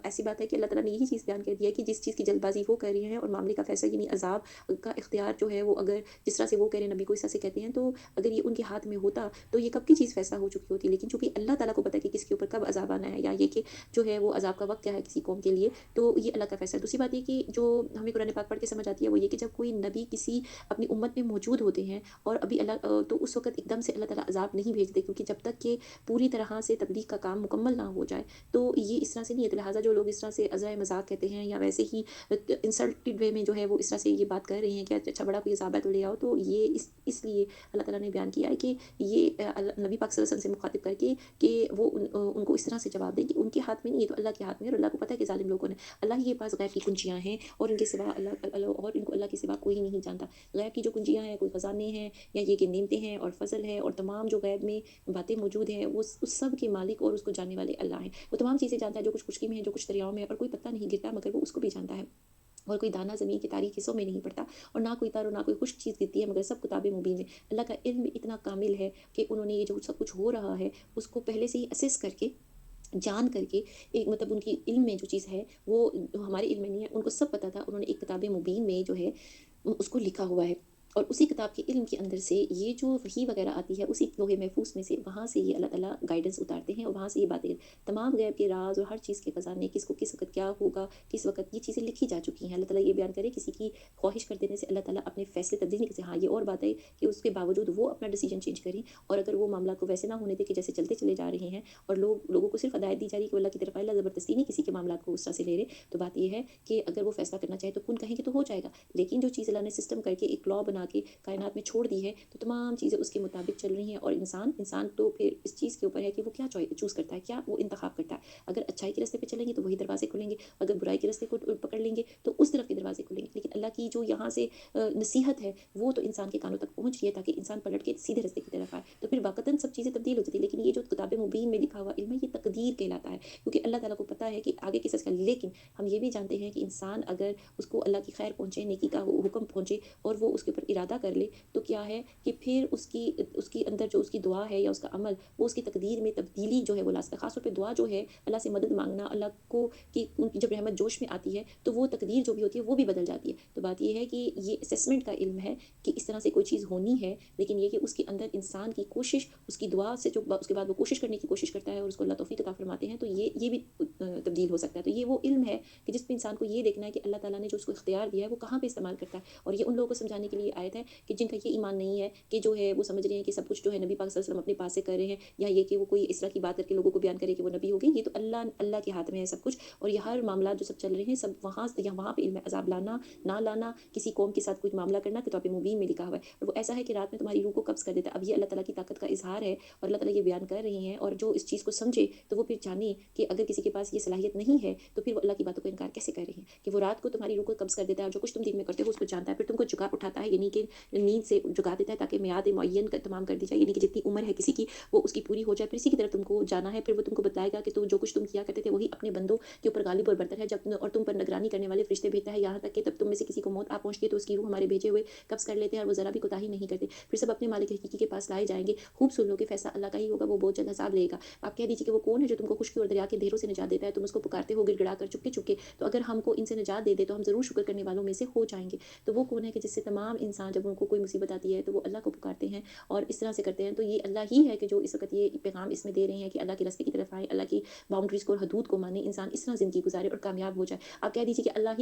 ऐसी बात है कि अल्लाह ताला ने यही चीज़ बयान कर दी है कि जिस चीज़ की जल्दबाज़ी वो कर रही हैं और मामले का फ़ैसला यानी अज़ाब का इख्तियार जो है वो अगर जिस तरह से वो कह रहे हैं, नबी को इस तरह से कहते हैं, तो अगर ये उनके हाथ में होता तो ये कब की चीज़ फ़ैसला हो चुकी होती। लेकिन चूँकि अल्लाह ताला को पता है कि किसके ऊपर कब अज़ाब आना है, या ये कि जो है वो अज़ाब का वक़्त क्या है किसी कौम के लिए, तो ये अल्लाह का फ़ैसला है। दूसरी बात ये कि जो हमें कुरान पाक पढ़ के समझ आती है वो ये कि जब कोई नबी किसी अपनी उम्मत में मौजूद होते हैं और अभी तो उस वक़्त एकदम से अल्लाह ताला अज़ाब नहीं भेजते, क्योंकि जब तक कि पूरी तरह से तब्लीग का काम मुकम्मल ना हो जाए, तो ये इस तरह से नहीं है। तो लिहाज़ा जो लोग इस तरह से अज़ाए मज़ाक कहते हैं या वैसे ही इंसल्टेड वे में जो है वो इस तरह से ये बात कर रही हैं कि अच्छा बड़ा कोई अज़ाब है तो ले आओ, तो ये इसलिए अल्लाह ताला ने बयान किया है कि ये नबी पाक सल्लल्लाहु अलैहि वसल्लम से मुखातिब करके कि वो उनको इस तरह से जवाब दें कि उनके हाथ में नहीं, ये तो अल्लाह के हाथ में है, और अल्लाह को पता है कि ज़ालिम लोगों ने, अल्लाह ही के पास गैब की कुंजियाँ हैं, और इनके सिवा और इनको अल्लाह के सिवा कोई नहीं जानता। गैब की जो कुंजियाँ हैं, कोई ख़ज़ाने हैं या ये कि नेमतें हैं और फ़ज़ल है और तमाम जो गैब में बातें मौजूद हैं, वो उस सब के मालिक और उसको जानने वाले अल्लाह हैं। वो तमाम चीज़ें जानता है, जो कुछ खुशकी में है, जो कुछ दरियाओं में है, और कोई पत्ता नहीं गिरता मगर वो उसको भी जानता है। और कोई दाना ज़मीन के तारीक हिस्सों में नहीं पड़ता, और ना कोई तर और ना कोई खुश्क चीज़ गिरती है, मगर सब किताबें मुबीन में। अल्लाह का इल्म इतना कामिल है कि उन्होंने ये जो सब कुछ हो रहा है, उसको पहले से ही असेस करके, जान करके, एक मतलब उनकी इल्म में जो चीज़ है, वो हमारे इल्म में नहीं है, उनको सब पता था। उन्होंने एक किताब मुबीन में जो है उसको लिखा हुआ है, और उसी किताब के इल्म के अंदर से ये जो वही वगैरह आती है, उसी लोहे महफूज में से, वहाँ से ये अल्लाह ताला गाइडेंस उतारते हैं, और वहाँ से ये बातें, तमाम गैब के राज और हर चीज़ के खजाने, किसको किस वक्त क्या होगा, किस वक्त ये चीज़ें लिखी जा चुकी हैं। अल्लाह ताला ये बयान करे, किसी की ख्वाहिश कर देने से अल्लाह ताला अपने फैसले तब्दील नहीं करते। हाँ, ये और बात है कि उसके बावजूद वो अपना डिसीजन चेंज करें, और अगर वो मामला को वैसे ना होने दे कि जैसे चलते चले जा रहे हैं, और लोगों को सिर्फ हदायत दी जा रही है कि वो अल्लाह की तरफ आए, अल्लाह ज़बरदस्ती नहीं किसी के मामला को उस तरह से ले रहे, तो बात ये है कि अगर वो फैसला करना चाहे तो कुन कहेंगे तो हो जाएगा। लेकिन जो चीज़ अल्लाह ने सिस्टम करके एक लॉ बना के कायनात में छोड़ दी है, तो तमाम चीज़ें उसके मुताबिक चल रही हैं, और इंसान तो फिर इस चीज़ के ऊपर है कि वो क्या चूज़ करता है, क्या वो इंतखाब करता है। अगर अच्छाई के रास्ते पे चलेंगे तो वही दरवाजे खुलेंगे, अगर बुराई के रास्ते को पकड़ लेंगे तो उस तरफ के दरवाजे खुलेंगे। लेकिन अल्लाह की जो यहाँ से नसीहत है, वो तो इंसान के कानों तक पहुँच रही है, ताकि इंसान पलट के सीधे रास्ते की तरफ आए। तो फिर वाक़तन सब चीज़ें तब्दील हो जाती है। लेकिन ये जो किताब मुबीन में लिखा हुआ इल्म है, ये तकदीर कहलाता है, क्योंकि अल्लाह ताला को पता है कि आगे किस का। लेकिन हम ये भी जानते हैं कि इंसान अगर उसको अल्लाह की खैर पहुँचे, नेकी का हुक्म पहुँचे, और वो उसके ऊपर इरादा कर ले, तो क्या है कि फिर उसकी उसकी अंदर जो उसकी दुआ है या उसका अमल, वो उसकी तकदीर में तब्दीली जो है वो ला सकता है। ख़ास तौर पे दुआ जो है, अल्लाह से मदद माँगना, अल्लाह को कि उनकी जब रहमत जोश में आती है, तो वो तकदीर जो भी होती है वो भी बदल जाती है। तो बात ये है कि ये असेसमेंट का इल्म है कि इस तरह से कोई चीज़ होनी है, लेकिन ये कि उसके अंदर इंसान की कोशिश, उसकी दुआ से जो उसके बाद वो कोशिश करने की कोशिश करता है, और उसको अल्लाह तौफ़ीक अता फ़रमाते हैं, तो ये भी तब्दील हो सकता है। तो ये वो इल्म है कि जिसमें इंसान को ये देखना है कि अल्लाह ताला ने जो उसको इख्तियार दिया है, वो कहाँ पे इस्तेमाल करता है। और ये उन लोगों को समझाने के लिए आयत है कि जिनका ये ईमान नहीं है, कि जो है वो समझ रहे हैं कि सब कुछ जो है नबी पाक सल्लल्लाहु अलैहि वसल्लम अपने पास से कर रहे हैं, या ये कि वो कोई इस तरह की बात करके लोगों को बयान करे कि वो नबी हो गए। ये तो अल्लाह के हाथ में है सब कुछ, और ये हर मामला जो सब चल रहे हैं, सब वहाँ पे इल्म अज़ाब लाना, ना लाना, किसी कौम के साथ कुछ मामला करना, किताब मुबीन में लिखा हुआ है। और वो ऐसा है कि रात में तुम्हारी रूह को कब्ज़ कर देता है। अब ये अल्लाह ताला की ताकत का इज़हार है, और अल्लाह ताला ये बयान कर रही हैं, और जो इस चीज़ को समझे तो वो फिर जाने कि अगर किसी के पास ये सलाहियत नहीं है, तो फिर वो अल्लाह की बातों का इनकार कैसे कर रहे हैं, कि वो रात को तुम्हारी रूह को कब्ज़ कर देता है, और जो कुछ तुम दिन में करते हो उसको जानता है, फिर तुमको जगा उठाता है, यानी कि नींद से जगा देता है, ताकि मियाद मुअय्यन तमाम कर दी जाए, यानी कि जितनी उम्र है किसी की वो उसकी पूरी हो जाए, फिर इसी की तरफ तुमको जाना है। फिर वो तुमको बताएगा कि तो जो कुछ तुम किया करते थे वही अपने बंदों के ऊपर गालिब और बरतर है, जब और तुम पर निगरानी करने वाले फरिश्ते भेजता है, यहाँ तक कि तब तुम में से किसी को मौत आ पहुँचती है तो उसकी रूह हमारे भेजे हुए कब्ज़ कर लेते हैं, और वो ज़रा भी कोताही नहीं करते। फिर सब अपने मालिक हकीकी के पास लाए जाएंगे। खूब सुन लो कि फैसला अल्लाह का ही होगा, वो बहुत जल्द हिसाब लेगा। आप कह दीजिए कि वो कौन है जो तुमको खुश्की और दरिया के अंधेरों से निजात देता है, तुम उसको पुकारते हो गिड़गिड़ा कर चुपके चुपके, तो अगर हमको इनसे निजात दे दे तो हम ज़रूर शुक्र करने वालों में से हो जाएंगे। तो वो कौन है कि जिससे तमाम इंसान जब उनको कोई मुसीबत आती है तो वो अल्लाह को पुकारते हैं, और इस तरह से करते हैं। तो ये अल्लाह ही है कि जो इस वक़्त ये पैगाम इसमें दे रहे हैं कि अल्लाह के रास्ते की तरफ आएँ, अल्लाह की बाउंड्रीज़ को और हदूद को माने, इंसान इस तरह ज़िंदगी गुज़ारे और कामयाब हो जाए। आप कह दीजिए कि अल्लाह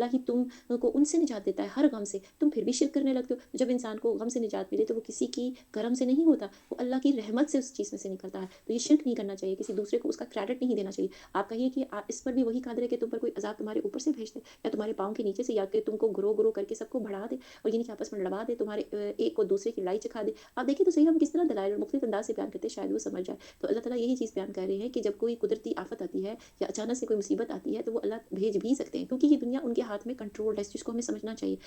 ही तुमको उनसे निजात देता है हर गम से, तुम फिर भी शिर्क करने लगते हो। तो जब इंसान को गम से निजात मिले तो वो किसी की करम से नहीं होता, वो अल्लाह की रहमत से उस चीज़ में से निकलता है। तो ये शिर्क नहीं करना चाहिए, किसी दूसरे को उसका क्रेडिट नहीं देना चाहिए। आप कहिए कि इस पर भी वही कादिर है कि तुम पर कोई अज़ाब तुम्हारे ऊपर से भेज दे, या तुम्हारे पाँव के नीचे से, या कि तुमको ग्रो करके सबको बढ़ा दे। और ये नहीं कि आपस में लड़वा दे, तुम्हारे एक को दूसरे की लड़ाई चिखा दे। आप देखिए तो सही हम किस तरह दलाइल और मुख्तलिफ अंदाज से बयान करते हैं, शायद वो समझ जाए। तो अल्लाह ताला यही चीज़ बयान कर रहे हैं कि जब कोई कुदरती आफ़त आती है या अचानक से कोई मुसीबत आती है, तो वो अल्लाह भेज भी सकते हैं, क्योंकि ये दुनिया उनके हाथ में कंट्रोल्ड है। इस चीज़ को हमें समझना चाहिए।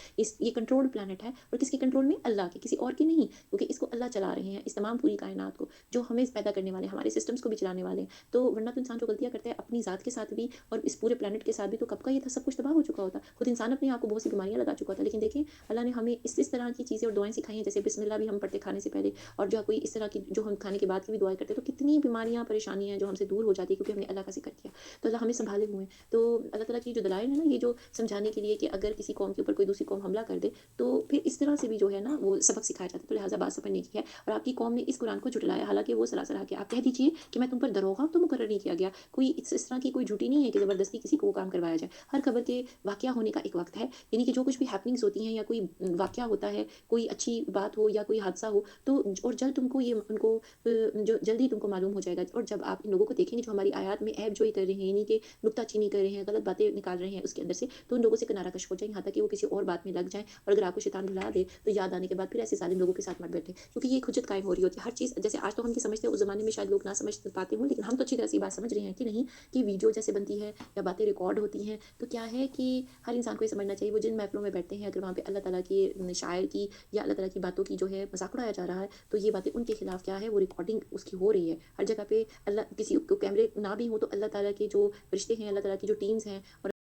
ये कंट्रोल्ड प्लैनेट है और किसके कंट्रोल में? अल्लाह के, किसी और के नहीं, क्योंकि इसको अल्लाह चला रहे हैं, इस तमाम पूरी कायनात को, जो हमें पैदा करने वाले हैं, हमारे सिस्टम्स को भी चलाने वाले हैं। तो वरना तो इंसान जो गलतियाँ करता है अपनी ज़ात के साथ भी और इस पूरे प्लैनेट के साथ भी, तो कब का ये था सब कुछ तबाह हो चुका होता। खुद इंसान अपने आप को बहुत सी बीमारियाँ लगा चुका होता। लेकिन देखें, अल्लाह ने हमें इस तरह की चीज़ें और दुआएँ सिखाई हैं, जैसे बिस्मिल्लाह भी हम पढ़ते खाने से पहले, और जो कोई इस तरह की जो हम खाने के बाद की भी दुआएँ करते हैं, तो कितनी बीमारियाँ, परेशानियाँ हैं जो हमसे दूर हो जाती है, क्योंकि हमने अल्लाह का ज़िक्र किया। तो अल्लाह हमें सँभाले हुए हैं। तो अल्लाह ताला की जो दलाइल है ना, ये जो समझाने के लिए कि अगर किसी कौम के ऊपर कोई दूसरी कौम हमला कर दे, तो फिर इस तरह से भी जो है ना वो सबक सिखाया जाता है। तो लिहाज़ा बात समझने की है, और आपकी कौम ने इस कुरान को झुठलाया, हालाँकि वो सरासर हक़ है। आप कह दीजिए कि मैं तुम पर दरोगा तो मुकर्रर नहीं किया गया। कोई इस तरह की कोई ड्यूटी नहीं है कि ज़बरदस्ती किसी को वो काम करवाया जाए। हर खबर के वाक़या होने का एक वक़्त है, यानी कि जो कुछ भी हैपनिंग्स होती हैं या कोई वाक़या होता है, कोई अच्छी बात हो या कोई हादसा हो, तो और जल्द तुमको ये उनको जो जल्दी तुमको मालूम हो जाएगा। और जब आप इन लोगों को देखेंगे जो हमारी आयात में ऐब जोई कर रहे हैं, यानी कि नुक्ताचीनी कर रहे हैं, गलत बातें निकाल रहे हैं उसके अंदर से, तो उन लोगों से किनारा कश हो जाएँ, यहाँ तक कि वो किसी और बात में लग जाएँ। और अगर आपको शैतान भुला दे, तो याद आने के बाद फिर ऐसे ज़ालिम लोगों के साथ मत बैठें, क्योंकि ये एक हुज्जत कायम हो रही होती है। हर चीज़ जैसे आज तो हम ये समझते हैं, उस ज़माने में शायद लोग ना समझ पाते हों, लेकिन हम तो अच्छी तरह से ये बात समझ रहे हैं कि नहीं, कि वीडियो जैसे बनती है या बातें रिकॉर्ड होती हैं, तो क्या है कि हर इंसान को ये समझना चाहिए, वो जिन महफ़िलों में बैठते हैं, अगर वहाँ पे अल्लाह ताला के शायर की या अल्लाह ताला की बातों की जो है मज़ाक उड़ाया जा रहा है, तो ये बातें उनके खिलाफ क्या है, वो रिकॉर्डिंग उसकी हो रही है। हर जगह पे अल्लाह किसी को कैमरे ना भी हों, तो अल्लाह ताला के जो रिश्ते हैं, अल्लाह ताला की जो टीम्स हैं, और